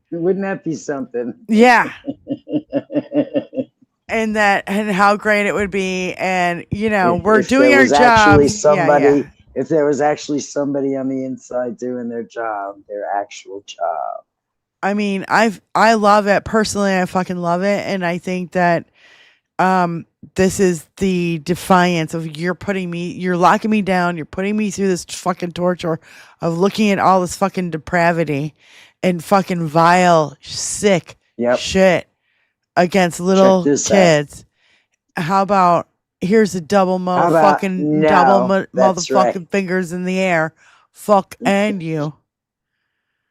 Wouldn't that be something? Yeah. and how great it would be. And, we're doing our job. If there was actually somebody on the inside doing their actual job. I mean, I love it personally. I fucking love it. And I think that, this is the defiance of you're locking me down. You're putting me through this fucking torture of looking at all this fucking depravity and fucking vile, sick shit against little kids. How about Here's a double How about motherfucking no? That's motherfucking right. fingers in the air. Fuck and you.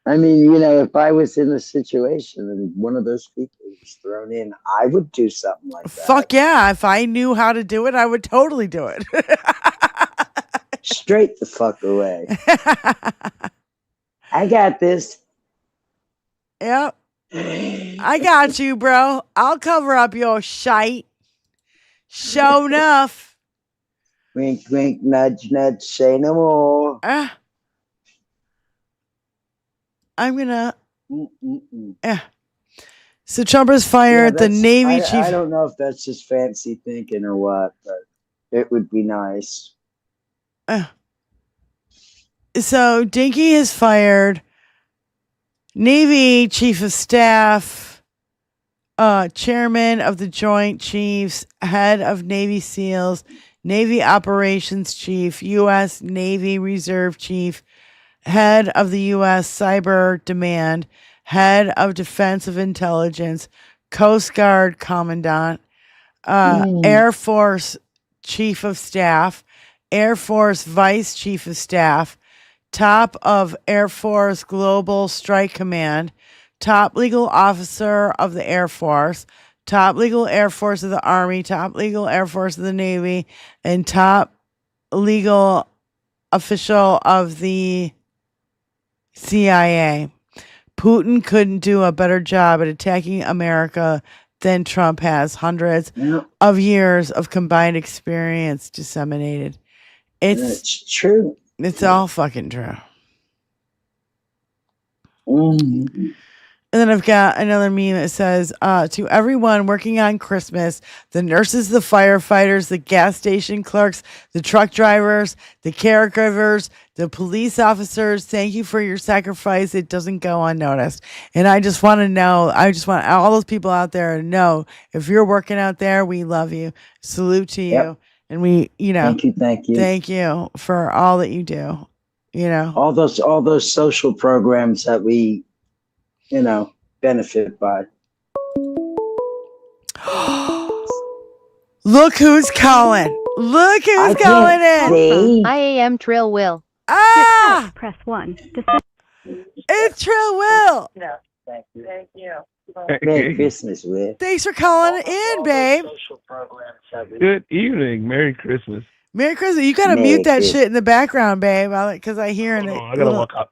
I mean, you know, if I was in a situation and one of those people was thrown in, I would do something like that. Fuck yeah. If I knew how to do it, I would totally do it. Straight the fuck away. I got this. Yep. I got you, bro. I'll cover up your shite. Show enough. Wink, wink, nudge, nudge, say no more. I'm gonna. So Trump is fired. The Navy chief. I don't know if that's just fancy thinking or what, but it would be nice. So Dinky is fired. Navy Chief of Staff, Chairman of the Joint Chiefs, Head of Navy SEALs, Navy Operations Chief, U.S. Navy Reserve Chief, Head of the U.S. Cyber Command, Head of Defensive Intelligence, Coast Guard Commandant, Air Force Chief of Staff, Air Force Vice Chief of Staff, top of Air Force Global Strike Command, top legal officer of the Air Force, top legal Air Force of the Army, top legal Air Force of the Navy, and top legal official of the CIA. Putin couldn't do a better job at attacking America than Trump has. Hundreds of years of combined experience disseminated. It's true. It's all fucking true. Mm-hmm. And then I've got another meme that says, to everyone working on Christmas, the nurses, the firefighters, the gas station clerks, the truck drivers, the caregivers, the police officers, thank you for your sacrifice. It doesn't go unnoticed. And I just want to know, I just want all those people out there to know, if you're working out there, we love you. Salute to you. Yep. And we, you know, thank you. Thank you for all that you do. You know, all those social programs that we, you know, benefit by. Look who's calling. Look who's calling in. I am Trill Will. Ah! Press 1. It's Trill Will. No, thank you. Thank you. Merry Christmas, Will. Thanks for calling in, babe. Good evening. Merry Christmas. Merry Christmas. You gotta mute that shit in the background, babe, because I hear it. I gotta walk out.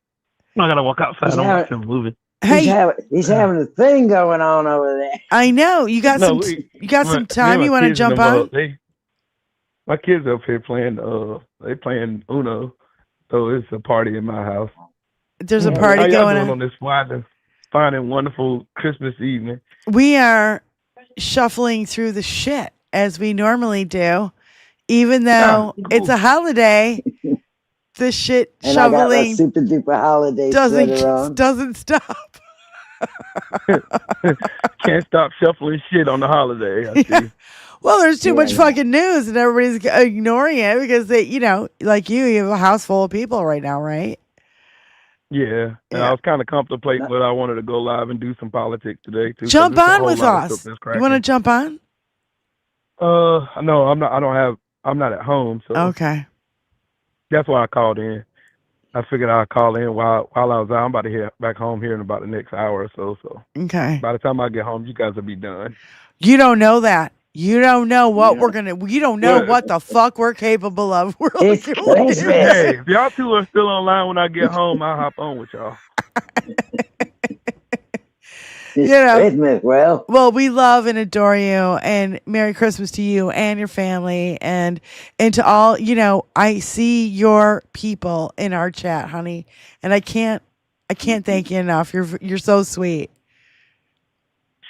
I gotta walk outside. I'm watching a movie. Hey, he's having a thing going on over there. I know. You got some time. You want to jump on? My kids up here playing. They playing Uno, so it's a party in my house. There's a party going on this fine and wonderful Christmas evening. We are shuffling through the shit as we normally do, even though it's a holiday. The shit and shoveling I got my super duper holiday doesn't stop. Can't stop shuffling shit on the holiday. I see. Well, there's too much fucking news, and everybody's ignoring it because they, you know, like you have a house full of people right now, right? Yeah, and I was kind of contemplating whether I wanted to go live and do some politics today too. Jump on with us. You want to jump on? No, I'm not. I'm not at home, so okay. That's why I called in. I figured I'd call in while I was out. I'm about to head back home here in about the next hour or so. So okay. By the time I get home, you guys will be done. You don't know that. You don't know what we're gonna. You don't know what the fuck we're capable of. Hey, if y'all two are still online when I get home, I'll hop on with y'all. You know, Christmas, well, we love and adore you, and Merry Christmas to you and your family, and to all. You know, I see your people in our chat, honey, and I can't thank you enough. You're so sweet.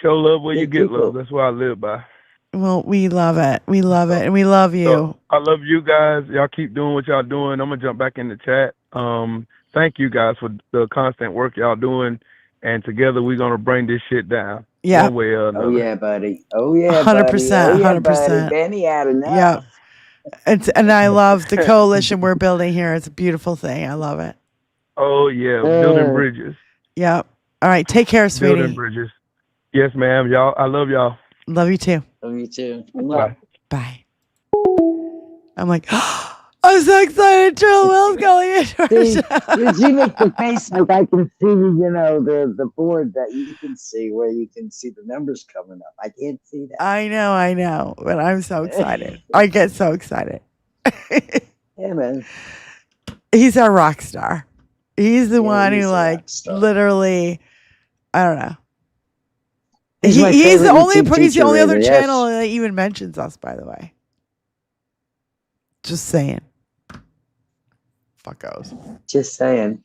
Show love where you get love. That's what I live by. Well, we love it. We love it, and we love you. So, I love you guys. Y'all keep doing what y'all doing. I'm gonna jump back in the chat. Thank you guys for the constant work y'all doing. And together we're gonna bring this shit down. Yeah. One way or another. Oh yeah, buddy. Oh yeah, 100%. 100%. Benny had enough. Yeah. And I love the coalition we're building here. It's a beautiful thing. I love it. Oh yeah, building bridges. Yep. All right. Take care, sweetie. Building bridges. Yes, ma'am. Y'all. I love y'all. Love you too. Love you too. Bye. Bye. I'm like, I'm so excited. Trill Will's going into our show. You make the face like I can see, the board that you can see where you can see the numbers coming up. I can't see that. I know, but I'm so excited. I get so excited. Yeah, man. He's our rock star. He's the one who, he's a like, rock star. literally, I don't know. He's my He's the favorite only YouTube he's the only teacher, other yes. channel that even mentions us, by the way. Just saying. Fuckos. Just saying.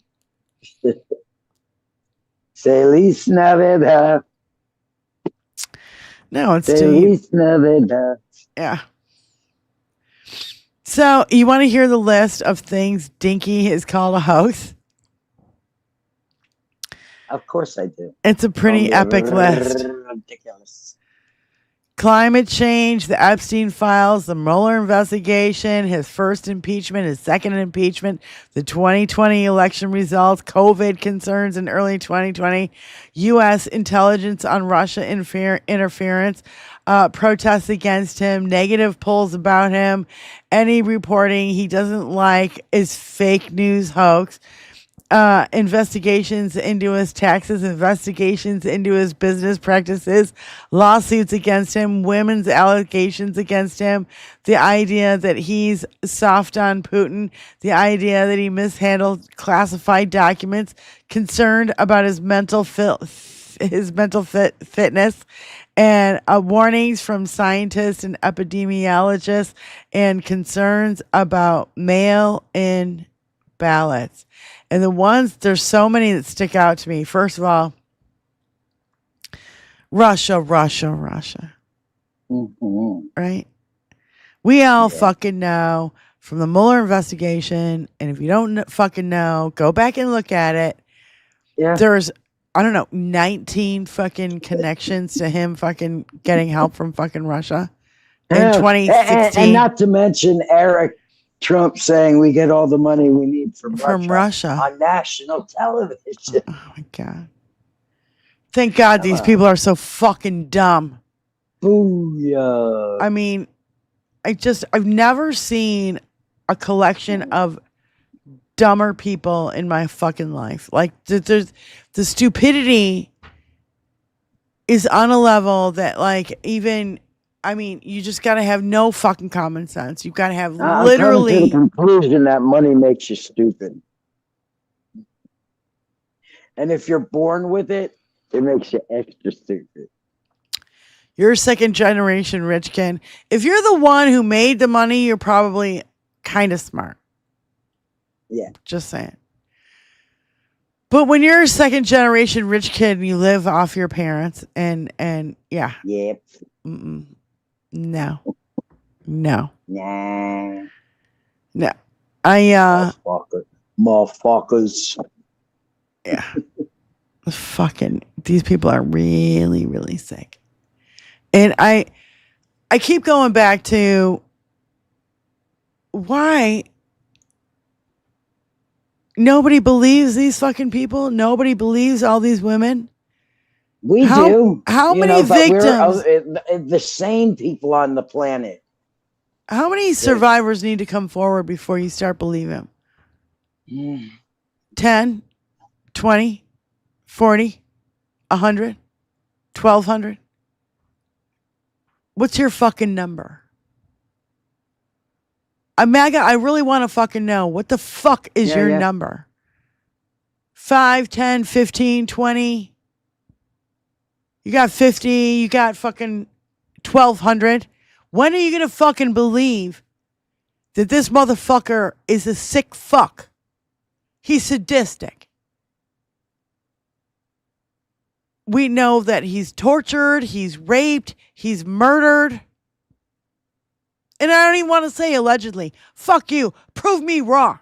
Feliz Navidad. No, it's too. Feliz Navidad. Yeah. So, you want to hear the list of things Dinky has called a hoax? Of course I do. It's a pretty epic list. Ridiculous. Climate change, the Epstein files, the Mueller investigation, his first impeachment, his second impeachment, the 2020 election results, COVID concerns in early 2020, U.S. intelligence on Russia interference, protests against him, negative polls about him, any reporting he doesn't like is fake news hoax. Investigations into his taxes, investigations into his business practices, lawsuits against him, women's allegations against him, the idea that he's soft on Putin, the idea that he mishandled classified documents, concerned about his mental fitness, and warnings from scientists and epidemiologists, and concerns about mail-in ballots. And there's so many that stick out to me. First of all, Russia. Mm-hmm. Right? We all fucking know from the Mueller investigation. And if you don't fucking know, go back and look at it. Yeah. There's, 19 fucking connections to him fucking getting help from fucking Russia in 2016. And not to mention Eric Trump saying we get all the money we need from Russia on national television. Oh my God. Thank God these people are so fucking dumb. Booyah. I mean, I've never seen a collection of dumber people in my fucking life. Like, there's the stupidity is on a level that, like, even, you just got to have no fucking common sense. You've got to have literally. I'm coming to the conclusion that money makes you stupid. And if you're born with it, it makes you extra stupid. You're a second generation rich kid. If you're the one who made the money, you're probably kind of smart. Yeah. Just saying. But when you're a second generation rich kid and you live off your parents and yeah. Yep. No. No. Nah. No. Motherfuckers. Yeah. Fucking, these people are really, really sick. And I keep going back to why nobody believes these fucking people. Nobody believes all these women. We do. How many victims? We're the sane people on the planet. How many survivors need to come forward before you start believing them? 10, 20, 40, 100, 1,200? What's your fucking number? I really want to fucking know. What the fuck is your number? 5, 10, 15, 20? You got 50, you got fucking 1,200. When are you going to fucking believe that this motherfucker is a sick fuck? He's sadistic. We know that he's tortured, he's raped, he's murdered. And I don't even want to say allegedly. Fuck you. Prove me wrong.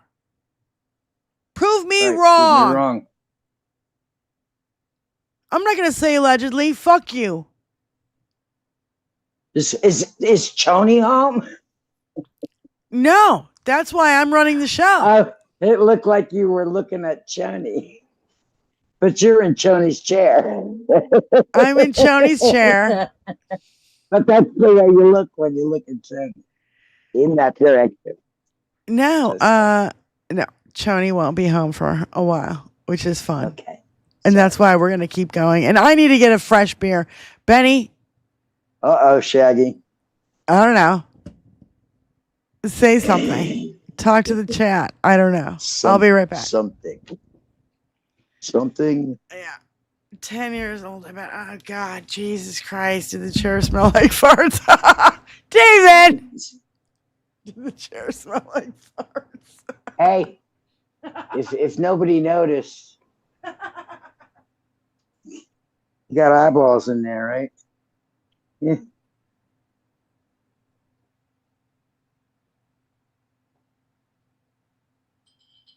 Prove me wrong. Prove me wrong. I'm not going to say allegedly. Fuck you. Is Choni home? No. That's why I'm running the show. It looked like you were looking at Choni. But you're in Choni's chair. I'm in Choni's chair. But that's the way you look when you look at Choni. in that direction. No, no. Choni won't be home for a while, which is fun. Okay. And that's why we're gonna keep going. And I need to get a fresh beer. Benny. Shaggy. I don't know. Say something. Talk to the chat. I don't know. I'll be right back. Something. Yeah. 10 years old. I bet. Oh God, Jesus Christ! Did the chair smell like farts? David. Did the chair smell like farts? Hey, if nobody noticed, you got eyeballs in there, right?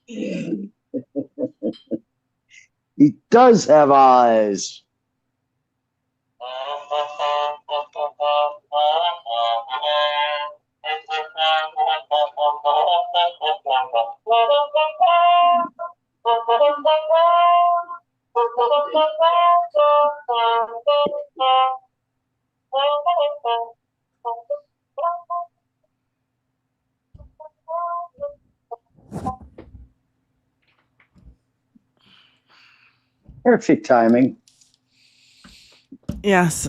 Yeah. He does have eyes. Perfect timing. Yes,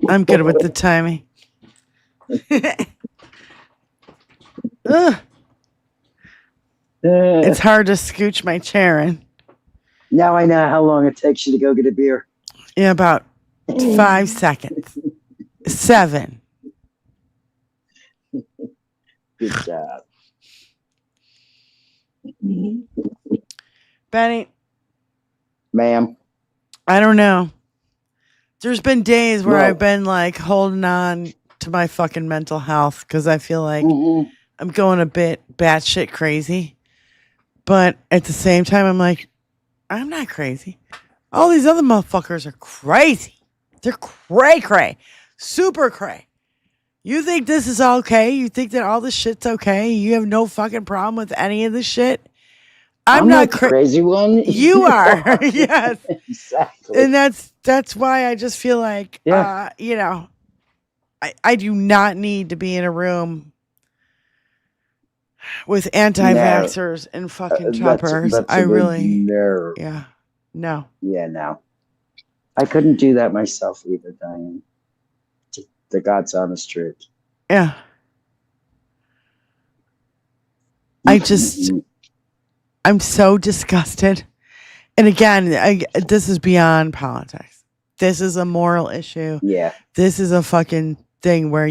I'm good with the timing. Ugh. It's hard to scooch my chair in. Now I know how long it takes you to go get a beer. Yeah, about 5 seconds. 7. Good job. Benny. Ma'am. I don't know. There's been days where I've been like holding on to my fucking mental health because I feel like I'm going a bit batshit crazy. But at the same time, I'm like, I'm not crazy. All these other motherfuckers are crazy. They're cray. Super cray. You think this is okay? You think that all this shit's okay? You have no fucking problem with any of this shit? I'm not the crazy one. You are. Yes. Exactly. And that's why I just feel like, you know, I do not need to be in a room with anti-vaxxers and fucking choppers. I really, no. Yeah, no. Yeah, no. I couldn't do that myself either, Diane. The God's honest truth. Yeah. I'm so disgusted. And again, this is beyond politics. This is a moral issue. Yeah. This is a fucking thing where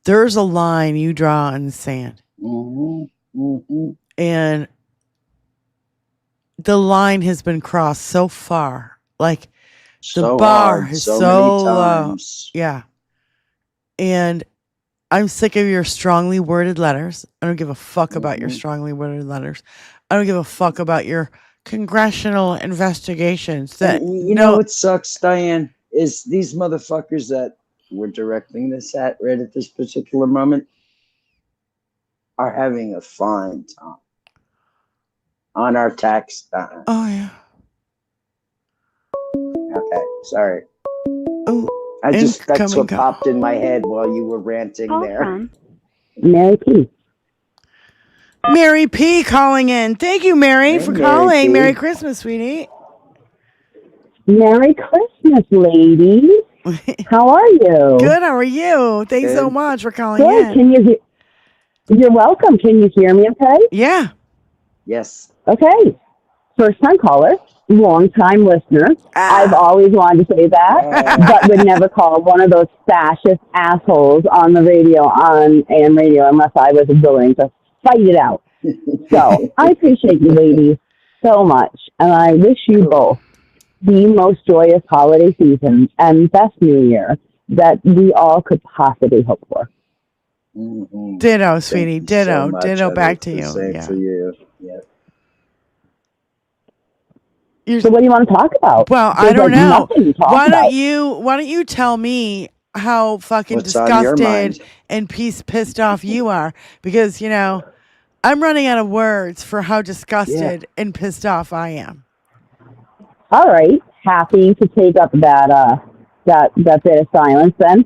there's a line you draw in the sand. And the line has been crossed so far. Like the bar is so low. Yeah. And I'm sick of your strongly worded letters. I don't give a fuck about your strongly worded letters. I don't give a fuck about your congressional investigations. That you know what sucks, Diane, is these motherfuckers that we're directing this at right at this particular moment are having a fine time on our tax time. Oh yeah. Okay, sorry. Oh, that's what popped in my head while you were ranting there. Mary P. Mary P calling in. Thank you, Mary, for calling. Merry Christmas, sweetie. Merry Christmas, ladies. How are you? Good. How are you? Thanks so much for calling Good. in. You're welcome. Can you hear me okay? Yeah. Yes. Okay. First time caller, long time listener. I've always wanted to say that, but would never call one of those fascist assholes on the radio, on AM radio, unless I was willing to fight it out. So I appreciate you ladies so much, and I wish you both the most joyous holiday season and best New Year that we all could possibly hope for. Ditto, sweetie. Ditto. So Ditto much. back to The you. same Yeah. for you. Yeah. So what do you want to talk about? Well, I There's don't know. nothing to talk Why about. don't you tell me how fucking What's on your disgusted mind? and pissed off you are? Because, you know, I'm running out of words for how disgusted and pissed off I am. All right, happy to take up that bit of silence then.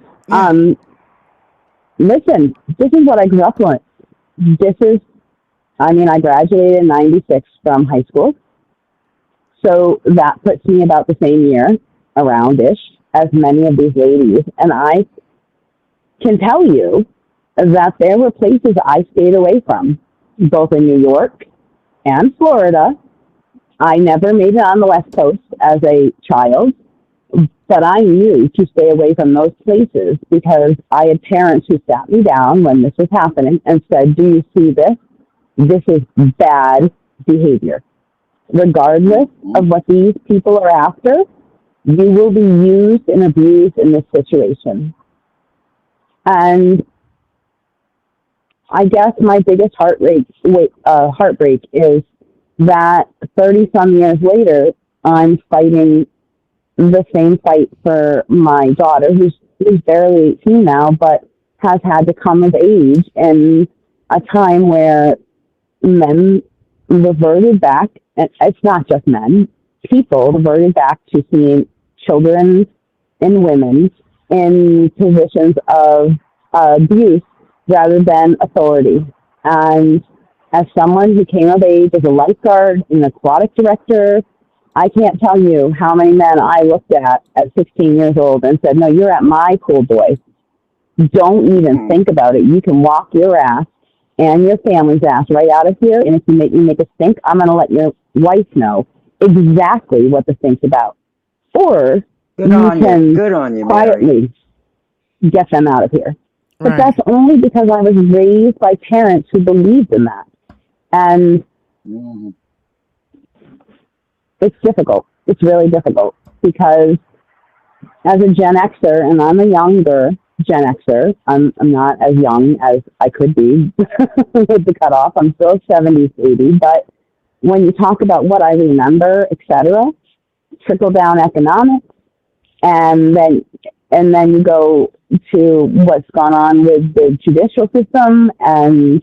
listen, this is what I grew up with. I graduated in 96 from high school. So that puts me about the same year around-ish as many of these ladies. And I can tell you that there were places I stayed away from, both in New York and Florida. I never made it on the West Coast as a child, but I knew to stay away from those places because I had parents who sat me down when this was happening and said, do you see this? This is bad behavior. Regardless of what these people are after, you will be used and abused in this situation. And I guess my biggest heartbreak is that 30-some years later, I'm fighting the same fight for my daughter, who's barely 18 now, but has had to come of age in a time where men reverted back, and it's not just men, people reverted back to seeing children and women in positions of abuse rather than authority. And as someone who came of age as a lifeguard and aquatic director, I can't tell you how many men I looked at 16 years old and said, no, you're at my pool, boy. Don't even think about it. You can walk your ass and your family's ass right out of here. And if you make a stink, I'm going to let your wife know exactly what the stink's about. Or you can quietly get them out of here. But that's only because I was raised by parents who believed in that. And it's difficult. It's really difficult because as a Gen Xer, and I'm a younger Gen Xer, I'm not as young as I could be with the cutoff. I'm still a 70s baby. But when you talk about what I remember, etc., trickle-down economics, and then you go to what's gone on with the judicial system. And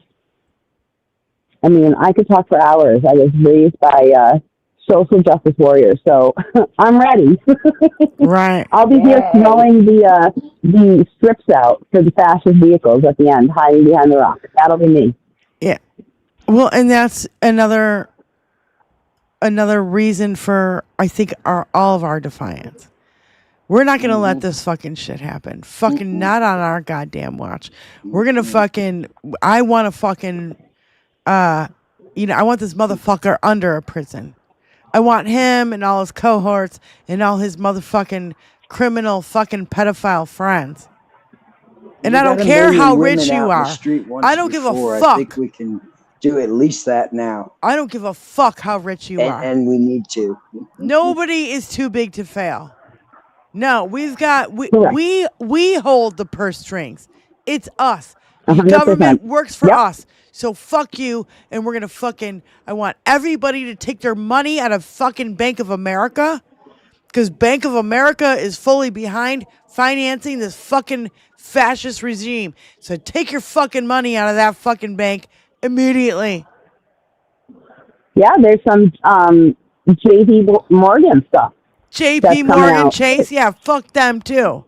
I mean, I could talk for hours. I was raised by social justice warriors, so I'm ready. Right. I'll be here throwing the strips out for the fascist vehicles at the end, hiding behind the rock. That'll be me. Yeah. Well, and that's another reason for, I think, all of our defiance. We're not going to let this fucking shit happen. Fucking not on our goddamn watch. We're going to fucking, I want to fucking, I want this motherfucker under a prison. I want him and all his cohorts and all his motherfucking criminal fucking pedophile friends. And I don't care how rich you are. I don't give a fuck. I think we can do at least that now. I don't give a fuck how rich you are. And we need to. Nobody is too big to fail. No, we hold the purse strings. It's us. The 100%. government works for us. So fuck you, and we're gonna I want everybody to take their money out of fucking Bank of America, because Bank of America is fully behind financing this fucking fascist regime. So take your fucking money out of that fucking bank immediately. Yeah, there's some JP Morgan stuff. JP Morgan Chase, yeah, fuck them too.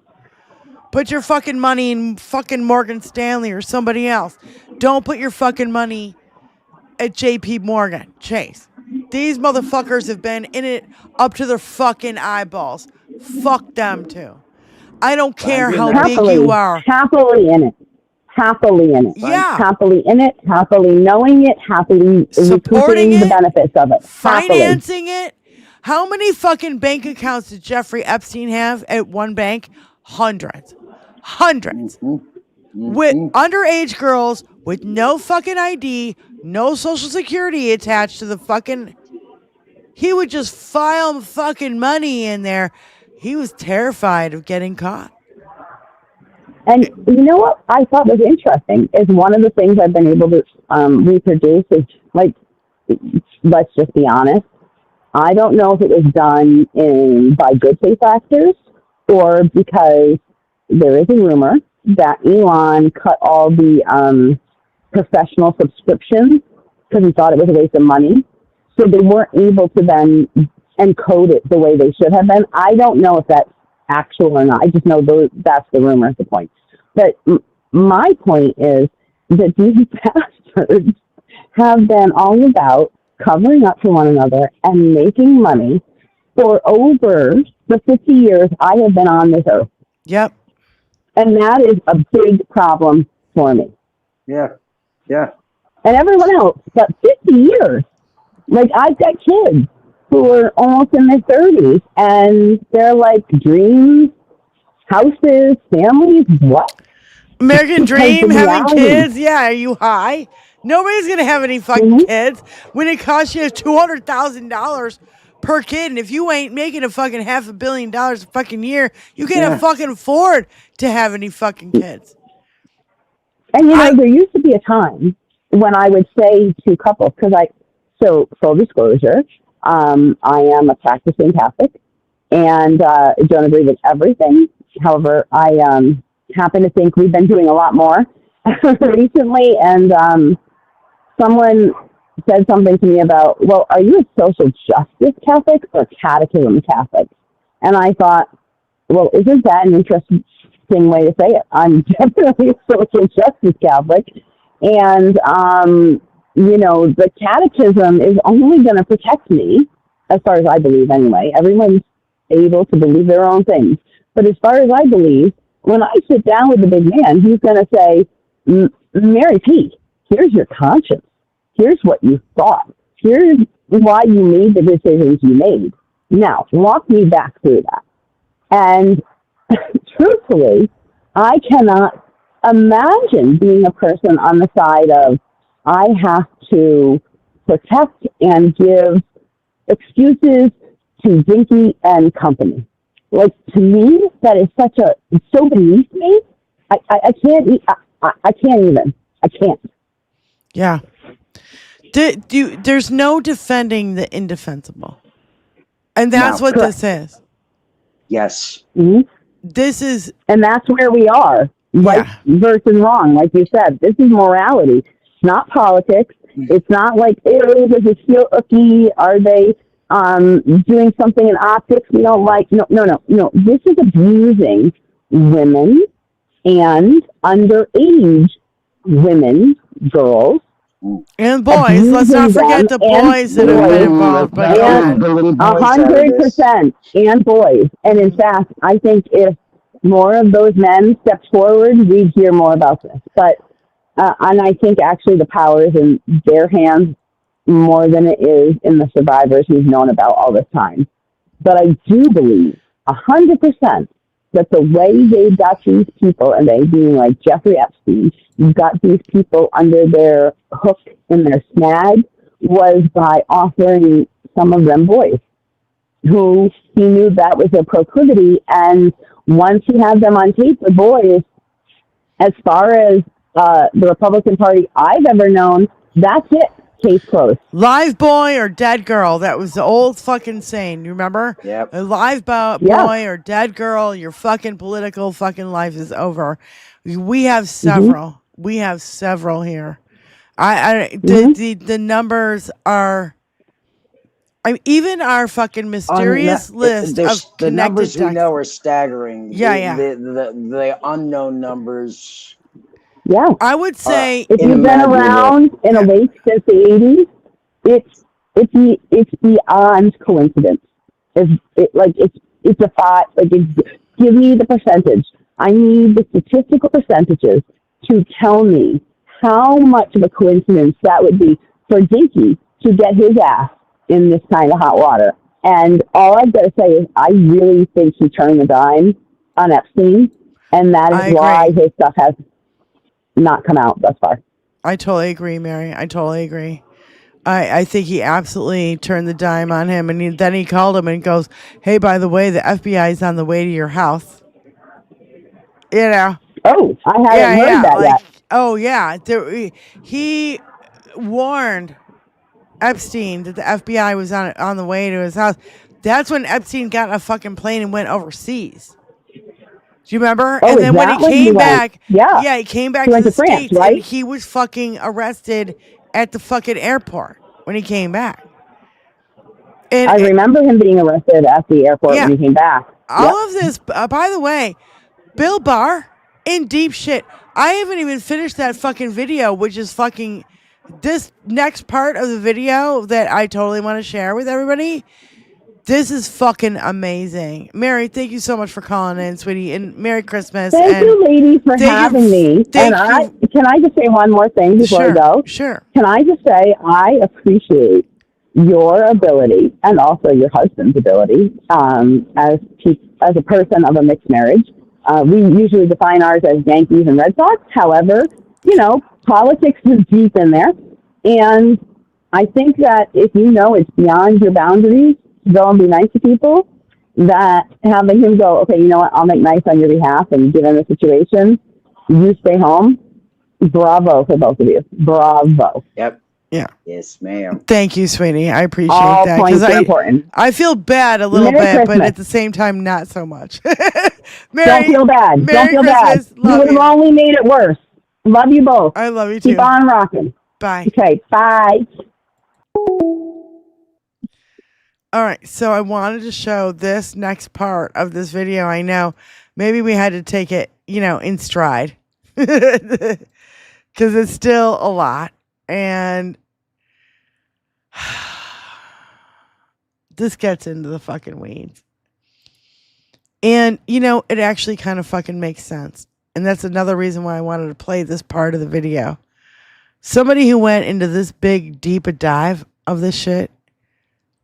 Put your fucking money in fucking Morgan Stanley or somebody else. Don't put your fucking money at JP Morgan Chase. These motherfuckers have been in it up to their fucking eyeballs. Fuck them too. I don't care how big you are. Happily in it. Yeah. Happily in it, happily knowing it, happily supporting the benefits of it. Financing it. How many fucking bank accounts did Jeffrey Epstein have at one bank? Hundreds. With underage girls with no fucking ID, no social security attached to the fucking... He would just file fucking money in there. He was terrified of getting caught. And you know what I thought was interesting is one of the things I've been able to reproduce is, like, let's just be honest, I don't know if it was done by good faith actors or because there is a rumor that Elon cut all the professional subscriptions because he thought it was a waste of money. So they weren't able to then encode it the way they should have been. I don't know if that's actual or not. I just know that's the rumor at the point. But my point is that these bastards have been all about covering up for one another and making money for over the 50 years I have been on this earth. Yep. And that is a big problem for me. Yeah. Yeah. And everyone else, but 50 years. Like, I've got kids who are almost in their 30s, and they're like dreams, houses, families, what? American dream, the having reality. kids. Yeah, are you high? Nobody's going to have any fucking kids when it costs you $200,000 per kid. And if you ain't making a fucking $500 million a fucking year, you can't fucking afford to have any fucking kids. And, you know, there used to be a time when I would say to couples, so full disclosure, I am a practicing Catholic and don't agree with everything. However, I happen to think we've been doing a lot more recently. And someone said something to me about, well, are you a social justice Catholic or catechism Catholic? And I thought, well, isn't that an interesting way to say it? I'm definitely a social justice Catholic. And, you know, the catechism is only going to protect me, as far as I believe anyway. Everyone's able to believe their own things. But as far as I believe, when I sit down with the big man, he's going to say, Mary P., here's your conscience. Here's what you thought. Here's why you made the decisions you made. Now, walk me back through that. And truthfully, I cannot imagine being a person on the side of, I have to protect and give excuses to Dinky and company. Like, to me, that is it's so beneath me. I can't even. Yeah. There's no defending the indefensible. And that's what this is. Yes. Mm-hmm. This is... And that's where we are. Right versus wrong. Like you said, this is morality. It's not politics. It's not like, oh, does it feel icky? Are they doing something in optics we don't like? No. This is abusing women and underage women, girls, and boys. Let's not forget the boys that have been involved. But 100%, and boys. And in fact, I think if more of those men stepped forward, we'd hear more about this. But and I think actually the power is in their hands more than it is in the survivors we've known about all this time. But I do believe 100% that the way they got these people, and they being like Jeffrey Epstein, got these people under their hook in their snag, was by offering some of them boys who he knew that was a proclivity. And once he had them on tape, the boys, as far as the Republican Party I've ever known, that's it. Case closed. Live boy or dead girl. That was the old fucking saying. You remember? Yep. A live boy or dead girl, your fucking political fucking life is over. We have several. Mm-hmm. We have several here. The numbers are... even our fucking mysterious list of the numbers texts. we know are staggering. Yeah. The unknown numbers. Yeah, I would say if you've been around in a wake since the 80s, it's beyond coincidence. It's a thought. Give me the percentage. I need the statistical percentages to tell me how much of a coincidence that would be for Dinky to get his ass in this kind of hot water. And all I've got to say is I really think he turned the dime on Epstein, and that is why his stuff has not come out thus far. I totally agree, Mary. I totally agree. I think he absolutely turned the dime on him, and then he called him and goes, hey, by the way, the FBI is on the way to your house. You know? Oh, I haven't heard that yet. Oh, yeah. He warned Epstein that the FBI was on the way to his house. That's when Epstein got on a fucking plane and went overseas. Do you remember? Oh, and then when he came back, he came back to the States, right? And he was fucking arrested at the fucking airport when he came back. And I remember him being arrested at the airport when he came back. All of this, by the way, Bill Barr in deep shit. I haven't even finished that fucking video, which is fucking this next part of the video that I totally want to share with everybody. This is fucking amazing. Mary, thank you so much for calling in, sweetie, and Merry Christmas. Thank you, ladies, for having me. Thank And can I just say one more thing before we go? Sure. Can I just say I appreciate your ability and also your husband's ability as a person of a mixed marriage. We usually define ours as Yankees and Red Sox. However, politics is deep in there. And I think that if you know it's beyond your boundaries to go and be nice to people, that having him go, okay, you know what, I'll make nice on your behalf, and given the situation, you stay home. Bravo for both of you. Bravo. Yep. Yeah. Yes, ma'am. Thank you, sweetie. I appreciate All that. points are I, important. I feel bad a little Merry bit, but Christmas. at the same time, not so much. Don't feel bad. Don't feel Christmas. bad. You Love would have you. only made it worse. Love you both. I love you Keep too. on rocking. Bye. Okay, bye. All right, so I wanted to show this next part of this video. I know maybe we had to take it, in stride because it's still a lot. And this gets into the fucking weeds. And, it actually kind of fucking makes sense. And that's another reason why I wanted to play this part of the video. Somebody who went into this big, deep a dive of this shit,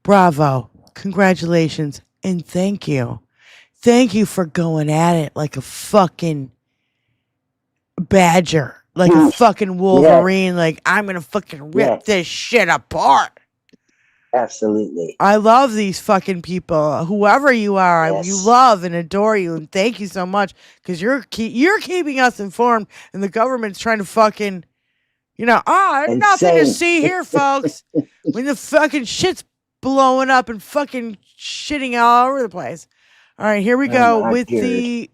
bravo, congratulations, and thank you. Thank you for going at it like a fucking badger, like a fucking Wolverine, like I'm going to fucking rip this shit apart. Absolutely. I love these fucking people, whoever you are. You love and adore you, and thank you so much because you're keeping us informed, and the government's trying to fucking, nothing to see here, folks. When the fucking shit's blowing up and fucking shitting all over the place. All right, here we go with the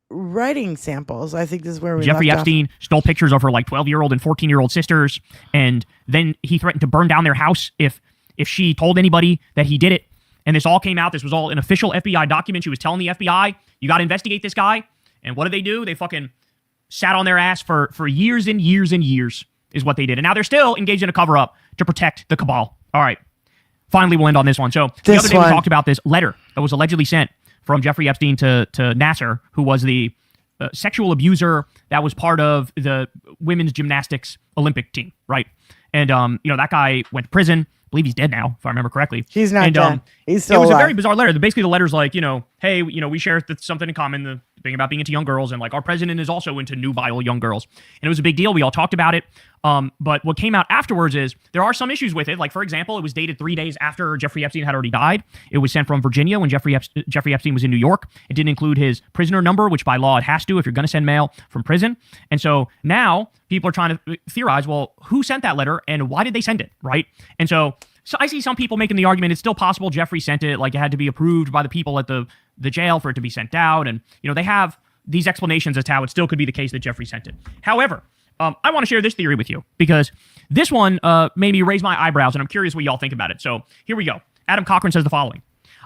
writing samples. I think this is where we Jeffrey left Epstein stole pictures of her 12-year-old and 14-year-old sisters, and then he threatened to burn down their house if she told anybody that he did it. And this all came out. This was all an official FBI document. She was telling the FBI, you got to investigate this guy. And what did they do? They fucking sat on their ass for years and years and years is what they did. And now they're still engaged in a cover-up to protect the cabal. All right. Finally, we'll end on this one. So the other day we talked about this letter that was allegedly sent from Jeffrey Epstein to Nasser, who was the sexual abuser that was part of the women's gymnastics Olympic team, right? And, that guy went to prison. I believe he's dead now, if I remember correctly. He's not dead. He's still It was alive. a very bizarre letter. Basically, the letter's like, hey, we share something in common, the thing about being into young girls, and like our president is also into nubile young girls. And it was a big deal. We all talked about it. But what came out afterwards is there are some issues with it. Like, for example, it was dated 3 days after Jeffrey Epstein had already died. It was sent from Virginia when Jeffrey Epstein was in New York. It didn't include his prisoner number, which by law it has to if you're going to send mail from prison. And so now people are trying to theorize, well, who sent that letter and why did they send it, right? And so I see some people making the argument it's still possible Jeffrey sent it, like it had to be approved by the people at the jail for it to be sent out. And, they have these explanations as to how it still could be the case that Jeffrey sent it. However, I want to share this theory with you because this one made me raise my eyebrows, and I'm curious what y'all think about it. So here we go. Adam Cochran says the following.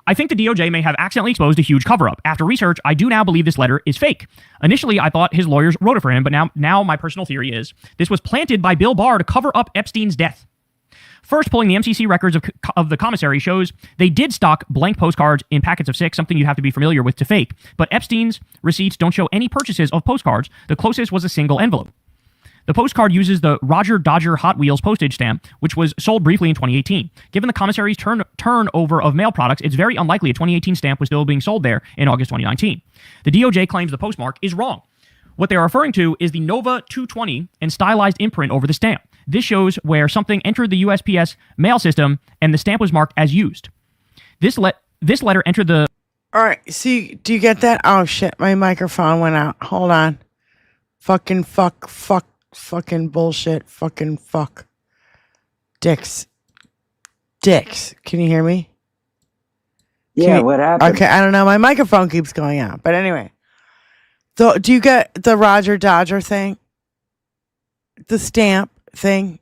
I think the DOJ may have accidentally exposed a huge cover-up. After research, I do now believe this letter is fake. Initially, I thought his lawyers wrote it for him, but now my personal theory is this was planted by Bill Barr to cover up Epstein's death. First, pulling the MCC records of the commissary shows they did stock blank postcards in packets of 6, something you have to be familiar with to fake. But Epstein's receipts don't show any purchases of postcards. The closest was a single envelope. The postcard uses the Roger Dodger Hot Wheels postage stamp, which was sold briefly in 2018. Given the commissary's turnover of mail products, it's very unlikely a 2018 stamp was still being sold there in August 2019. The DOJ claims the postmark is wrong. What they are referring to is the Nova 220 and stylized imprint over the stamp. This shows where something entered the USPS mail system and the stamp was marked as used. This letter entered the... All right, see, do you get that? Oh, shit, my microphone went out. Hold on. Fucking bullshit. Fucking fuck. Dicks. Can you hear me? Yeah, what happened? Okay, I don't know. My microphone keeps going out. But anyway. So, do you get the Roger Dodger thing? The stamp thing?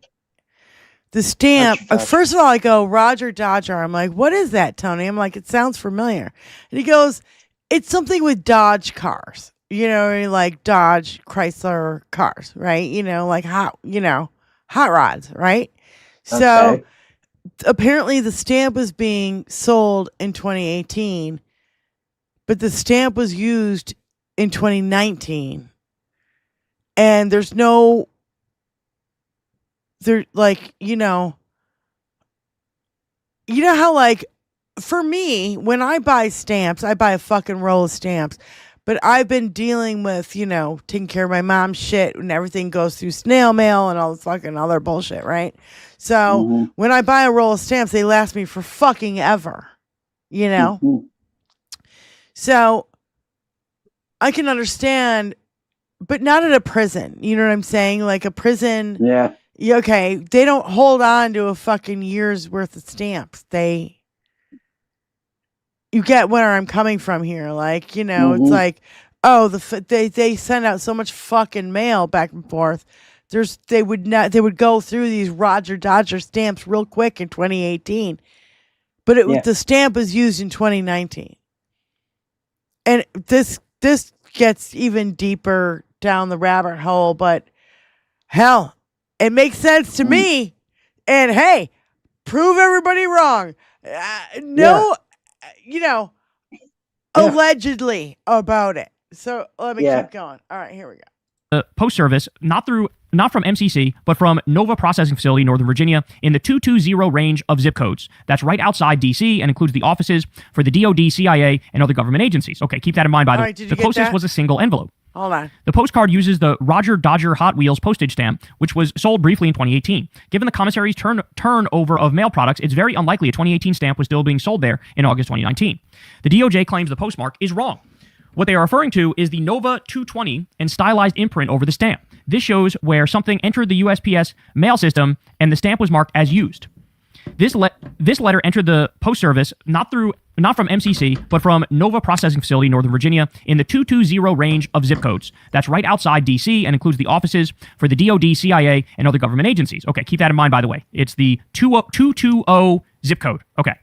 The stamp. First of all, I go, Roger Dodger. I'm like, what is that, Tony? I'm like, it sounds familiar. And he goes, it's something with Dodge cars. you know, like Dodge, Chrysler cars, right? You know, like hot rods, right? So Okay. apparently the stamp was being sold in 2018, but the stamp was used in 2019. And there's no, like, you know how, like, for me, when I buy stamps, I buy a fucking roll of stamps. But I've been dealing with, you know, taking care of my mom's shit and everything goes through snail mail and all this fucking other bullshit, right? So when I buy a roll of stamps, they last me for fucking ever, you know? So I can understand, but not at a prison. You know what I'm saying? Like a prison. Yeah. Okay. They don't hold on to a fucking year's worth of stamps. You get where I'm coming from here. Like, you know, it's like, oh, they send out so much fucking mail back and forth. They would go through these Roger Dodger stamps real quick in 2018, but the stamp was used in 2019. And this gets even deeper down the rabbit hole, but hell, it makes sense to me. And hey, prove everybody wrong. You know, allegedly about it. So let me keep going. All right, here we go. The Post Service, not from MCC, but from Nova Processing Facility, Northern Virginia, in the 220 range of zip codes. That's right outside D.C. and includes the offices for the DoD, CIA, and other government agencies. Okay, keep that in mind, by the way. The closest was a single envelope. Hold on. The postcard uses the Roger Dodger Hot Wheels postage stamp, which was sold briefly in 2018. Given the commissary's turnover of mail products, it's very unlikely a 2018 stamp was still being sold there in August 2019. The DOJ claims the postmark is wrong. What they are referring to is the Nova 220 and stylized imprint over the stamp. This shows where something entered the USPS mail system and the stamp was marked as used. This letter entered the Post Service not from MCC, but from Nova Processing Facility, Northern Virginia, in the 220 range of zip codes. That's right outside D.C. and includes the offices for the DoD, CIA, and other government agencies. Okay, keep that in mind, by the way. It's the 220 zip code. Okay.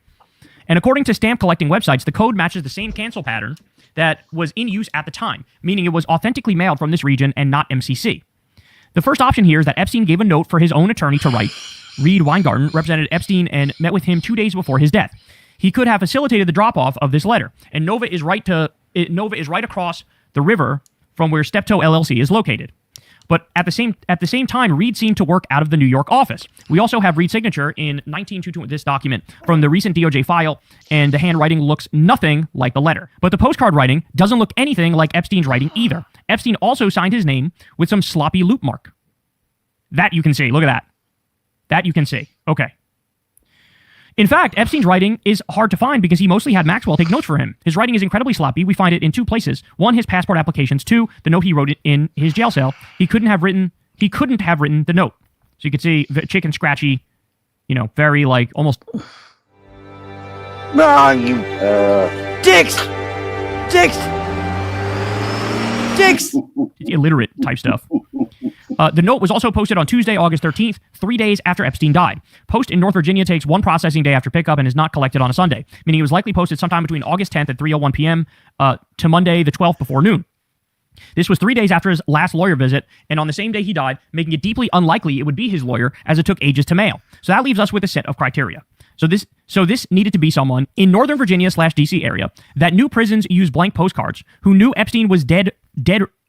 And according to stamp collecting websites, the code matches the same cancel pattern that was in use at the time, meaning it was authentically mailed from this region and not MCC. The first option here is that Epstein gave a note for his own attorney to write. Reed Weingarten represented Epstein and met with him 2 days before his death. He could have facilitated the drop-off of this letter, and Nova is right across the river from where Steptoe LLC is located. But at the same time, Reed seemed to work out of the New York office. We also have Reed's signature in 1922, this document from the recent DOJ file, and the handwriting looks nothing like the letter. But the postcard writing doesn't look anything like Epstein's writing either. Epstein also signed his name with some sloppy loop mark. That you can see. Look at that. That you can see. Okay. In fact, Epstein's writing is hard to find because he mostly had Maxwell take notes for him. His writing is incredibly sloppy. We find it in 2 places. 1, his passport applications. 2, the note he wrote in his jail cell. He couldn't have written the note. So you could see chicken scratchy, you know, very like almost. No, you Dicks. Illiterate type stuff. The note was also posted on Tuesday, August 13th, 3 days after Epstein died. Post in North Virginia takes 1 processing day after pickup and is not collected on a Sunday, meaning it was likely posted sometime between August 10th at 3:01 p.m. To Monday the 12th before noon. This was 3 days after his last lawyer visit, and on the same day he died, making it deeply unlikely it would be his lawyer, as it took ages to mail. So that leaves us with a set of criteria. So this needed to be someone in Northern Virginia/DC area that knew prisons use blank postcards, who knew Epstein was dead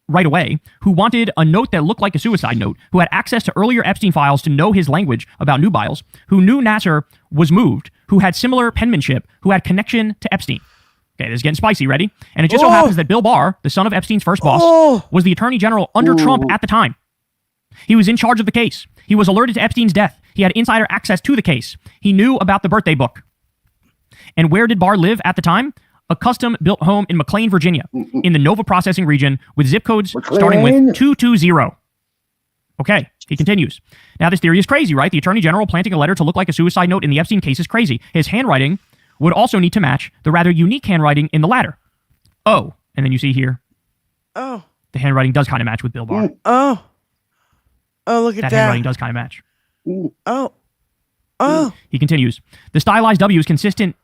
right away, who wanted a note that looked like a suicide note, who had access to earlier Epstein files to know his language about nubiles, who knew Nasser was moved, who had similar penmanship, who had connection to Epstein. Okay, this is getting spicy. Ready? And it just so happens that Bill Barr, the son of Epstein's first boss, was the attorney general under Trump at the time. He was in charge of the case. He was alerted to Epstein's death. He had insider access to the case. He knew about the birthday book. And where did Barr live at the time? A custom-built home in McLean, Virginia, in the Nova Processing region, with zip codes starting with 220. Okay, he continues. Now, this theory is crazy, right? The Attorney General planting a letter to look like a suicide note in the Epstein case is crazy. His handwriting would also need to match the rather unique handwriting in the latter. Oh, and then you see here. Oh. The handwriting does kind of match with Bill Barr. Oh. Oh, look at that. That handwriting does kind of match. Oh. He continues. The stylized W is consistent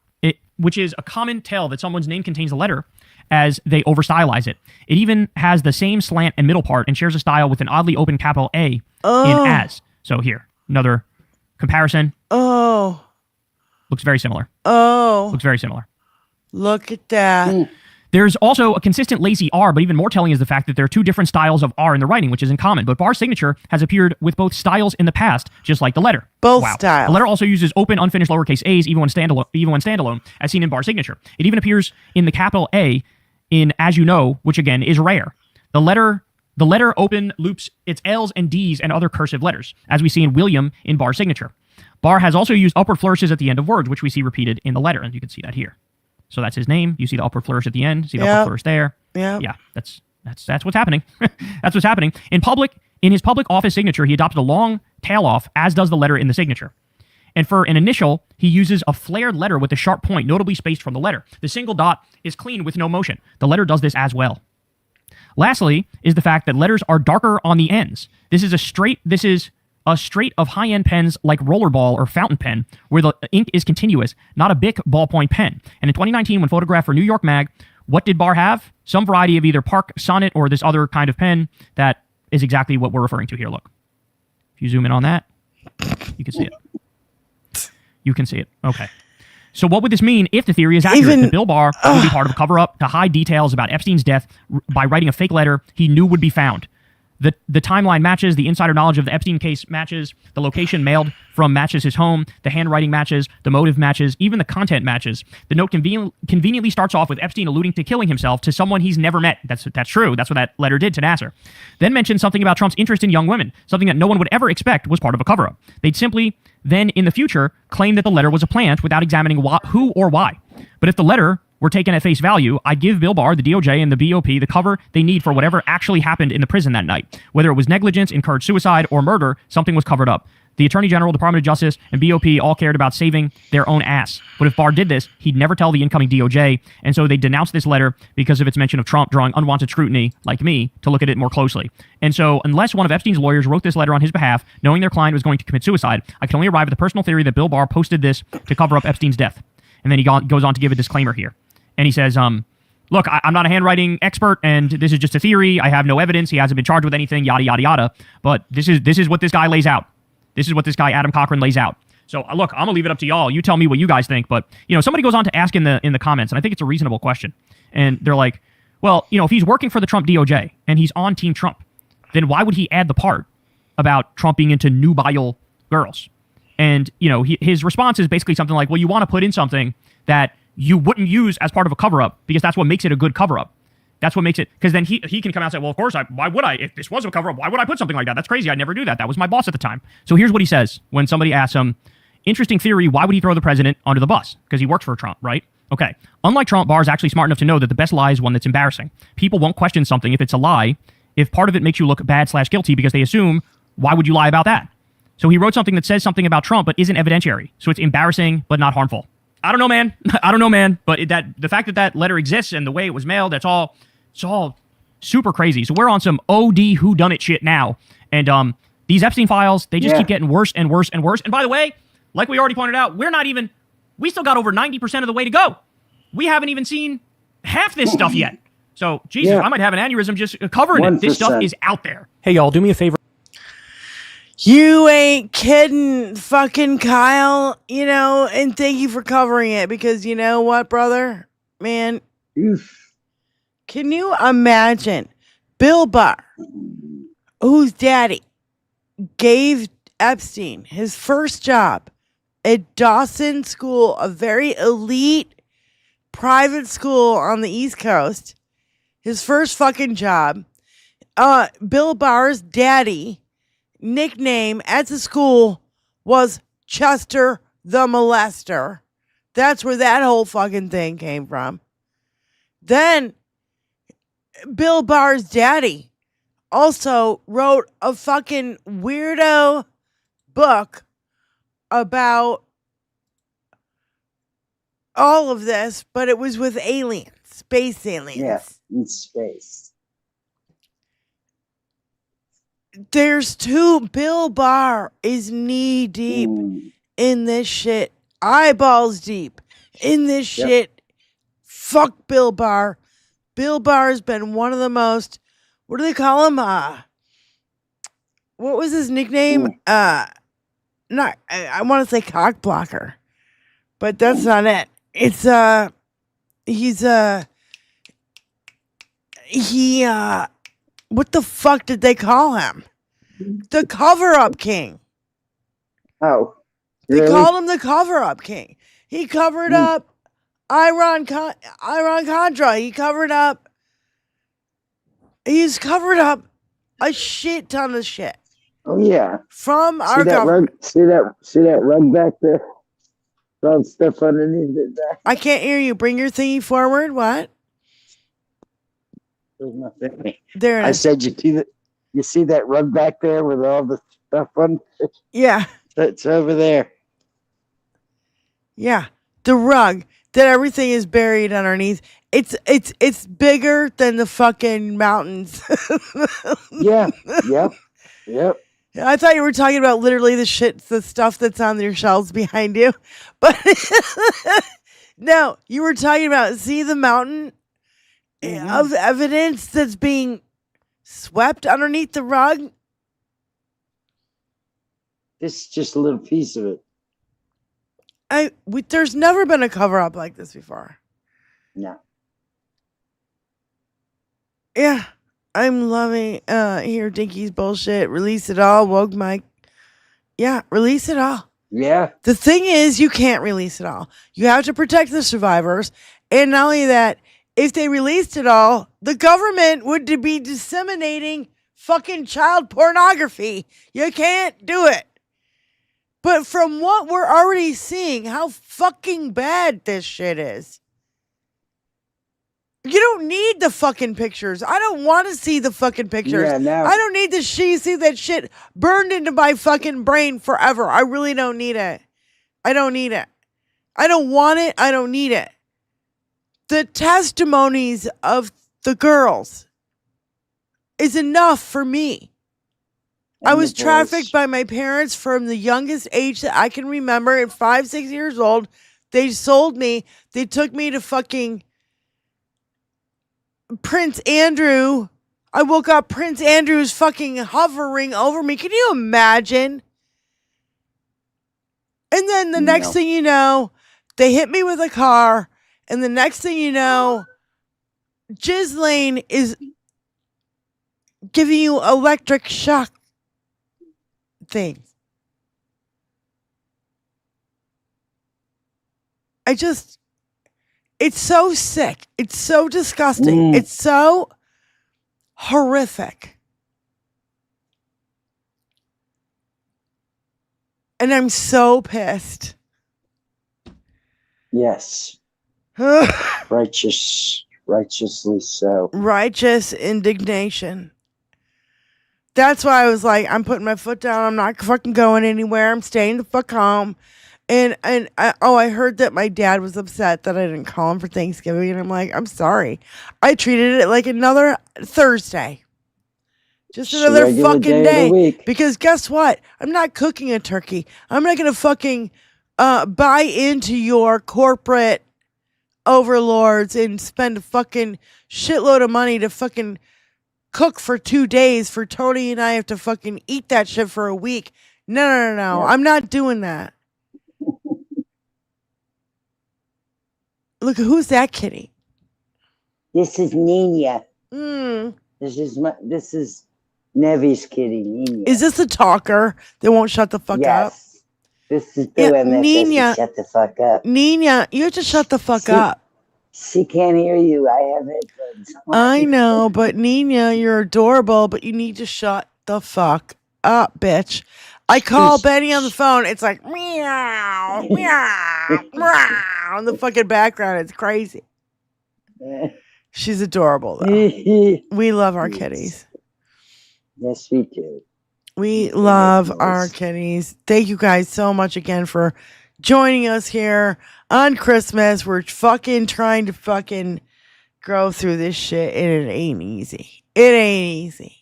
which is a common tell that someone's name contains a letter as they overstylize it. It even has the same slant and middle part and shares a style with an oddly open capital A in as. So here, another comparison. Oh. Looks very similar. Oh. Looks very similar. Look at that. There's also a consistent lazy R, but even more telling is the fact that there are two different styles of R in the writing, which is in common. But Barr's signature has appeared with both styles in the past, just like the letter. Both styles. The letter also uses open, unfinished lowercase a's, even when standalone, as seen in Barr's signature. It even appears in the capital A in As You Know, which again is rare. The letter open loops its L's and D's and other cursive letters, as we see in William in Barr's signature. Barr has also used upward flourishes at the end of words, which we see repeated in the letter, and you can see that here. So that's his name. You see the upward flourish at the end. See the upward flourish there. Yeah, that's what's happening. That's what's happening. In his public office signature, he adopted a long tail off, as does the letter in the signature. And for an initial, he uses a flared letter with a sharp point, notably spaced from the letter. The single dot is clean with no motion. The letter does this as well. Lastly, is the fact that letters are darker on the ends. This is a straight of high-end pens like rollerball or fountain pen, where the ink is continuous, not a Bic ballpoint pen. And in 2019, when photographed for New York Mag, what did Barr have? Some variety of either Park Sonnet or this other kind of pen that is exactly what we're referring to here. Look. If you zoom in on that, you can see it. You can see it. Okay. So what would this mean if the theory is accurate? That Bill Barr would be part of a cover-up to hide details about Epstein's death by writing a fake letter he knew would be found. The timeline matches, the insider knowledge of the Epstein case matches, the location mailed from matches his home, the handwriting matches, the motive matches, even the content matches. The note conveniently starts off with Epstein alluding to killing himself to someone he's never met. That's true. That's what that letter did to Nasser. Then mentions something about Trump's interest in young women, something that no one would ever expect was part of a cover-up. They'd simply then, in the future, claim that the letter was a plant without examining who or why. But if the letter were taken at face value, I'd give Bill Barr, the DOJ, and the BOP the cover they need for whatever actually happened in the prison that night. Whether it was negligence, encouraged suicide, or murder, something was covered up. The Attorney General, Department of Justice, and BOP all cared about saving their own ass. But if Barr did this, he'd never tell the incoming DOJ, and so they denounced this letter because of its mention of Trump drawing unwanted scrutiny, like me, to look at it more closely. And so, unless one of Epstein's lawyers wrote this letter on his behalf, knowing their client was going to commit suicide, I can only arrive at the personal theory that Bill Barr posted this to cover up Epstein's death. And then he goes on to give a disclaimer here. And he says, look, I'm not a handwriting expert, and this is just a theory. I have no evidence. He hasn't been charged with anything, yada, yada, yada. But this is what this guy lays out. This is what this guy, Adam Cochran, lays out. So, look, I'm going to leave it up to y'all. You tell me what you guys think. But, somebody goes on to ask in the comments, and I think it's a reasonable question. And they're like, well, if he's working for the Trump DOJ, and he's on Team Trump, then why would he add the part about Trump being into nubile girls? And, his response is basically something like, well, you want to put in something that you wouldn't use as part of a cover-up because that's what makes it a good cover-up. That's what makes it, because then he can come out and say, well, of course, why would I? If this was a cover-up, why would I put something like that? That's crazy. I'd never do that. That was my boss at the time. So here's what he says when somebody asks him, interesting theory, why would he throw the president under the bus? Because he works for Trump, right? Okay. Unlike Trump, Barr's actually smart enough to know that the best lie is one that's embarrassing. People won't question something if it's a lie, if part of it makes you look bad/guilty, because they assume, why would you lie about that? So he wrote something that says something about Trump but isn't evidentiary. So it's embarrassing but not harmful. I don't know, man. I don't know, man. But the fact that letter exists and the way it was mailed, it's all super crazy. So we're on some OD whodunit shit now. And these Epstein files, they just keep getting worse and worse and worse. And by the way, like we already pointed out, we still got over 90% of the way to go. We haven't even seen half this stuff yet. So, Jesus, I might have an aneurysm just covering 1%. It. This stuff is out there. Hey, y'all, do me a favor. You ain't kidding, fucking Kyle, and thank you for covering it, because you know what, brother? Man, can you imagine Bill Barr, whose daddy gave Epstein his first job at Dawson School, a very elite private school on the East Coast, his first fucking job, Bill Barr's daddy nickname at the school was Chester the Molester. That's where that whole fucking thing came from. Then Bill Barr's daddy also wrote a fucking weirdo book about all of this, but it was with aliens, space aliens. Yeah, in space. Bill Barr is knee deep in this shit, eyeballs deep in this shit. Fuck Bill Barr. Bill Barr has been one of the most, what do they call him? What was his nickname? I want to say cock blocker, but that's not it. It's what the fuck did they call him? The cover-up king. Oh, they really? called him the cover-up king. He covered up Iran-Contra. He's covered up a shit ton of shit. Oh yeah. From our that government. Rug, see that rug back there? Some stuff underneath it there. I can't hear you. Bring your thingy forward. What? There's nothing. There it I is. said you see that rug back there with all the stuff on it? Yeah. It's over there. Yeah. The rug that everything is buried underneath. It's bigger than the fucking mountains. Yeah. Yep. I thought you were talking about literally the stuff that's on your shelves behind you. But no, you were talking about, see the mountain of evidence that's being swept underneath the rug? This is just a little piece of it. There's never been a cover up like this before. No. Yeah. I'm loving here Dinky's bullshit. Release it all. Woke Mike. Yeah, release it all. Yeah. The thing is, you can't release it all. You have to protect the survivors. And not only that, if they released it all, the government would be disseminating fucking child pornography. You can't do it. But from what we're already seeing, how fucking bad this shit is. You don't need the fucking pictures. I don't want to see the fucking pictures. Yeah, no. I don't need to see that shit burned into my fucking brain forever. I really don't need it. I don't need it. I don't want it. I don't need it. The testimonies of the girls is enough for me. I was trafficked by my parents from the youngest age that I can remember. At 5, 6 years old, they sold me. They took me to fucking Prince Andrew. I woke up, Prince Andrew's fucking hovering over me. Can you imagine? And then the next thing you know, they hit me with a car. And the next thing you know, Ghislaine is giving you electric shock things. It's so sick. It's so disgusting. It's so horrific. And I'm so pissed. Yes. Righteously so. Righteous indignation. That's why I was like, I'm putting my foot down. I'm not fucking going anywhere. I'm staying the fuck home. And I heard that my dad was upset that I didn't call him for Thanksgiving. And I'm like, I'm sorry. I treated it like another Thursday. Just another fucking day. Because guess what? I'm not cooking a turkey. I'm not going to fucking buy into your corporate overlords and spend a fucking shitload of money to fucking cook for 2 days for Tony and I have to fucking eat that shit for a week. No. Yeah. I'm not doing that. Look, who's that kitty? This is Nina. Mm. This is Nevi's kitty, Nina. Is this a talker that won't shut the fuck up? This is the one that Nina, doesn't shut the fuck up. Nina, you have to shut the fuck up. She can't hear you. I have headphones on. I know, but Nina, you're adorable, but you need to shut the fuck up, bitch. I call Benny on the phone. It's like, meow, meow, meow, in the fucking background. It's crazy. She's adorable, though. We love our kitties. Yes, we do. We love our kitties. Thank you guys so much again for joining us here on Christmas. We're fucking trying to fucking grow through this shit, and it ain't easy. It ain't easy.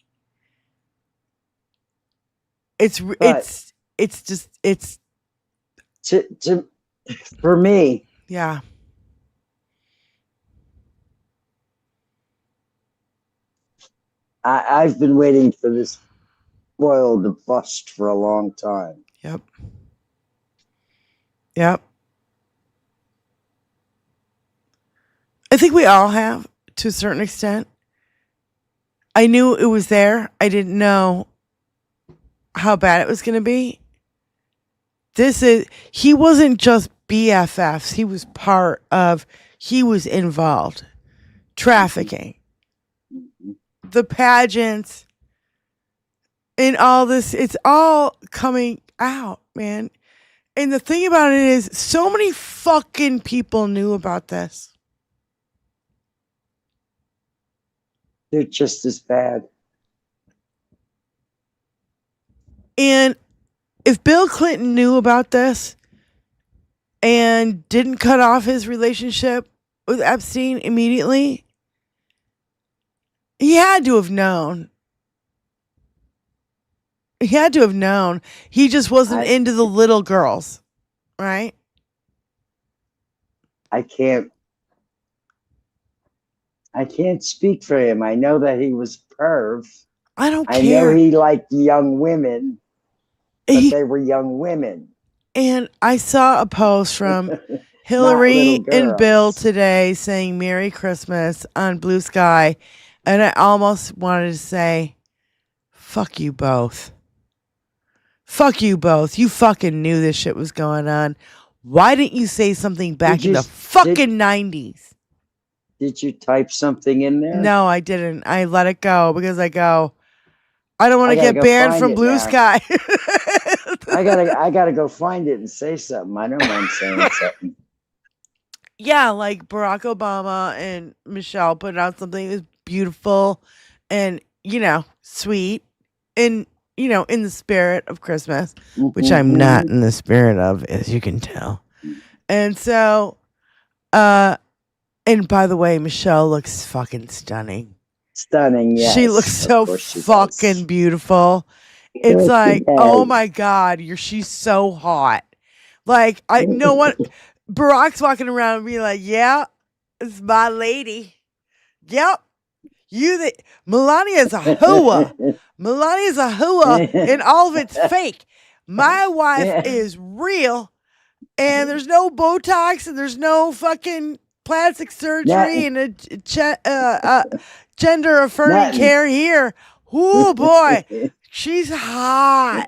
It's just for me. Yeah. I've been waiting for this boil to bust for a long time. Yep. Yep. I think we all have, to a certain extent. I knew it was there. I didn't know how bad it was going to be. He wasn't just BFFs. He was involved. Trafficking. The pageants. And all this, it's all coming out, man. And the thing about it is, so many fucking people knew about this. They're just as bad. And if Bill Clinton knew about this and didn't cut off his relationship with Epstein immediately, he had to have known. He had to have known. He just wasn't into the little girls, right? I can't speak for him. I know that he was perv. I don't I care. know he liked young women, but they were young women. And I saw a post from Hillary and Bill today saying Merry Christmas on Blue Sky. And I almost wanted to say, fuck you both. Fuck you both. You fucking knew this shit was going on. Why didn't you say something back in the fucking 90s? Did you type something in there? No, I didn't. I let it go because I don't want to get go banned find from it Blue now. Sky. I gotta go find it and say something. I don't mind saying something. Yeah, like Barack Obama and Michelle put out something that was beautiful and, sweet and, in the spirit of Christmas, which I'm not in the spirit of, as you can tell. And so, and by the way, Michelle looks fucking stunning. Stunning, yes. She looks so fucking beautiful. It's Yes, like, she does. oh my God, she's so hot. Like, I know what Barack's walking around and being like, yeah, it's my lady. Yep. Melania's a hooah. Melania's a hooah and all of it's fake. My wife is real and there's no Botox and there's no fucking plastic surgery and a gender affirming care here. Oh boy, she's hot.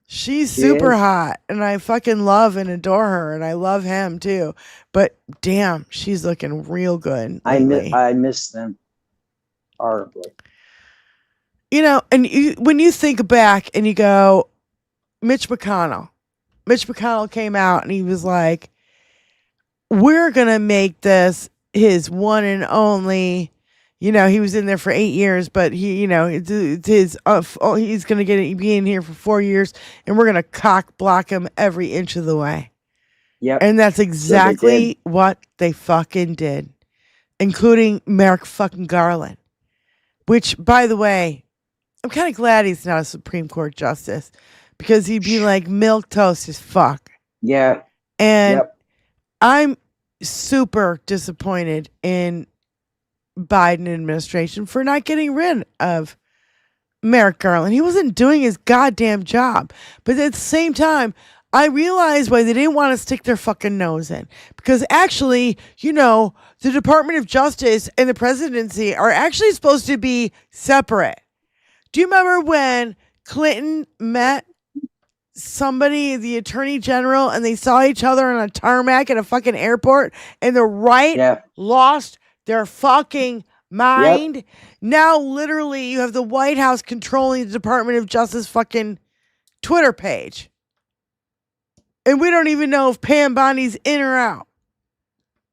She's super hot, and I fucking love and adore her, and I love him too. But damn, she's looking real good lately. I miss them horribly. And when you think back and you go, Mitch McConnell came out and he was like, we're going to make this his one and only, he was in there for 8 years, but he's going to be in here for 4 years and we're going to cock block him every inch of the way. Yep. And that's exactly what they fucking did, including Merrick fucking Garland, which, by the way, I'm kind of glad he's not a Supreme Court justice because he'd be like milquetoast as fuck. Yeah. And I'm super disappointed in Biden administration for not getting rid of Merrick Garland. He wasn't doing his goddamn job. But at the same time, I realized why they didn't want to stick their fucking nose in. Because actually, the Department of Justice and the presidency are actually supposed to be separate. Do you remember when Clinton met somebody, the attorney general, and they saw each other on a tarmac at a fucking airport and the lost their fucking mind? Yep. Now, literally, you have the White House controlling the Department of Justice fucking Twitter page. And we don't even know if Pam Bondi's in or out.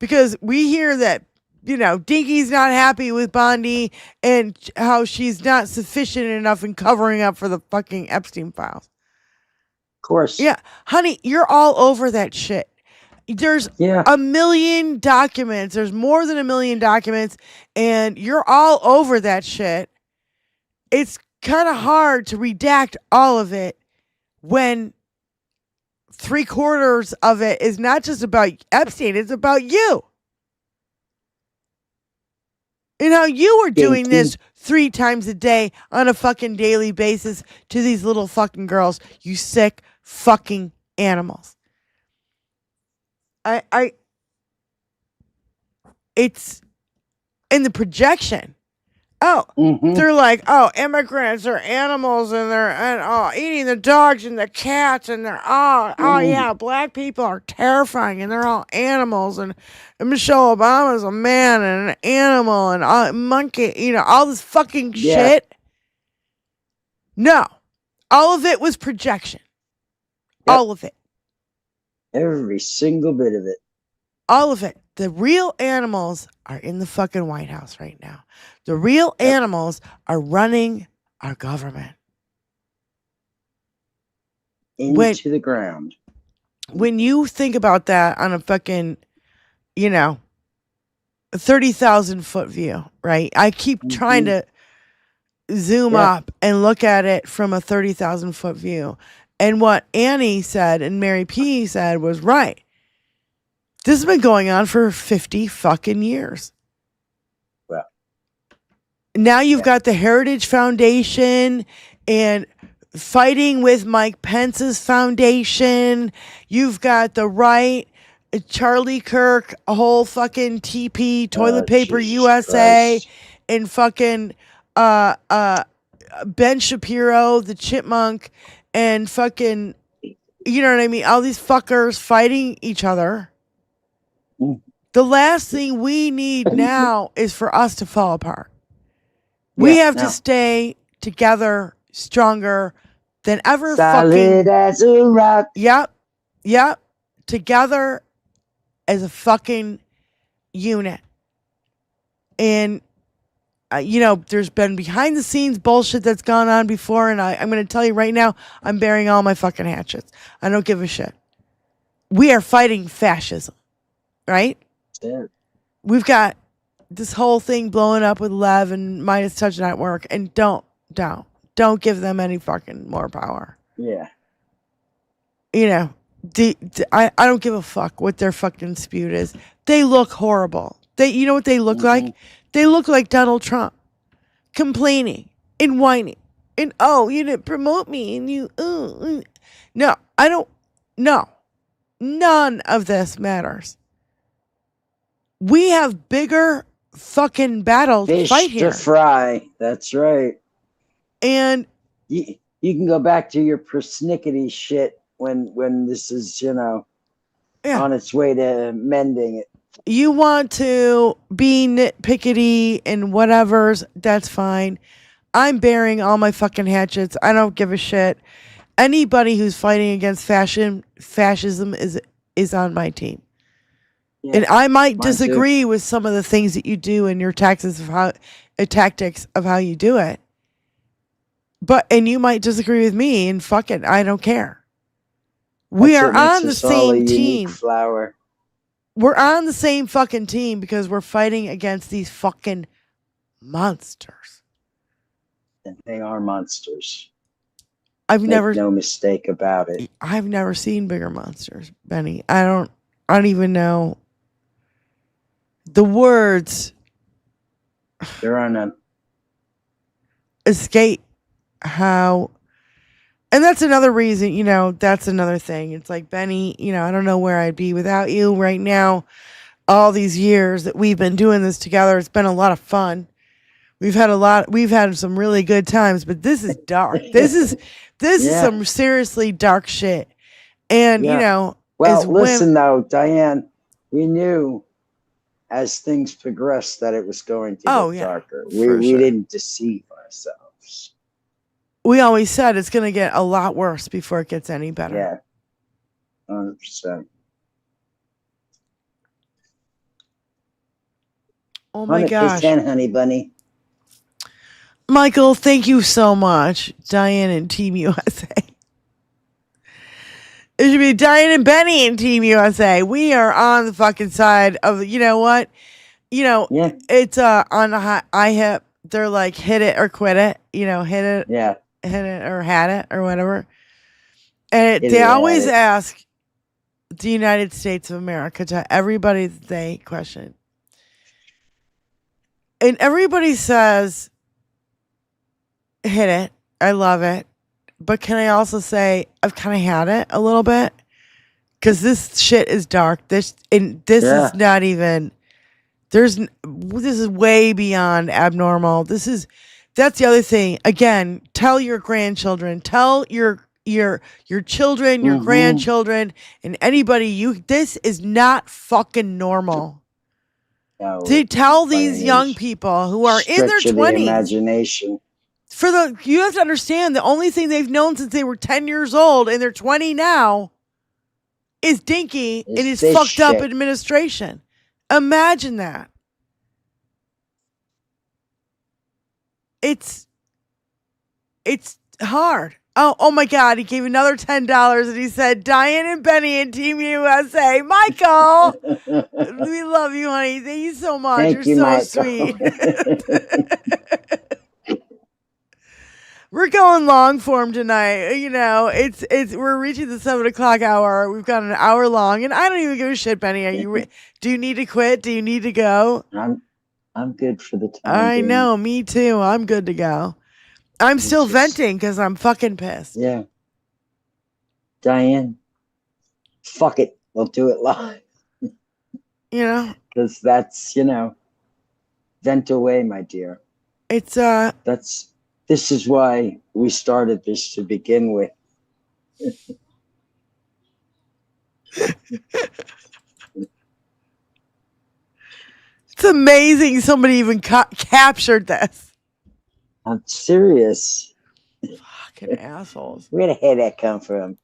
Because we hear that, Dinky's not happy with Bondi and how she's not sufficient enough in covering up for the fucking Epstein files. Of course. Yeah. Honey, you're all over that shit. There's a million documents. There's more than 1 million documents, and you're all over that shit. It's kind of hard to redact all of it when 3/4 of it is not just about Epstein, it's about you. And how you were doing this 3 times a day on a fucking daily basis to these little fucking girls. You sick fucking animals. It's in the projection. Oh, they're like, oh, immigrants are animals and they're eating the dogs and the cats and they're yeah, black people are terrifying and they're all animals and Michelle Obama's a man and an animal and a monkey, all this fucking shit. No, all of it was projection. Yep. All of it. Every single bit of it. All of it. The real animals are in the fucking White House right now. The real animals are running our government. Into the ground. When you think about that on a fucking, 30,000 foot view, right? I keep trying to zoom up and look at it from a 30,000 foot view. And what Annie said and Mary P said was right. This has been going on for 50 fucking years. Well, now you've got the Heritage Foundation and fighting with Mike Pence's foundation. You've got the right, Charlie Kirk, a whole fucking TP, Toilet Paper USA, Christ. and fucking Ben Shapiro, the chipmunk, and fucking, you know what I mean? All these fuckers fighting each other. The last thing we need now is for us to fall apart. We have to stay together, stronger than ever. Solid as a rock. Yep. Together as a fucking unit. And, there's been behind the scenes bullshit that's gone on before. And I'm going to tell you right now, I'm burying all my fucking hatchets. I don't give a shit. We are fighting fascism. Right? Yeah. We've got this whole thing blowing up with Lev and Midas Touch Network, and don't give them any fucking more power. Yeah. I don't give a fuck what their fucking spewed is. They look horrible. You know what they look like? They look like Donald Trump, complaining and whining, and you didn't promote me, and you. No, I don't. No, none of this matters. We have bigger fucking battles to fight here. Fish to fry. That's right. And you can go back to your persnickety shit when this is, on its way to mending it. You want to be nitpickety and whatever's, that's fine. I'm burying all my fucking hatchets. I don't give a shit. Anybody who's fighting against fascism is on my team. Yeah, and I might disagree with some of the things that you do in your tactics of how you do it. And you might disagree with me, and fuck it, I don't care. We are on the same team. Flower. We're on the same fucking team because we're fighting against these fucking monsters. And they are monsters. Make no mistake about it. I've never seen bigger monsters, Benny. I don't even know the words. There are none. Escape how. And that's another reason, that's another thing. It's like, Benny, I don't know where I'd be without you right now. All these years that we've been doing this together, it's been a lot of fun. We've had some really good times, but this is dark. This is some seriously dark shit. And, well, listen though, Diane, we knew as things progressed that it was going to get darker. We didn't deceive ourselves. We always said it's going to get a lot worse before it gets any better. Yeah. 100%. Oh my gosh. 100%, honey bunny. Michael, thank you so much. Diane and Team USA. It should be Diane and Benny and Team USA. We are on the fucking side of, you know what? It's on the IHIP. They're like, hit it or quit it. Hit it. Yeah. Hit it or had it or whatever. And they Idiotic. always ask the United States of America to everybody that they question. And everybody says, hit it. I love it. But can I also say I've kind of had it a little bit? Because this shit is dark. This is not even. This is way beyond abnormal. That's the other thing. Again, tell your grandchildren, tell your children, your grandchildren, and anybody this is not fucking normal. No, To tell these young people who are in their stretch of the 20s. imagination. You have to understand the only thing they've known since they were 10 years old and they're 20 now is Dinky and his this fucked up shit. administration. Imagine that. It's hard. Oh my God. He gave another $10 and he said, Diane and Benny and Team USA. Michael, we love you, honey. Thank you so much. Thank You're you, so Michael. sweet. We're going long form tonight. You know, we're reaching the 7:00 hour. We've got an hour long, and I don't even give a shit, Benny. Do you need to quit? Do you need to go? I'm good for the time. I being. know, me too. I'm good to go. I'm still venting because I'm fucking pissed. Yeah. Diane, fuck it. We'll do it live. You know? Because that's, vent away, my dear. It's, This is why we started this to begin with. It's amazing somebody even captured this. I'm serious. Fucking assholes. Where the hell that come from?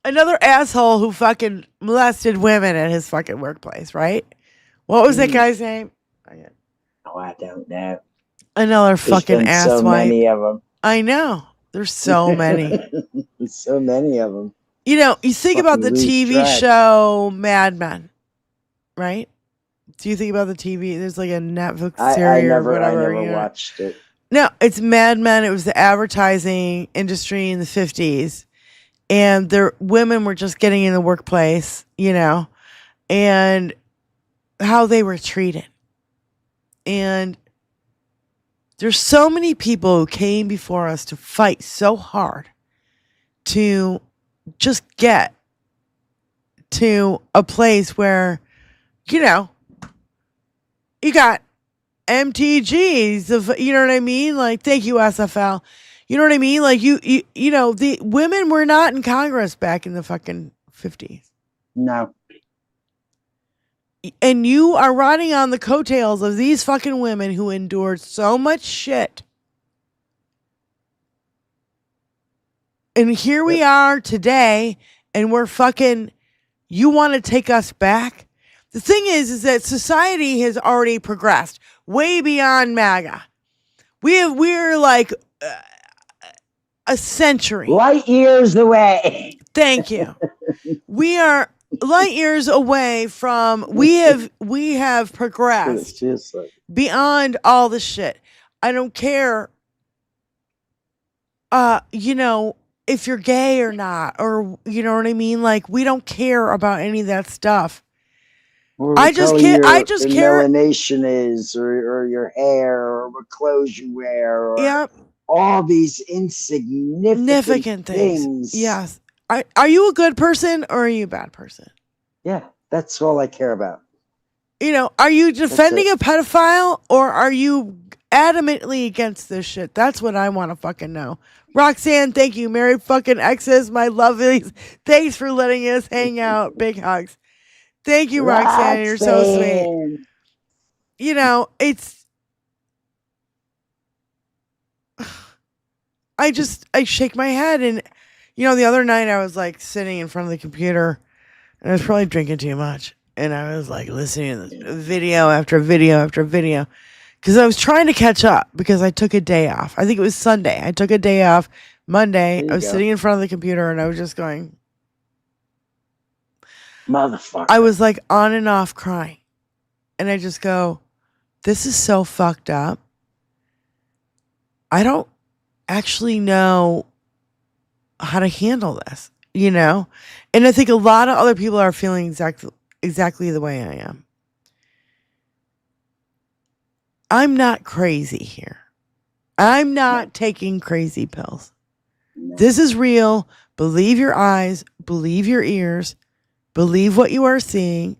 Another asshole who fucking molested women at his fucking workplace, right? What was that guy's name? Oh, I don't know. Another There's fucking been asswipe. so many of them. I know. There's so many. There's so many of them. You think about the TV show Mad Men, right? Do you think about the TV? There's like a Netflix series or whatever. I never watched it. No, it's Mad Men. It was the advertising industry in the 50s. And women were just getting in the workplace, and how they were treated. And there's so many people who came before us to fight so hard to just get to a place where, you got MTGs, you know what I mean? Like, thank you, SFL. You know what I mean? Like, the women were not in Congress back in the fucking 50s. No. And you are riding on the coattails of these fucking women who endured so much shit. And here we are today, and we're fucking, you want to take us back? The thing is that society has already progressed way beyond MAGA. We're like a century. Light years away. Thank you. We are light years away from, we have progressed beyond all the shit. I don't care, if you're gay or not, or you know what I mean? Like, we don't care about any of that stuff. I just care. Melanation is, or your hair, or what clothes you wear, or all these insignificant things. Yes. Are you a good person or are you a bad person? Yeah, that's all I care about. Are you defending a pedophile or are you adamantly against this shit? That's what I want to fucking know. Roxanne, thank you. Merry fucking X's, my lovelies. Thanks for letting us hang out. Big hugs. Thank you, Roxanne. You're so sweet. I shake my head, and the other night I was like sitting in front of the computer and I was probably drinking too much, and I was like listening to video after video after video because I was trying to catch up because I took a day off. I think it was Sunday. I took a day off. Monday, I was sitting in front of the computer and I was just going, motherfucker. I was like on and off crying, and I just go, this is so fucked up. I don't actually know how to handle this, you know? And I think a lot of other people are feeling exactly the way I am. I'm not crazy here. I'm not taking crazy pills. This is real. Believe your eyes, believe your ears, believe what you are seeing.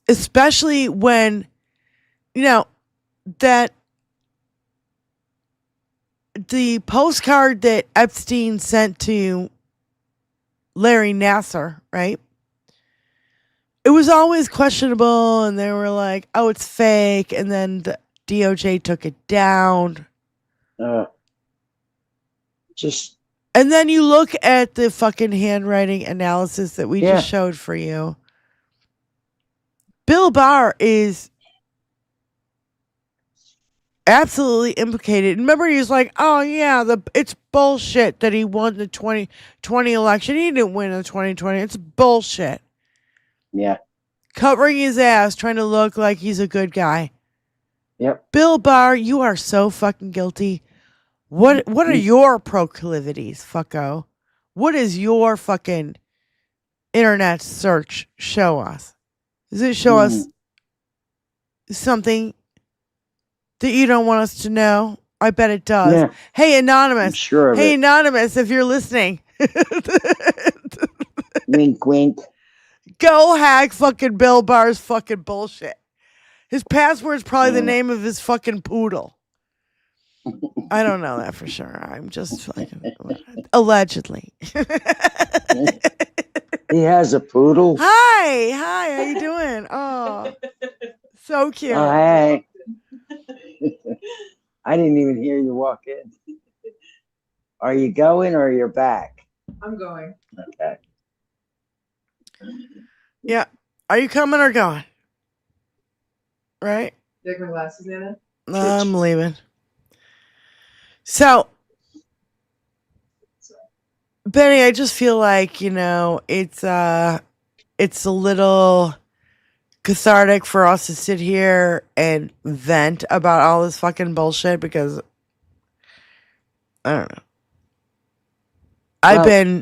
Especially when, you know, that the postcard that Epstein sent to Larry Nassar, right? It was always questionable, and they were like, oh, it's fake. And then the DOJ took it down. And then you look at the fucking handwriting analysis that we just showed for you. Bill Barr is absolutely implicated. Remember, he was like, oh, yeah, it's bullshit that he won the 2020 election. He didn't win the 2020. It's bullshit. Yeah. Covering his ass, trying to look like he's a good guy. Yep. Bill Barr, you are so fucking guilty. What are your proclivities, fucko? What is your fucking internet search show us? Does it show us something that you don't want us to know? I bet it does. Yeah. Hey, Anonymous. I'm sure of hey, it. Anonymous, if you're listening. Wink, wink. Go hack fucking Bill Barr's fucking bullshit. His password's probably the name of his fucking poodle. I don't know that for sure. I'm just fucking allegedly. He has a poodle. Hi, how you doing? Oh, so cute. Oh, hey. I didn't even hear you walk in. Are you going or you're back? I'm going. Okay. Yeah. Are you coming or going? Right? Take my glasses, Nana. I'm leaving. So, Benny, I just feel like, you know, it's a little cathartic for us to sit here and vent about all this fucking bullshit because I don't know.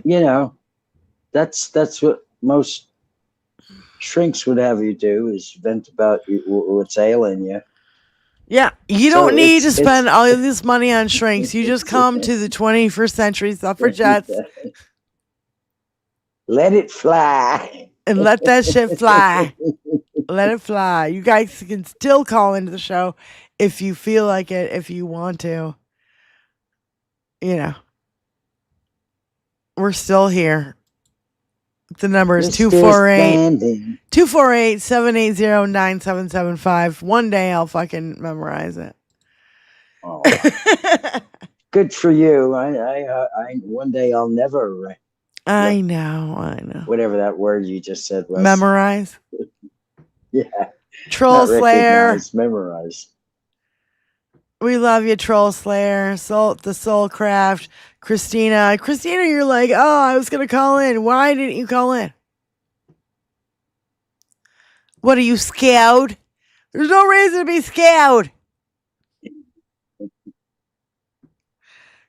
You know, that's what most shrinks would have you do is vent about what's ailing you. Yeah, you don't need to spend all of this money on shrinks. You just come to the 21st Century Suffragettes. Let it fly. And let that shit fly. Let it fly. You guys can still call into the show if you feel like it, if you want to. You know. We're still here. The number is 248-780-9775. One day I'll fucking memorize it. Oh. Good for you. I one day I'll never. I know. Whatever that word you just said was. Memorize. Yeah. Troll Slayer. Memorize. We love you, Troll Slayer. The Soul Craft. Christina, you're like, oh, I was gonna call in. Why didn't you call in? What are you, scared? There's no reason to be scared.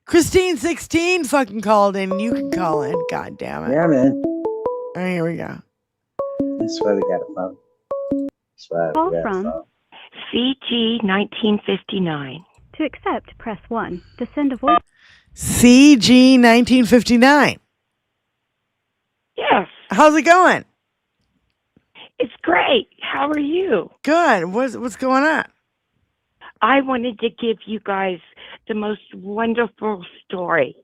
Christine 16 fucking called in. You can call in. God damn it. Yeah, man. All right, here we go. That's why we got a phone. That's why Call we got from a phone. CG 1959. To accept, press 1. To send a voice. CG 1959. Yes. How's it going? It's great. How are you? Good. What's going on? I wanted to give you guys the most wonderful story.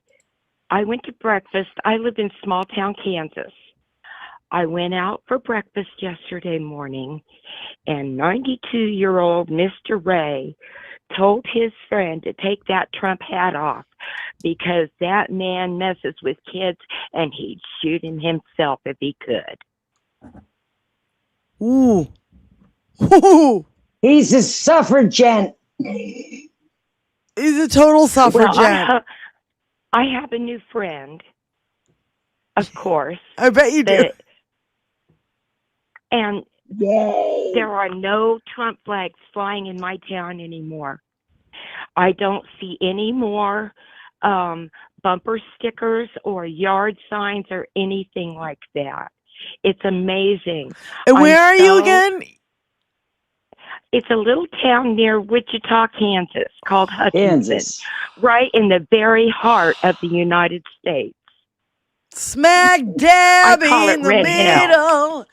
I went to breakfast. I live in small town Kansas. I went out for breakfast yesterday morning, and 92-year-old Mr. Ray told his friend to take that Trump hat off because that man messes with kids and he'd shoot him himself if he could. Ooh. Ooh. He's a suffragette. He's a total suffragette. Well, I have a new friend, of course. I bet you do. And Yay. There are no Trump flags flying in my town anymore. I don't see any more bumper stickers or yard signs or anything like that. It's amazing. And where are you again? It's a little town near Wichita, Kansas, called Hutchinson, Kansas. right in the very heart of the United States. Smack dab I call it in the Red Hill. middle.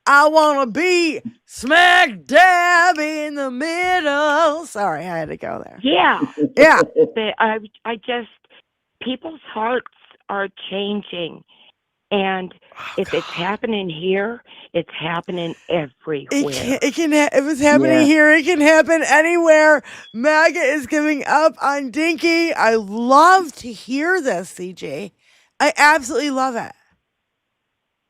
I want to be smack dab in the middle. Sorry, I had to go there. Yeah. Yeah. But I just, people's hearts are changing. And if it's happening here, it's happening everywhere. If it's happening here, it can happen anywhere. MAGA is giving up on Dinky. I love to hear this, CJ. I absolutely love it.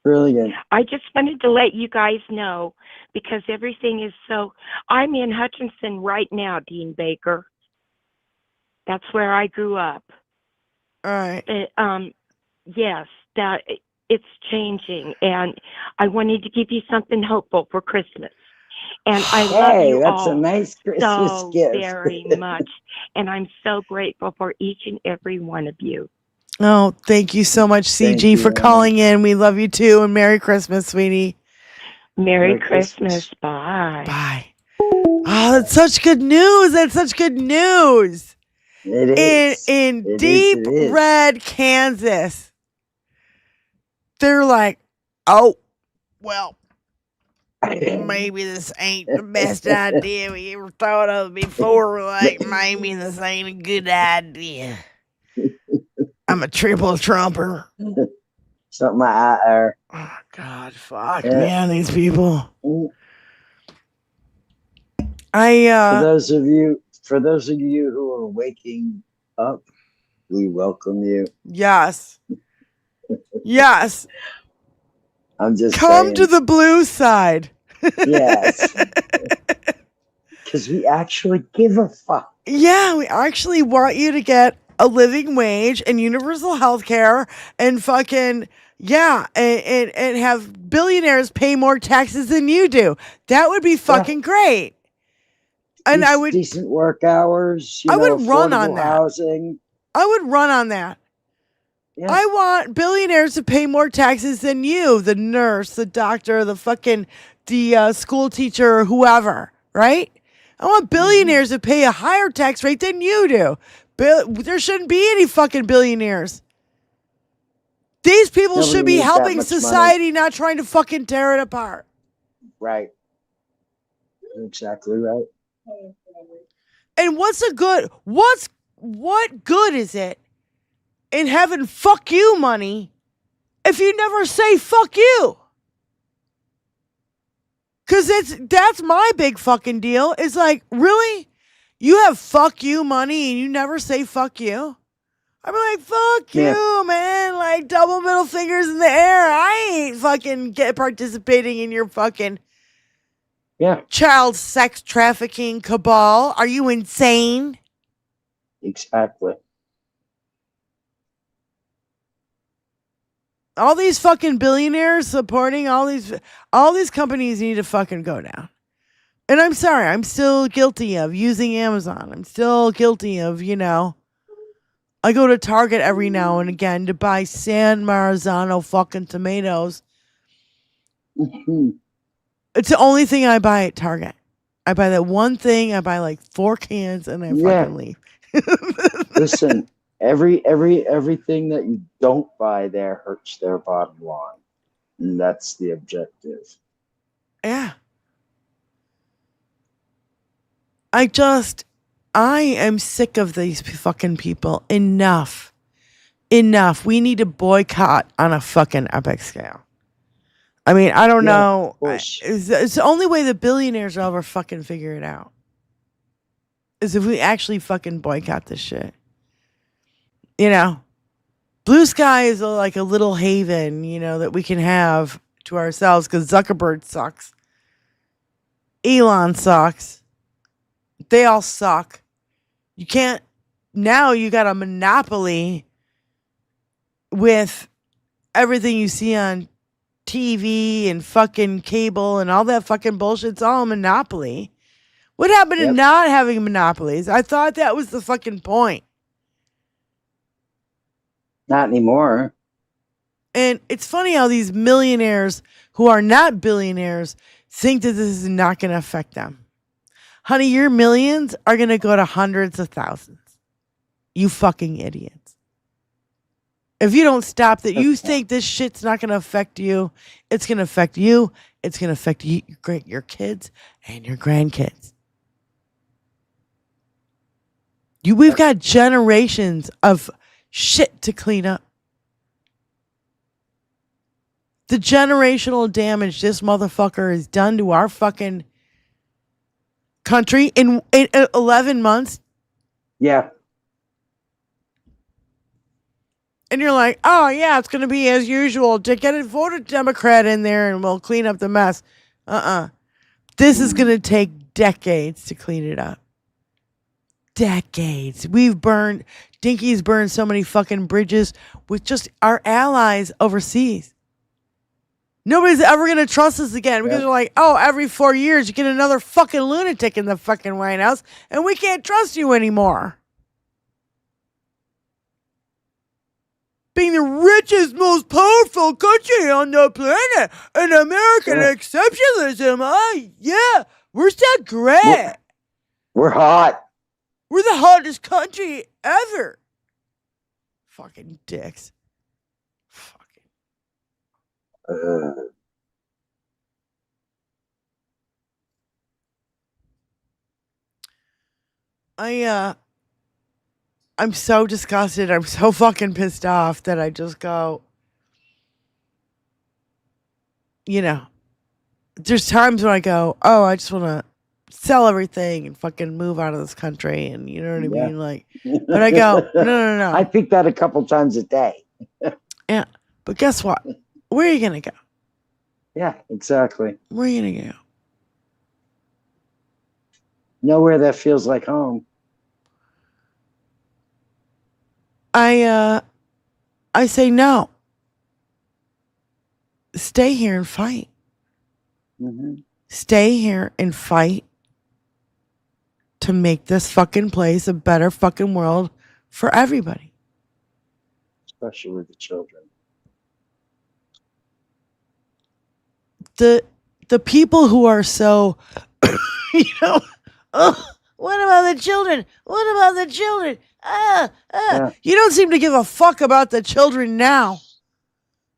Brilliant. I just wanted to let you guys know because everything is so. I'm in Hutchinson right now, Dean Baker. That's where I grew up. All right. Yes, that it's changing, and I wanted to give you something hopeful for Christmas. And I love you that's all a nice Christmas so gift. very much, and I'm so grateful for each and every one of you. Oh, thank you so much, CG, for calling in. We love you too, and Merry Christmas, sweetie. Merry Christmas. Bye. Bye. Oh, that's such good news. That's such good news. It is. In deep red Kansas. They're like, oh, well, maybe this ain't the best idea we ever thought of before. Like, maybe this ain't a good idea. I'm a triple trumper. Something like that. Oh, God, fuck, man, these people. For those of you who are waking up, we welcome you. Yes. Yes. I'm just come saying. to the blue side. Yes. Because we actually give a fuck. Yeah, we actually want you to get a living wage and universal health care and fucking, and have billionaires pay more taxes than you do. That would be fucking great. And I would decent work hours. I would run on that. Housing. I would run on that. Yeah. I want billionaires to pay more taxes than you, the nurse, the doctor, the school teacher, whoever, right? I want billionaires to pay a higher tax rate than you do. There shouldn't be any fucking billionaires. These people should be helping society, not trying to fucking tear it apart. Right. Exactly right. And what good is it in having fuck you money if you never say fuck you? Because that's my big fucking deal. It's like, really? You have fuck you money and you never say fuck you? I'm like, fuck you, man. Like, double middle fingers in the air. I ain't fucking participating in your fucking child sex trafficking cabal. Are you insane? Exactly. All these fucking billionaires supporting all these companies need to fucking go down. And I'm sorry, I'm still guilty of using Amazon. I'm still guilty of, I go to Target every now and again to buy San Marzano fucking tomatoes. It's the only thing I buy at Target. I buy that one thing, I buy like 4 cans and I fucking leave. Listen. Everything that you don't buy there hurts their bottom line. And that's the objective. Yeah. I am sick of these fucking people. Enough. We need to boycott on a fucking epic scale. I mean, I don't know. It's the only way the billionaires will ever fucking figure it out. Is if we actually fucking boycott this shit. Blue sky is like a little haven, that we can have to ourselves because Zuckerberg sucks. Elon sucks. They all suck. Now you got a monopoly with everything you see on TV and fucking cable and all that fucking bullshit. It's all a monopoly. What happened to not having monopolies? I thought that was the fucking point. Not anymore. And it's funny how these millionaires who are not billionaires think that this is not going to affect them. Honey, your millions are going to go to hundreds of thousands. You fucking idiots. If you don't stop that, you think this shit's not going to affect you. It's going to affect you. It's going to affect you, your kids and your grandkids. We've got generations of shit to clean up. The generational damage this motherfucker has done to our fucking country in 11 months. Yeah. And you're like, oh, yeah, it's going to be as usual. To get a voted Democrat in there and we'll clean up the mess. This is going to take decades to clean it up. Decades. Dinky's burned so many fucking bridges with just our allies overseas. Nobody's ever going to trust us again because they're like, oh, every 4 years you get another fucking lunatic in the fucking White House and we can't trust you anymore. Being the richest, most powerful country on the planet and American exceptionalism. Yeah, we're so great. We're hot. We're the hottest country ever. Fucking dicks. I'm so disgusted. I'm so fucking pissed off that I just go, there's times when I go, oh, I just want to sell everything and fucking move out of this country. And you know what I mean? Like, but I go, no. I think that a couple times a day. Yeah. But guess what? Where are you going to go? Yeah, exactly. Where are you going to go? Nowhere that feels like home. I say no. Stay here and fight. Mm-hmm. Stay here and fight to make this fucking place a better fucking world for everybody. Especially with the children. The people who are so, oh, what about the children? What about the children? You don't seem to give a fuck about the children now.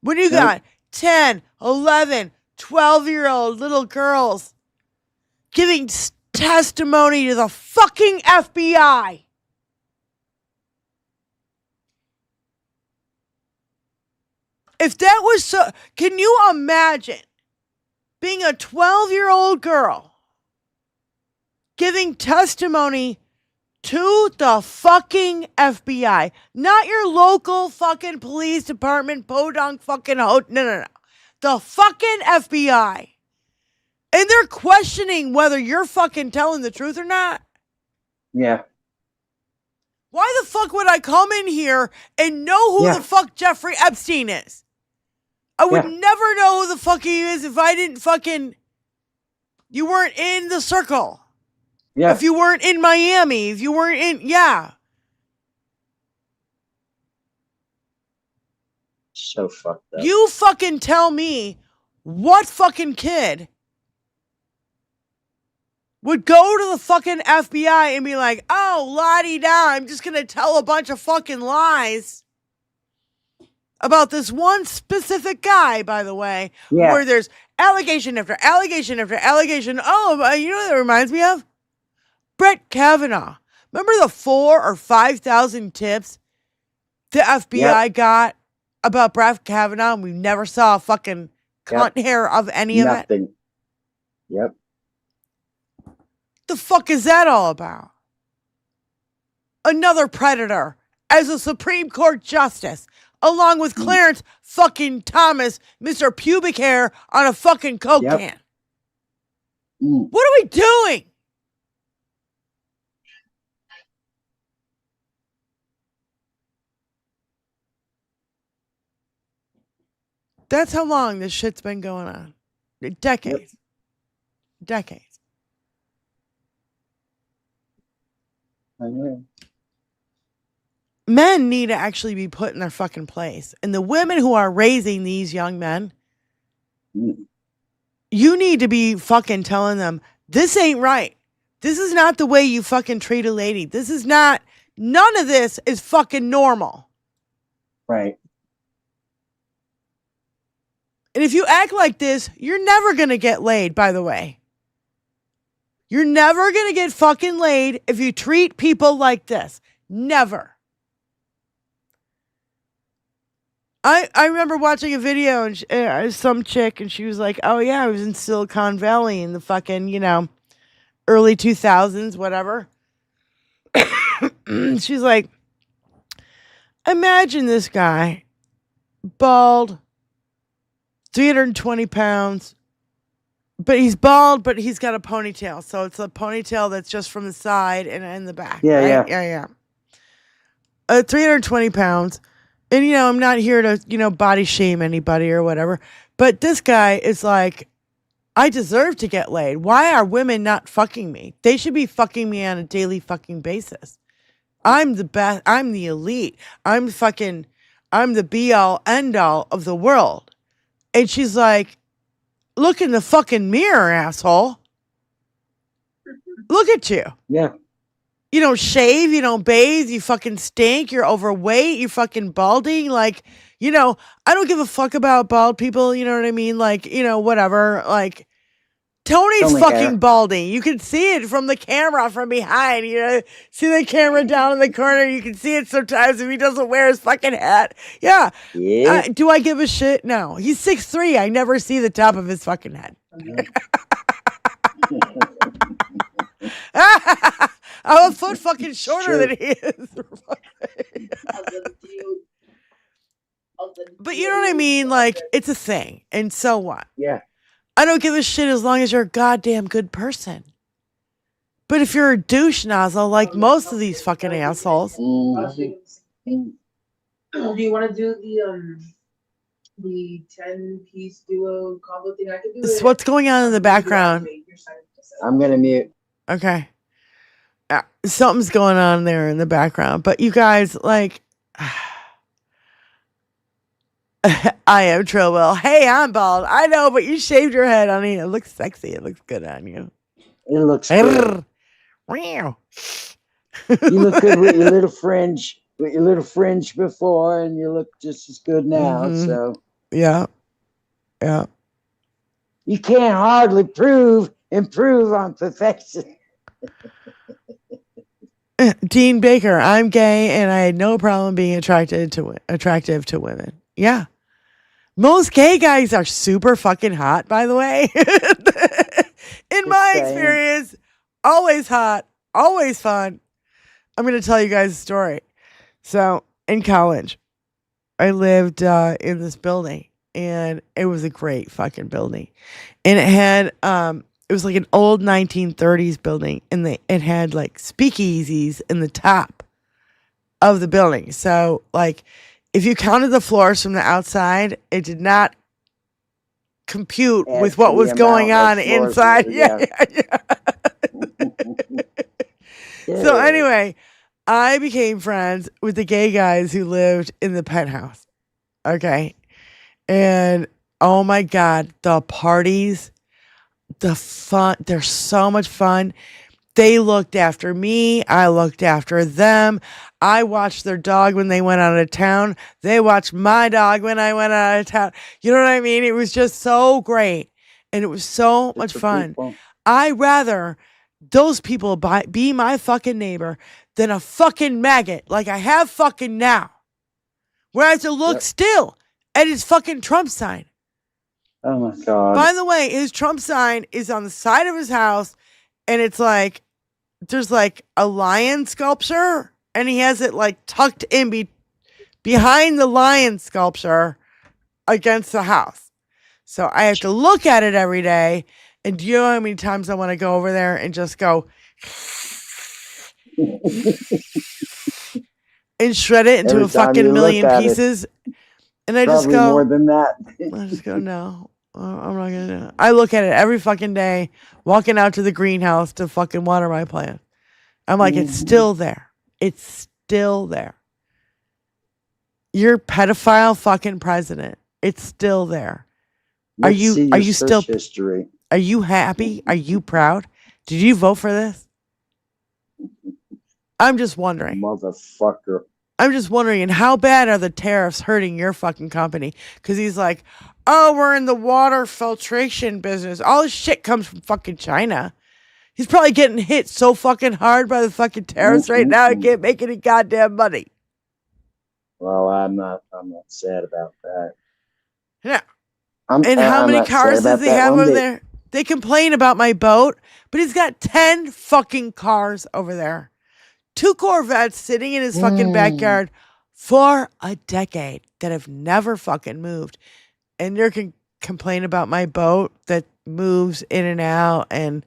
When you got 10, 11, 12-year-old little girls giving testimony to the fucking FBI. If that was so, can you imagine being a 12-year-old girl giving testimony to the fucking FBI, not your local fucking police department, podunk fucking no. The fucking FBI. And they're questioning whether you're fucking telling the truth or not. Yeah. Why the fuck would I come in here and know who the fuck Jeffrey Epstein is? I would never know who the fuck he is if I didn't fucking, you weren't in the circle. Yeah. If you weren't in Miami, if you weren't in, So fucked up. You fucking tell me what fucking kid would go to the fucking FBI and be like, oh, la-di-da, I'm just going to tell a bunch of fucking lies about this one specific guy, by the way, where there's allegation after allegation after allegation. Oh, you know what that reminds me of? Brett Kavanaugh. Remember the 4,000 or 5,000 tips the FBI got about Brett Kavanaugh, and we never saw a fucking cunt hair of any of it? Nothing. Yep. The fuck is that all about? Another predator as a Supreme Court justice, along with Clarence fucking Thomas, Mr. Pubic Hair on a fucking Coke can. What are we doing? That's how long this shit's been going on. Decades. Decades. I know. Men need to actually be put in their fucking place. And the women who are raising these young men, you need to be fucking telling them, this ain't right. This is not the way you fucking treat a lady. This is not, none of this is fucking normal. Right. And if you act like this, you're never going to get laid, by the way. You're never going to get fucking laid if you treat people like this. Never. I remember watching a video and some chick, and she was like, oh yeah, I was in Silicon Valley in the fucking, early 2000s, whatever. She's like, imagine this guy, bald, 320 pounds, but he's bald, but he's got a ponytail. So it's a ponytail that's just from the side and in the back. Yeah, right? Yeah. 320 pounds. And, I'm not here to, body shame anybody or whatever. But this guy is like, I deserve to get laid. Why are women not fucking me? They should be fucking me on a daily fucking basis. I'm the best. I'm the elite. I'm the be all end all of the world. And she's like, look in the fucking mirror, asshole. Look at you. Yeah. You don't shave, you don't bathe, you fucking stink, you're overweight, you're fucking balding. Like, I don't give a fuck about bald people, you know what I mean? Like, whatever. Like, Tony's fucking balding. You can see it from the camera from behind, See the camera down in the corner. You can see it sometimes if he doesn't wear his fucking hat. Yeah. Do I give a shit? No. He's 6'3". I never see the top of his fucking head. I'm a foot fucking shorter than he is. But you know what I mean? Like, it's a thing. And so what? Yeah. I don't give a shit as long as you're a goddamn good person. But if you're a douche nozzle, like most of these fucking assholes. Do you want to do the 10-piece duo combo thing? I could do it. What's going on in the background? I'm going to mute. Okay. Something's going on there in the background. But you guys, like, I am Trillwell. Hey, I'm bald. I know, but you shaved your head, honey. It looks sexy. It looks good on you. It looks good. You look good with your little fringe. With your little fringe before, and you look just as good now. Mhm. So Yeah. you can't hardly improve on perfection. Dean Baker, I'm gay and I had no problem being attractive to women. Yeah. Most gay guys are super fucking hot, by the way. In my experience, always hot, always fun. I'm going to tell you guys a story. So, in college, I lived in this building, and it was a great fucking building. And it had it was like an old 1930s building, and it had like speakeasies in the top of the building. So like if you counted the floors from the outside, it did not compute with what was going on inside. Yeah. So anyway, I became friends with the gay guys who lived in the penthouse. Okay. And oh my God, the parties, the fun, they're so much fun. They looked after me. I looked after them. I watched their dog when they went out of town. They watched my dog when I went out of town. You know what I mean? It was just so great. And it was so much fun. I'd rather those people be my fucking neighbor than a fucking maggot like I have fucking now. Where I have to look still at his fucking Trump sign. Oh my God. By the way, his Trump sign is on the side of his house, and it's like, there's like a lion sculpture, and he has it like tucked in behind the lion sculpture against the house. So I have to look at it every day. And do you know how many times I want to go over there and just go and shred it into Every a time fucking you million look at it, pieces? And I just probably go, more than that. I just go, no, I'm not going to do it. I look at it every fucking day, walking out to the greenhouse to fucking water my plant. I'm like, it's still there. It's still there. Your pedophile fucking president. It's still there. Are you still history? Are you happy? Are you proud? Did you vote for this? I'm just wondering. Motherfucker. I'm just wondering, and how bad are the tariffs hurting your fucking company? Because he's like, oh, we're in the water filtration business. All this shit comes from fucking China. He's probably getting hit so fucking hard by the fucking tariffs right now. He can't make any goddamn money. Well, I'm not sad about that. Yeah. And how many cars does he have over there? They complain about my boat, but he's got 10 fucking cars over there. 2 Corvettes sitting in his fucking backyard for a decade that have never fucking moved. And you can complain about my boat that moves in and out and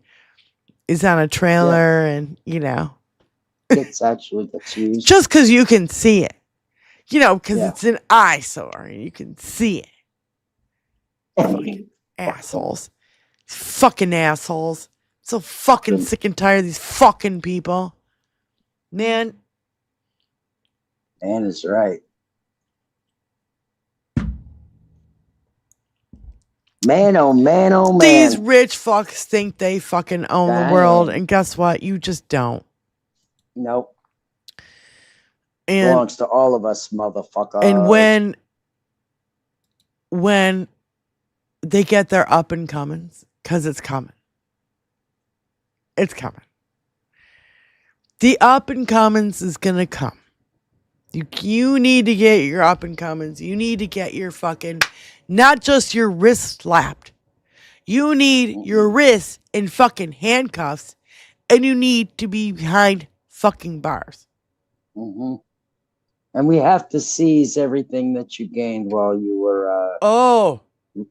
is on a trailer and, It's actually gets used. just because you can see it. Because it's an eyesore. You can see it. Fucking assholes. Fucking assholes. So fucking sick and tired of these fucking people. Man is right. Man, oh man, oh man. These rich fucks think they fucking own the world, and guess what? You just don't. Nope. And belongs to all of us, motherfucker. And when they get their up and comings, because it's coming. It's coming. The up and comings is gonna come. You need to get your up and comings. You need to get your fucking, not just your wrist slapped. You need your wrists in fucking handcuffs, and you need to be behind fucking bars. Mm-hmm. And we have to seize everything that you gained while you were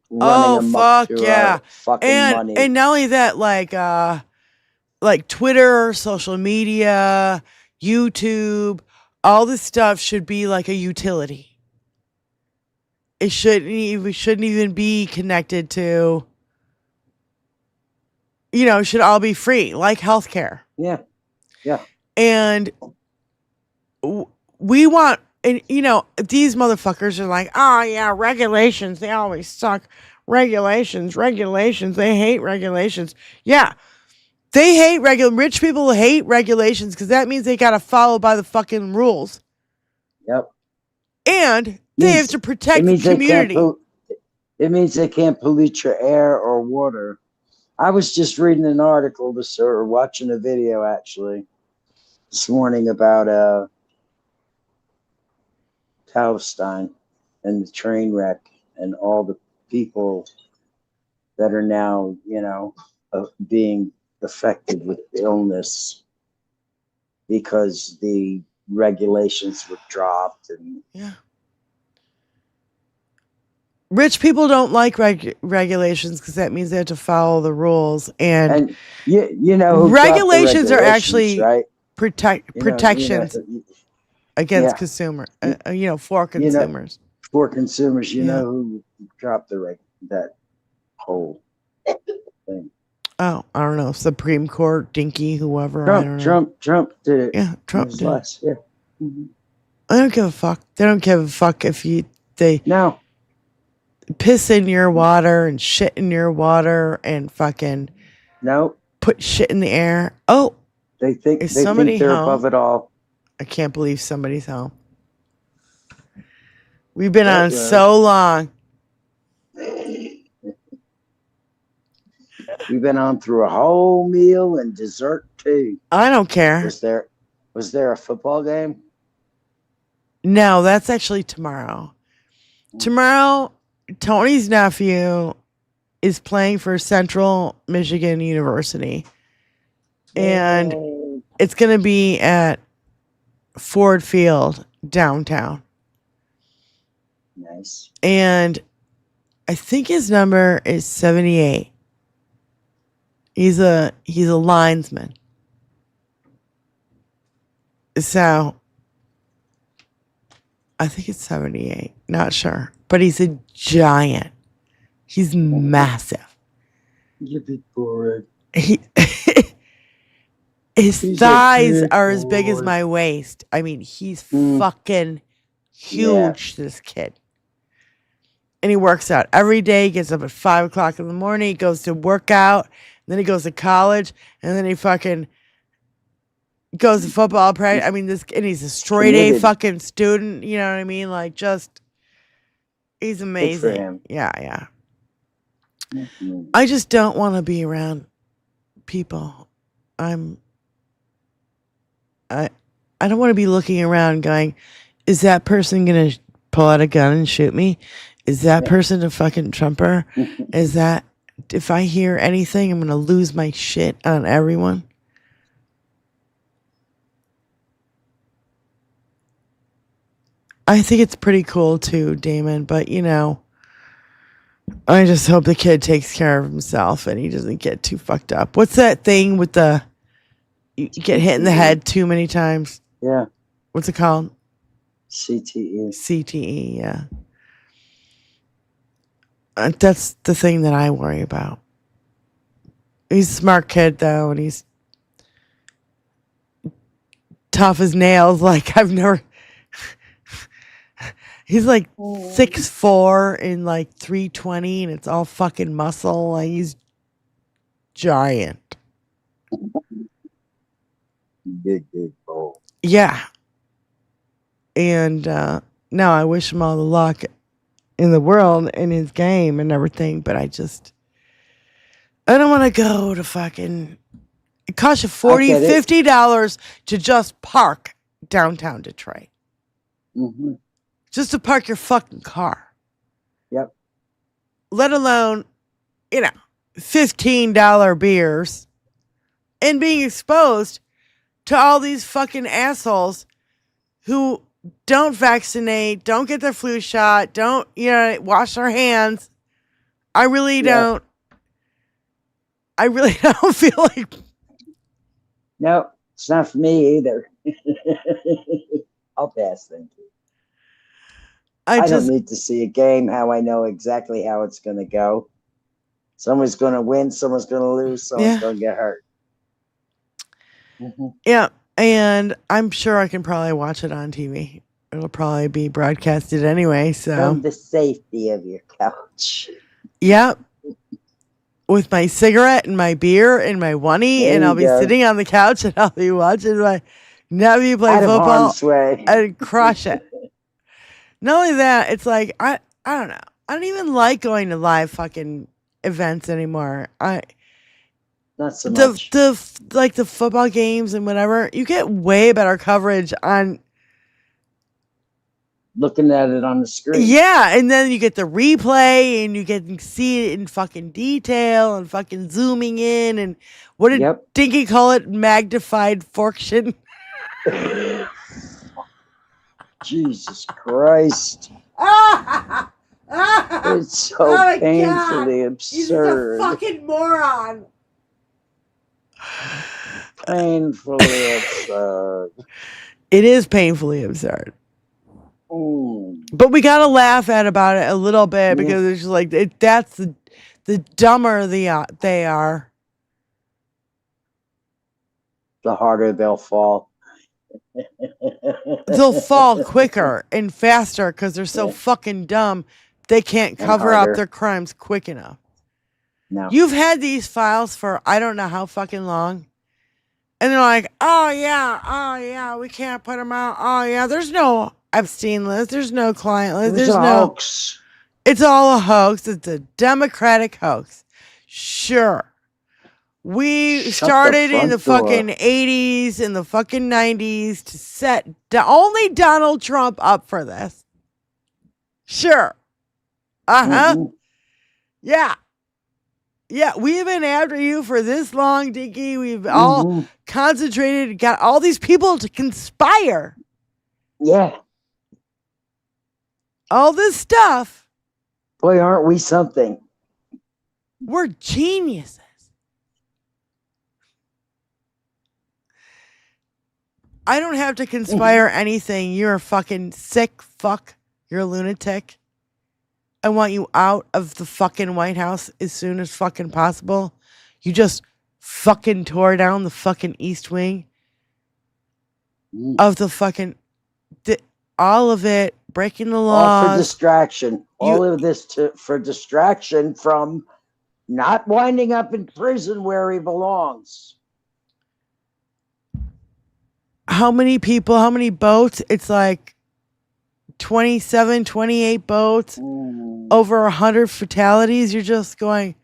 running amok fuck to, yeah. fucking money. And not only that, like Twitter, social media, YouTube, all this stuff should be like a utility. We shouldn't even be connected to, it should all be free, like healthcare. Yeah. Yeah. And we want, and these motherfuckers are like, oh yeah, regulations, they always suck. Regulations, they hate regulations. Yeah. They hate rich people hate regulations because that means they got to follow by the fucking rules. Yep. And they have to protect the community. It means they can't pollute your air or water. I was just reading an article or watching a video actually this morning about Palestine and the train wreck and all the people that are now, being affected with illness because the regulations were dropped. And rich people don't like regulations because that means they have to follow the rules. And regulations are actually right? protections against consumer, for consumers. For consumers, who dropped that whole thing. Oh, I don't know. Supreme Court, Dinky, whoever. I don't know. Trump did it. Yeah, Trump did it. Yeah. Mm-hmm. I don't give a fuck. They don't give a fuck if they piss in your water and shit in your water and fucking put shit in the air. Oh, they think they're above it all. I can't believe somebody's home. We've been on so long. We've been on through a whole meal and dessert too. I don't care. Was there a football game? No, that's actually tomorrow. Tomorrow, Tony's nephew is playing for Central Michigan University. And it's going to be at Ford Field downtown. Nice. And I think his number is 78. He's a linesman. So I think it's 78. Not sure. But he's a giant. He's massive. You big boy. His thighs are as big as my waist. I mean, he's fucking Huge, this kid. And he works out every day. He gets up at 5 o'clock in the morning. He goes to work out. Then he goes to college. And then he fucking goes to football practice. I mean, and he's a straight A fucking student. You know what I mean? Like, just, he's amazing. Good for him. Yeah. I just don't want to be around people. I don't want to be looking around going, is that person going to pull out a gun and shoot me? Is that person a fucking Trumper? Is that, if I hear anything, I'm going to lose my shit on everyone? I think it's pretty cool too, Damon, but I just hope the kid takes care of himself and he doesn't get too fucked up. What's that thing with you get hit in the head too many times? Yeah. What's it called? CTE. CTE, yeah. That's the thing that I worry about. He's a smart kid, though, and he's tough as nails. Like, I've never... He's like 6'4" and like 320, and it's all fucking muscle. Like, he's giant. Big ball. Yeah. And no, I wish him all the luck in the world in his game and everything, but I don't want to go to fucking... It costs you $40, $50 to just park downtown Detroit. Mm-hmm. Just to park your fucking car. Yep. Let alone, $15 beers and being exposed to all these fucking assholes who don't vaccinate, don't get their flu shot, don't, wash their hands. I really don't feel like... No, it's not for me either. I'll pass, thank you. I don't need to see a game how I know exactly how it's going to go. Someone's going to win, someone's going to lose, someone's going to get hurt. Mm-hmm. Yeah, and I'm sure I can probably watch it on TV. It'll probably be broadcasted anyway, so... From the safety of your couch. Yep. With my cigarette and my beer and my oneie, and I'll be sitting on the couch and I'll be watching my nephew play football and crush it. Not only that, it's like, I don't know. I don't even like going to live fucking events anymore. Not so much. The football games and whatever, you get way better coverage on looking at it on the screen. Yeah, and then you get the replay and you get to see it in fucking detail and fucking zooming in and what did Dinky call it? Magnified forction. Jesus Christ. It's so painfully absurd. He's a fucking moron. Painfully absurd. It is painfully absurd. Ooh. But we gotta laugh about it a little bit because it's just like that's the dumber they are. The harder they'll fall. They'll fall quicker and faster because they're so fucking dumb. They can't cover up their crimes quick enough. No. You've had these files for I don't know how fucking long. And they're like, oh yeah, we can't put them out. Oh yeah, there's no Epstein list. There's no client list. There's no hoax. It's all a hoax. It's a Democratic hoax. Sure. We started in the fucking 80s and the fucking 90s to set only Donald Trump up for this. Sure. Uh-huh. Mm-hmm. Yeah. Yeah, we've been after you for this long, Dinky. We've all concentrated, got all these people to conspire. Yeah. All this stuff. Boy, aren't we something? We're geniuses. I don't have to conspire anything. You're a fucking sick fuck. You're a lunatic. I want you out of the fucking White House as soon as fucking possible. You just fucking tore down the fucking East Wing of the fucking... all of it breaking the All laws. for distraction. All of this for distraction from not winding up in prison where he belongs. How many people, how many boats? It's like 27, 28 boats, over 100 fatalities. You're just going,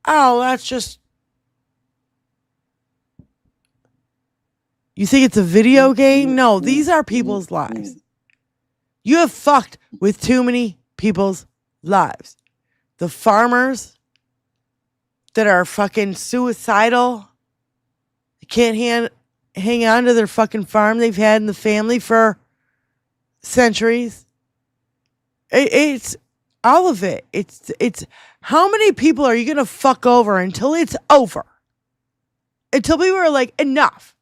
oh, that's just... You think it's a video game? No, these are people's lives. You have fucked with too many people's lives. The farmers that are fucking suicidal, can't hang on to their fucking farm they've had in the family for centuries. It's all of it. It's how many people are you gonna fuck over until it's over? Until people are like, enough.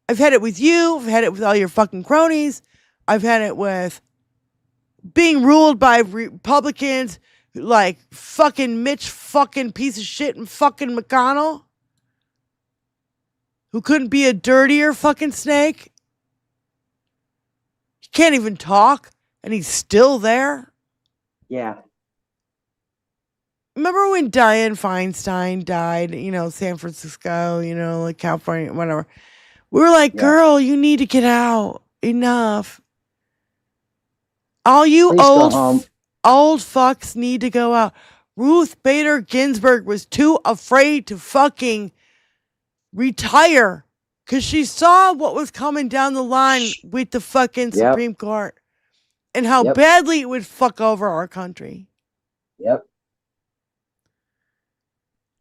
I've had it with you. I've had it with all your fucking cronies. I've had it with being ruled by Republicans like fucking Mitch fucking piece of shit and fucking McConnell, who couldn't be a dirtier fucking snake. He can't even talk, and he's still there. Yeah. Remember when Dianne Feinstein died, San Francisco, like California, whatever. We were like, girl, you need to get out. Enough. All you old fucks need to go out. Ruth Bader Ginsburg was too afraid to fucking retire because she saw what was coming down the line with the fucking Supreme Court and how badly it would fuck over our country. Yep.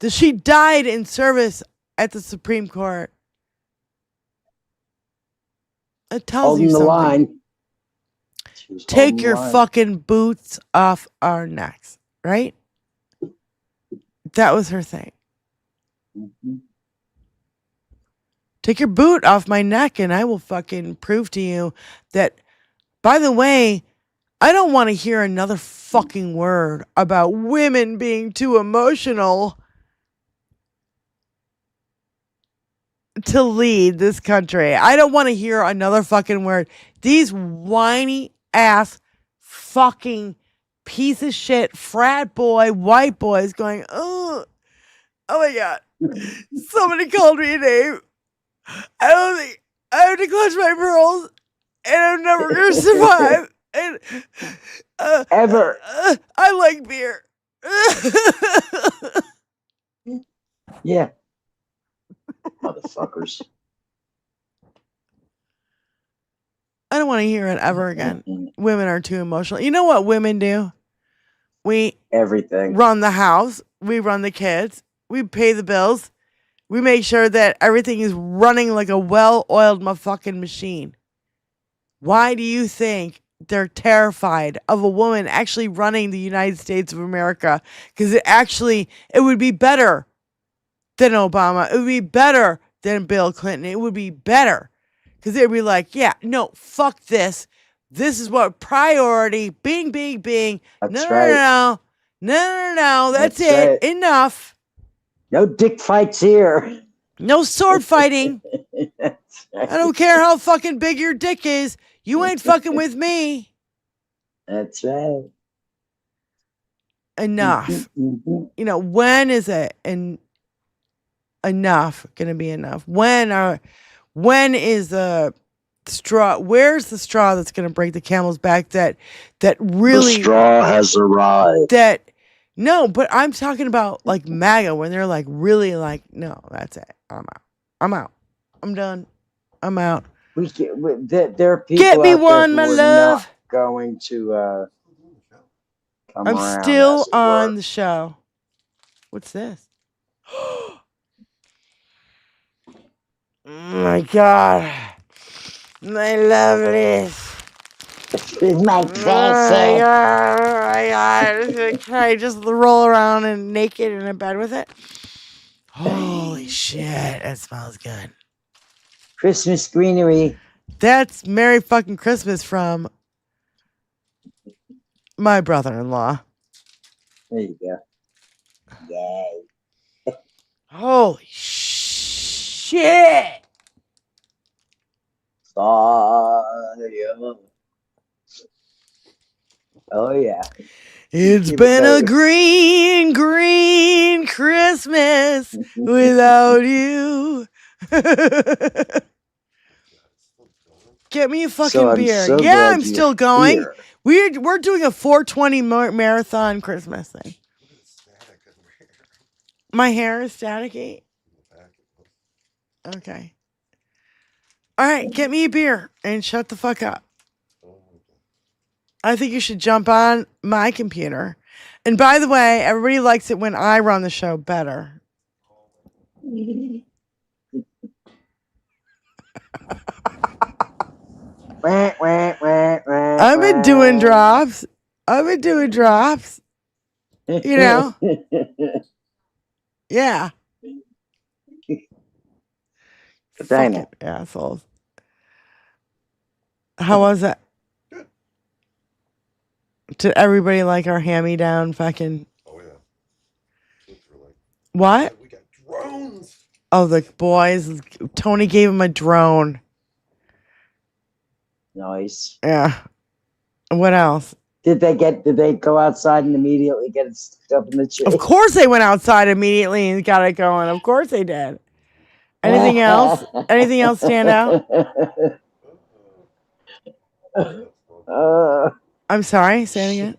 She died in service at the Supreme Court. It tells you something. Line. Take your fucking boots off our necks, right? That was her thing. Mm-hmm. Take your boot off my neck and I will fucking prove to you that, by the way, I don't want to hear another fucking word about women being too emotional to lead this country. I don't want to hear another fucking word. These whiny ass fucking piece of shit frat boy white boys going, oh my god, somebody called me a name. I don't think I have to clutch my pearls and I'm never gonna survive. And ever. I like beer. Yeah. Motherfuckers. I don't want to hear it ever again. Women are too emotional. You know what women do? We everything. Run the house. We run the kids. We pay the bills. We make sure that everything is running like a well-oiled motherfucking machine. Why do you think they're terrified of a woman actually running the United States of America? Because it would be better than Obama. It would be better than Bill Clinton. It would be better. Because they'd be like, yeah, no, fuck this. This is what priority, bing, bing, bing. That's No. That's it. Right. Enough. No dick fights here. No sword fighting. That's right. I don't care how fucking big your dick is. You ain't fucking with me. That's right. Enough. When is it enough gonna be enough? When is the straw? Where's the straw that's gonna break the camel's back? That really the straw has arrived. No, but I'm talking about like MAGA when they're like really like, no, that's it. I'm out. I'm done. I'm out. There are people Get me out one, there my who are love. not going to come I'm around, still as it on were. the show. What's this? Oh my God. My lovelies. My Oh my God. Can I just roll around and naked in a bed with it? Holy shit. That smells good. Christmas greenery. That's Merry fucking Christmas from my brother-in-law. There you go. Yay. Holy shit. Oh yeah. It's Keep been a going. green, green Christmas without you. Get me a fucking So I'm beer. so Yeah, glad I'm you're still going. here. We're doing a 420 marathon Christmas thing. My hair is staticky. Okay. All right, get me a beer and shut the fuck up. I think you should jump on my computer. And by the way, everybody likes it when I run the show better. I've been doing drops. You know? Yeah. Fucking assholes. How was it? Did everybody like our hand-me-down fucking... Oh, yeah. What? We got drones. Oh, the boys. Tony gave him a drone. Nice. Yeah. What else? Did they go outside and immediately get it stuck up in the tree? Of course they went outside immediately and got it going. Of course they did. Anything else? Anything else stand out? I'm sorry, say it again.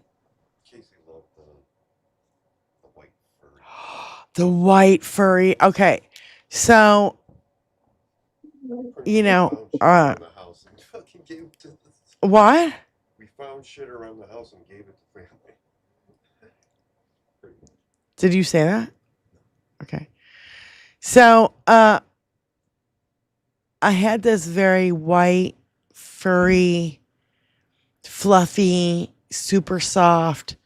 The white furry. Okay. So, you know, what? We found shit around the house and gave it to family. Did you say that? Okay. So, I had this very white, furry, fluffy, super soft.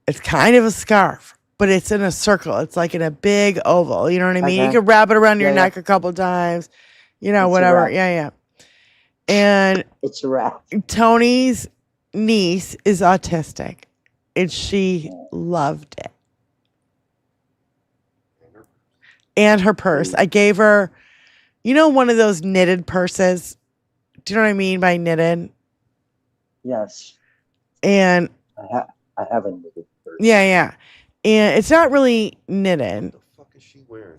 It's kind of a scarf, but it's in a circle. It's like in a big oval. You know what I mean? Okay. You could wrap it around your Yeah, neck a couple times. You know, It's a whatever. wrap. Yeah. And It's a wrap. Tony's niece is autistic, and she loved it. And her purse. I gave her, you know, one of those knitted purses. Do you know what I mean by knitted? Yes. And I have a knitted purse. yeah. And it's not really knitted. What the fuck is she wearing?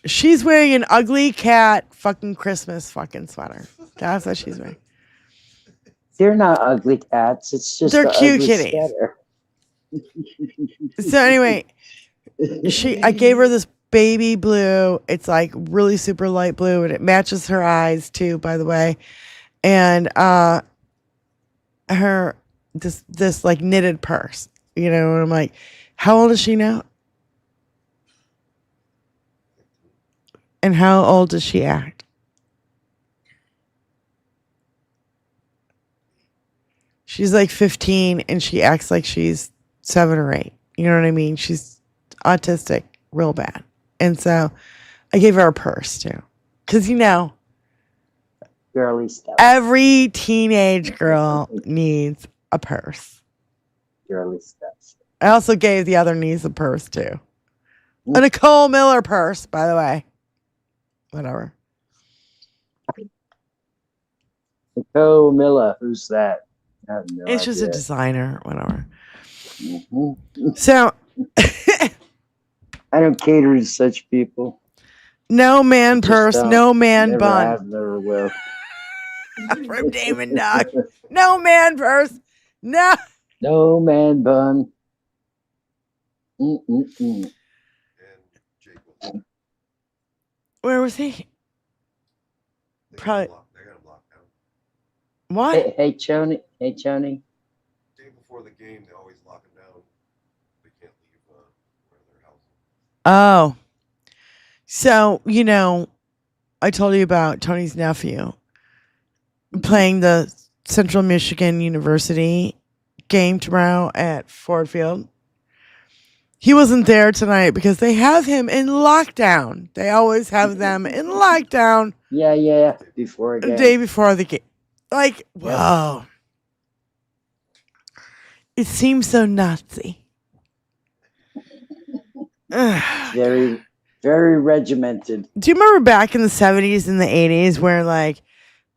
She's wearing an ugly cat fucking Christmas fucking sweater. That's what she's wearing. They're not ugly cats. It's just They're the cute ugly kitties. sweater. So anyway, I gave her this baby blue. It's like really super light blue, and it matches her eyes too, by the way. And her this like knitted purse, you know. And I'm like, how old is she now? And how old does she act? She's like 15, and she acts like she's 7 or 8. You know what I mean? She's autistic real bad. And so I gave her a purse too. Because, you know, Girly stuff. every teenage girl needs a purse. Girly stuff. I also gave the other niece a purse too. A Nicole Miller purse, by the way. Whatever. Nicole Miller, who's that? I have no It's just a idea. designer, whatever. Mhm. So, I don't cater to such people. no man Just purse, don't. no man Never bun. have, never will. From Damon Dog. No man purse. No. No man bun. Mm-mm-mm. Where was he? Probably. They got him locked down. What? Hey, Choni. Hey, Choni. Day before the game, they always lock them down. They can't leave where their house. Oh. So, you know, I told you about Tony's nephew playing the Central Michigan University game tomorrow at Ford Field. He wasn't there tonight because they have him in lockdown. They always have them in lockdown Yeah. Before the again. day before the game. Like, whoa. It seems so Nazi. Ugh. Very, very regimented. Do you remember back in the 70s and the 80s where like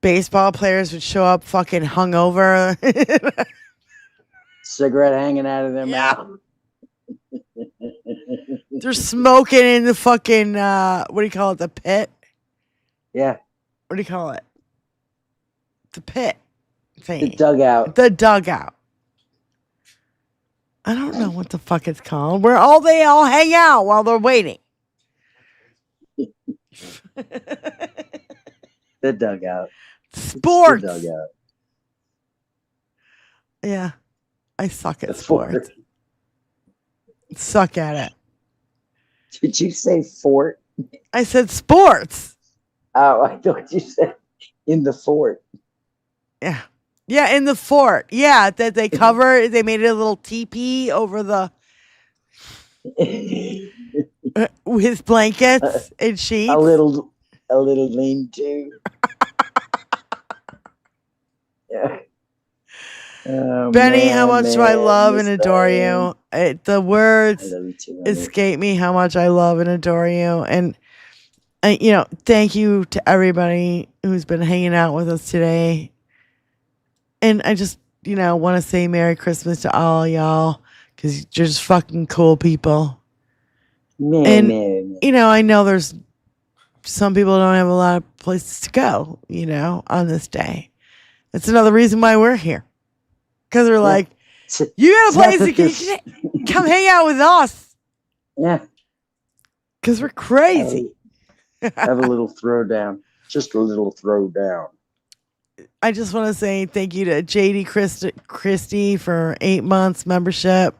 baseball players would show up fucking hungover? cigarette hanging out of their mouth. They're smoking in the fucking, what do you call it? The pit? Yeah. What do you call it? The pit thing. The dugout. The dugout. I don't know what the fuck it's called. Where they all hang out while they're waiting. The dugout. Sports. The dugout. Yeah. I suck at sports. Suck at it. Did you say fort? I said sports. Oh, I thought you said in the fort. Yeah. Yeah, in the fort. Yeah, that they cover. They made it a little teepee over the with blankets and sheets. A little lean-to. Yeah. Oh, Benny, man, how much do I love and Miss adore Diane. you? The words I love you too, honey. escape me how much I love and adore you. And, thank you to everybody who's been hanging out with us today. And I just, want to say Merry Christmas to all y'all because you're just fucking cool people. Man. I know there's some people don't have a lot of places to go, on this day. That's another reason why we're here. Because they're like, you got a place to come hang out with us. Yeah. Because we're crazy. Have a little throwdown. Just a little throwdown. I just want to say thank you to JD Christie for 8 months membership.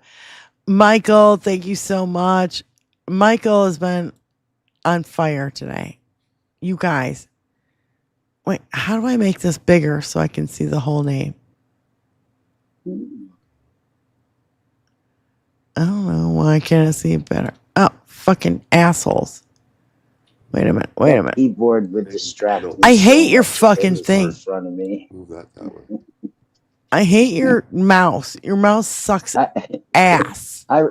Michael, thank you so much. Michael has been on fire today. You guys. Wait, how do I make this bigger so I can see the whole name? I don't know. Why can't I see it better? Oh, fucking assholes. Wait a minute. Keyboard would distract me. I hate so your much. fucking It was thing. in front of me. Move that way. I hate your mouse. Your mouse sucks ass. I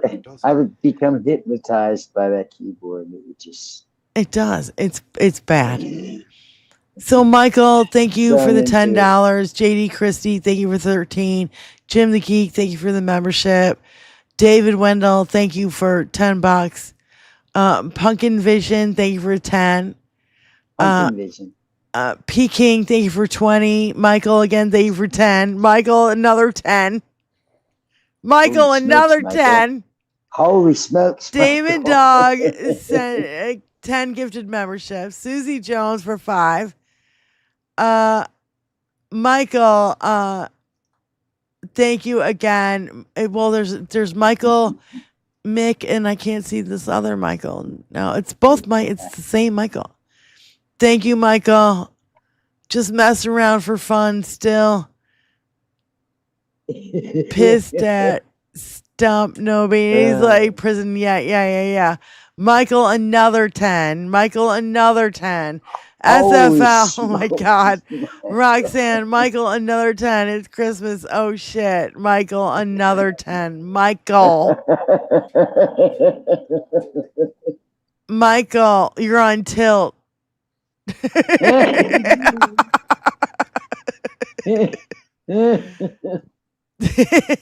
would become hypnotized by that keyboard. It would just. It does. It's bad. So Michael, thank you for the $10. JD Christie, thank you for 13. Jim the Geek, thank you for the membership. David Wendell, thank you for $10. Pumpkin Vision, thank you for 10. Pumpkin Vision. P King, thank you for 20. Michael, again, thank you for 10. Michael, another 10. Michael, Holy another smokes, 10. Michael. Holy smokes. Damon Michael. Dog sent 10 gifted memberships. Susie Jones for 5. Michael, thank you again. Well, there's Michael, Mick, and I can't see this other Michael. No, it's it's the same Michael. Thank you, Michael. Just messing around for fun still. Pissed at Stump Nobody. He's like prison. Yeah. Michael, another 10. Michael, another 10. SFL. Oh my God. Roxanne, Michael, another 10. It's Christmas. Oh shit. Michael, another 10. Michael, you're on tilt.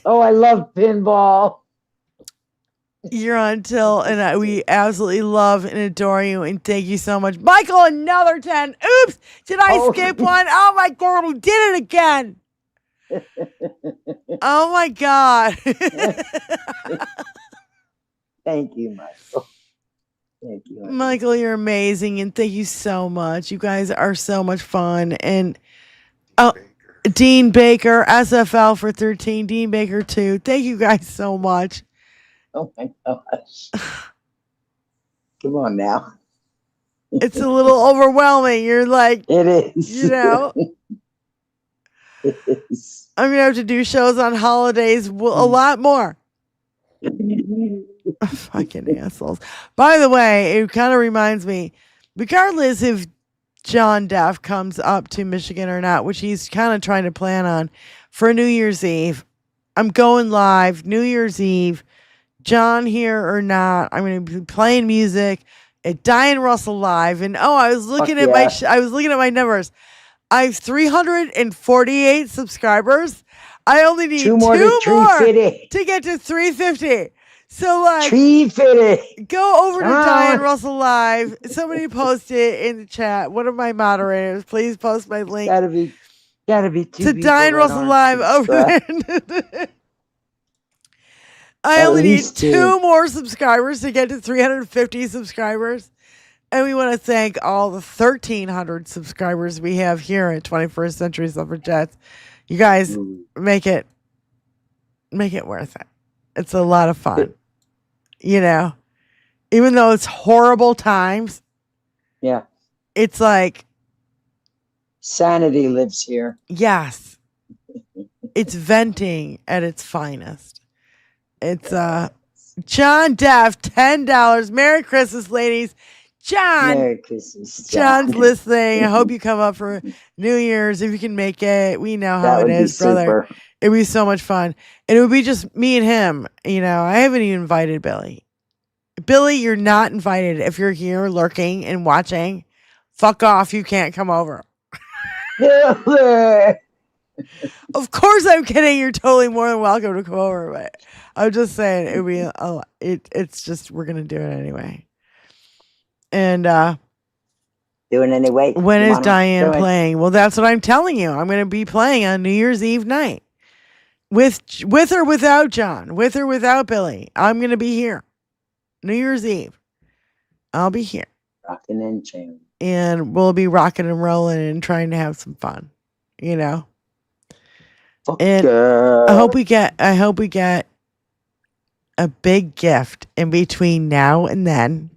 Oh, I love pinball. You're on tilt, and we absolutely love and adore you, and thank you so much. Michael, another 10. Oops, did I skip one? Oh my God, we did it again. Oh my God. Thank you, Michael. Thank you. Michael, you're amazing, and thank you so much. You guys are so much fun. And Dean Baker, SFL for 13. Dean Baker 2. Thank you guys so much. Oh my gosh. Come on now. It's a little overwhelming. You're like, it is. You know. It is. I'm going to have to do shows on holidays a lot more. Fucking assholes. By the way, it kind of reminds me, regardless if John Deff comes up to Michigan or not, which he's kind of trying to plan on for New Year's Eve, I'm going live New Year's Eve. John here or not, I'm going to be playing music at Diane Russell Live. And I was looking at my numbers. I have 348 subscribers. I only need two more to get to 350. So like, go over to Diane Russell Live. Somebody post it in the chat. One of my moderators, please post my link. Gotta be to Diane Russell Live over there. I only need two more subscribers to get to 350 subscribers. And we want to thank all the 1,300 subscribers we have here at 21st Century Suffragettes. You guys make it worth it. It's a lot of fun. You know, even though it's horrible times. Yeah. It's like sanity lives here. Yes. It's venting at its finest. It's John Deff, $10. Merry Christmas, ladies. John. Merry Christmas. John's listening. I hope you come up for New Year's if you can make it. We know how it is, brother. It'd be so much fun. And it would be just me and him. You know, I haven't even invited Billy. Billy, you're not invited. If you're here lurking and watching, fuck off. You can't come over. Of course I'm kidding. You're totally more than welcome to come over. But I'm just saying it'd be it's just we're gonna do it anyway. And do it anyway. When is Diane playing? Well, that's what I'm telling you. I'm gonna be playing on New Year's Eve night. With or without John, with or without Billy. I'm gonna be here. New Year's Eve. I'll be here. Rocking and chaining. And we'll be rocking and rolling and trying to have some fun. You know? And I hope we get a big gift in between now and then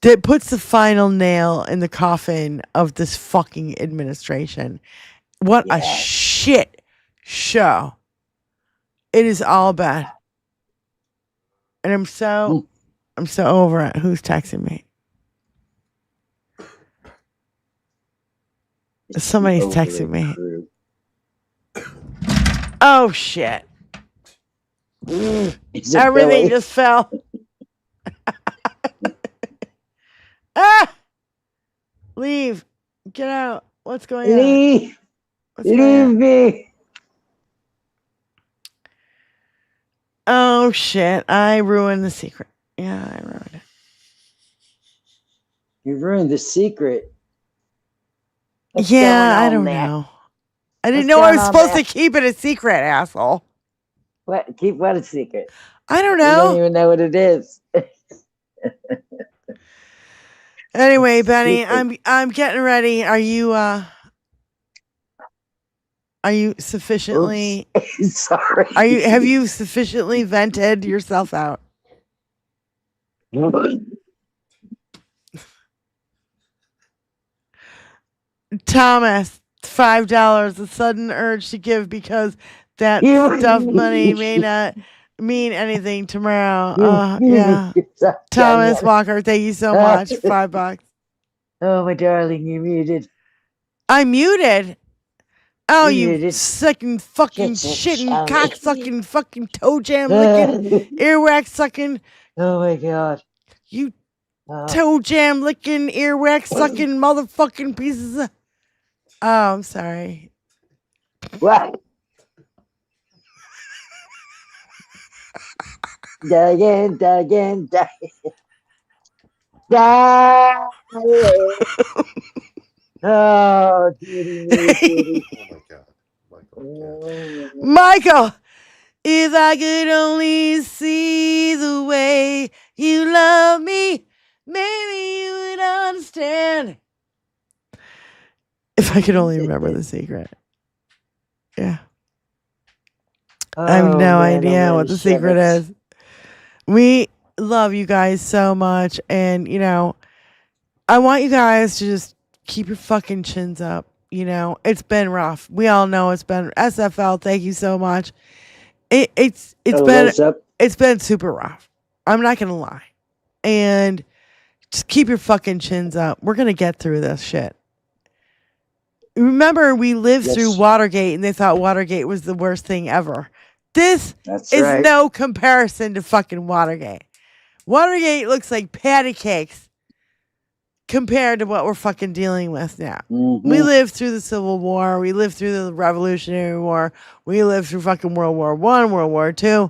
that puts the final nail in the coffin of this fucking administration. What a shit show. It is all bad. And I'm so over it. Who's texting me? Somebody's texting me. Oh shit. Everything just fell. Leave. Get out. What's going on? Leave me. Oh shit. I ruined the secret. Yeah, I ruined it. You ruined the secret. I don't know. I didn't know I was supposed to keep it a secret, asshole. What? Keep what a secret? I don't know. You don't even know what it is. Anyway, Benny, I'm getting ready. Are you sufficiently sorry? Have you sufficiently vented yourself out? Thomas, $5. A sudden urge to give because that stuff money may not mean anything tomorrow. Yeah. Thomas Walker, thank you so much. $5. Oh, my darling, you're muted. I'm muted. Oh, you sucking fucking shitting cock sucking fucking toe jam licking earwax sucking. Oh my god. You toe jam licking earwax sucking motherfucking pieces of. Oh, I'm sorry. What? Diane. Oh, dearie. Michael, if I could only see the way you love me, maybe you would understand. If I could only remember the secret. Yeah. I have no idea what the secret is. We love you guys so much. And, you know, I want you guys to just keep your fucking chins up. You know, it's been rough. We all know it's been SFL. Thank you so much. It's been super rough. I'm not gonna lie. And just keep your fucking chins up. We're gonna get through this shit. Remember, we lived through Watergate, and they thought Watergate was the worst thing ever. This is no comparison to fucking Watergate. Watergate looks like patty cakes compared to what we're fucking dealing with now. Mm-hmm. We lived through the Civil War. We lived through the Revolutionary War. We lived through fucking World War I, World War II.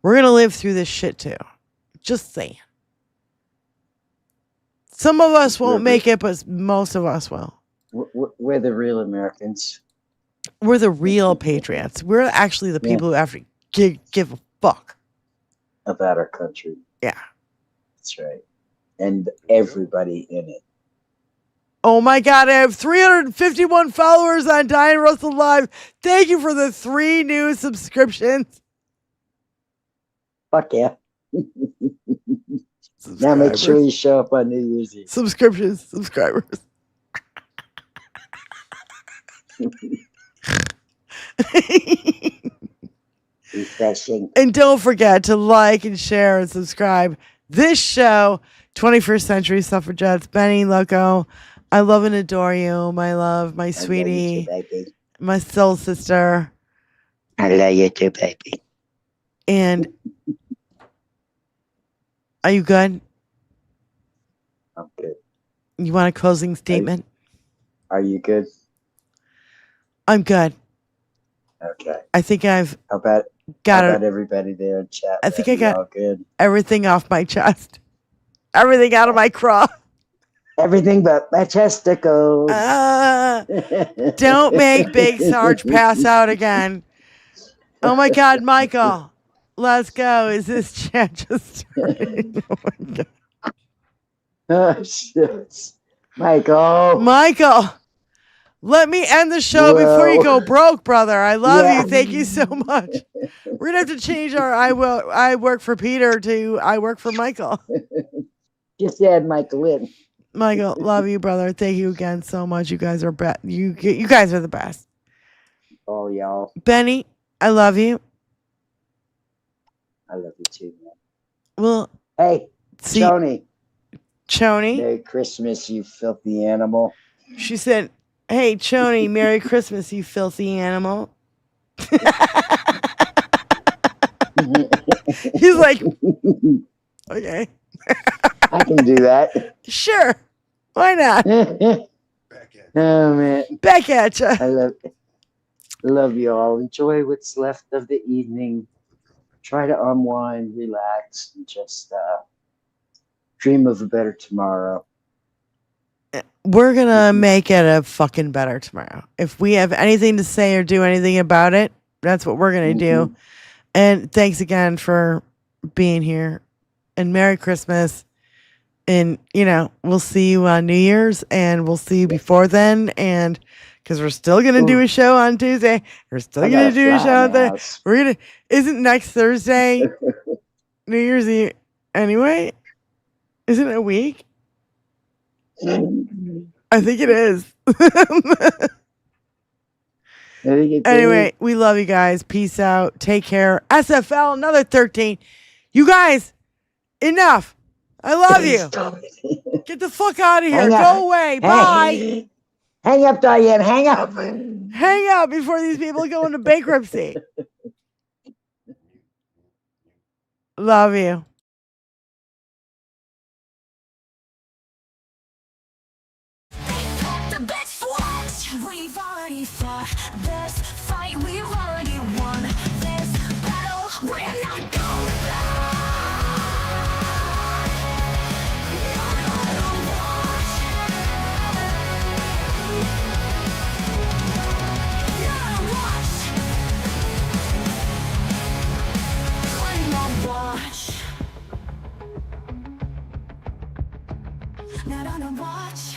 We're going to live through this shit too. Just saying. Some of us won't make it, but most of us will. We're the real Americans. We're the real patriots. We're actually the people who have to give a fuck about our country. Yeah. That's right. And everybody in it. Oh my God, I have 351 followers on Diane Russell Live. Thank you for the 3 new subscriptions. Fuck yeah. Now make sure you show up on New Year's Eve. Subscribers. Refreshing. And don't forget to like and share and subscribe this show, 21st Century Suffragettes. Benny Loco, I love and adore you, my love, my sweetie, I love you too, baby. my soul sister. I love you too, baby. And are you good? I'm good. You want a closing statement? Are you good? I'm good. Okay. I think I've How about everybody there in chat? I think I got all good. everything off my chest. Everything out of my craw. Everything but my testicles. Don't make Big Sarge pass out again. Oh my God, Michael. Let's go. Is this chat just starting? Oh my God. Oh, shit. Michael. Let me end the show before you go broke, brother. I love you. Thank you so much. We're going to have to change our I work for Peter to I work for Michael. Just add Michael in. Michael, love you, brother. Thank you again so much. You guys are you guys are the best. Oh, y'all. Benny, I love you. I love you too, man. Well, hey, Choni. Merry Christmas, you filthy animal. She said, hey, Choni, Merry Christmas, you filthy animal. He's like, okay. I can do that. Sure. Why not? Oh, man. Back at ya. I love you all. Enjoy what's left of the evening. Try to unwind, relax, and just dream of a better tomorrow. We're going to make it a fucking better tomorrow. If we have anything to say or do anything about it, that's what we're going to do. And thanks again for being here. And Merry Christmas. And, we'll see you on New Year's. And we'll see you before then. And because we're still going to do a show on Tuesday. We're still going to do a show on Thursday. Isn't next Thursday New Year's Eve anyway? Isn't it a week? I think it is. Anyway, we love you guys. Peace out. Take care. SFL, another 13. You guys, enough. I love you. Get the fuck out of here. Go away. Bye. Hang up, Diane. Hang up. Hang up before these people go into bankruptcy. Love you. We've already fought this fight, we've already won this battle, we're not going back. Not on a watch.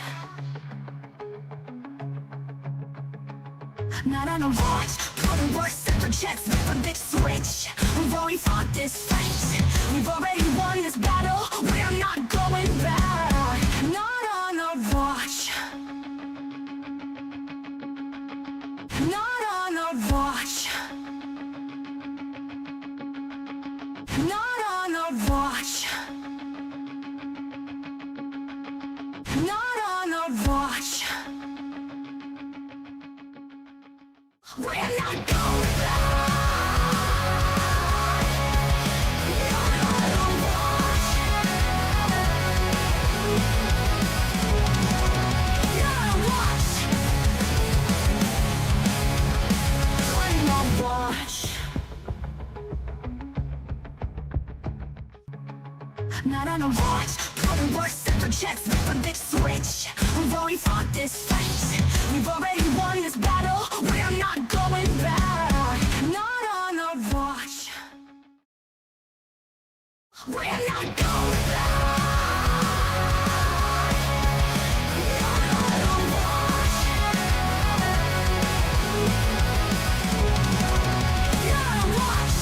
Not on a watch. Go to work, Suffragettes, flip a big switch. We've already fought this fight. We've already won this battle. We're not going back. Not on a watch. Not on a watch. Not on a watch. Not on a watch. We're not going back. Not on a watch, putting work suffragettes with a big switch. We've already fought this fight. We've already won this battle. We're not going back. Not on a watch. We're not going back. Not on a watch. Not on a watch.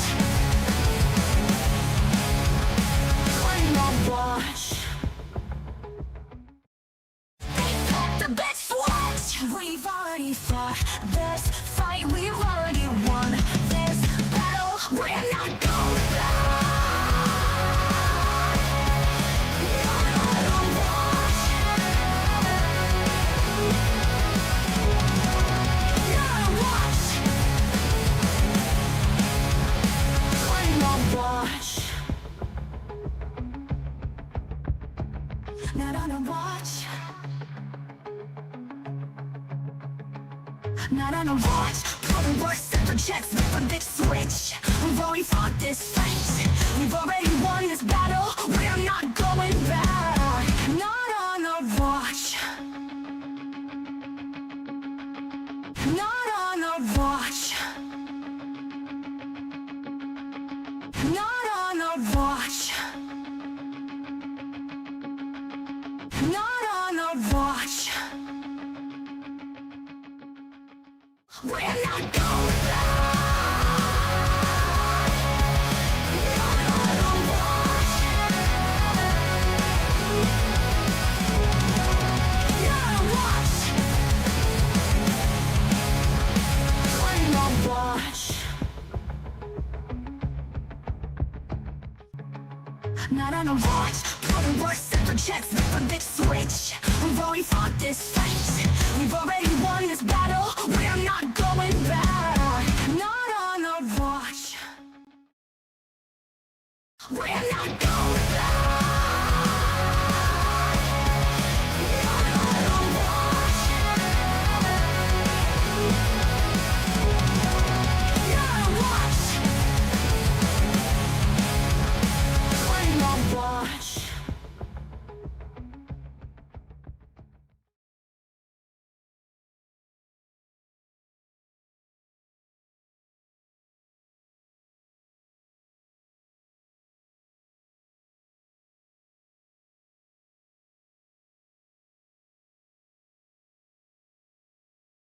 Claim on watch. The best watch. We've already fought this fight. We've already won this battle. We're not going back. Not on a watch. Not on a watch. Claim on watch. Not on a watch. Not on a watch, putting work suffragettes with a big switch. We've already fought this fight. We've already won this battle. We're not going back. Not on a watch. Not on a watch. Not on a watch. Not on a watch. We're not going back. Not on a watch. Not on a watch. Claim on watch. Not on a watch. Putting work suffragettes with a big switch. We've already fought this fight. We've already won this battle. We're not going back. Not on a watch. We're not going back.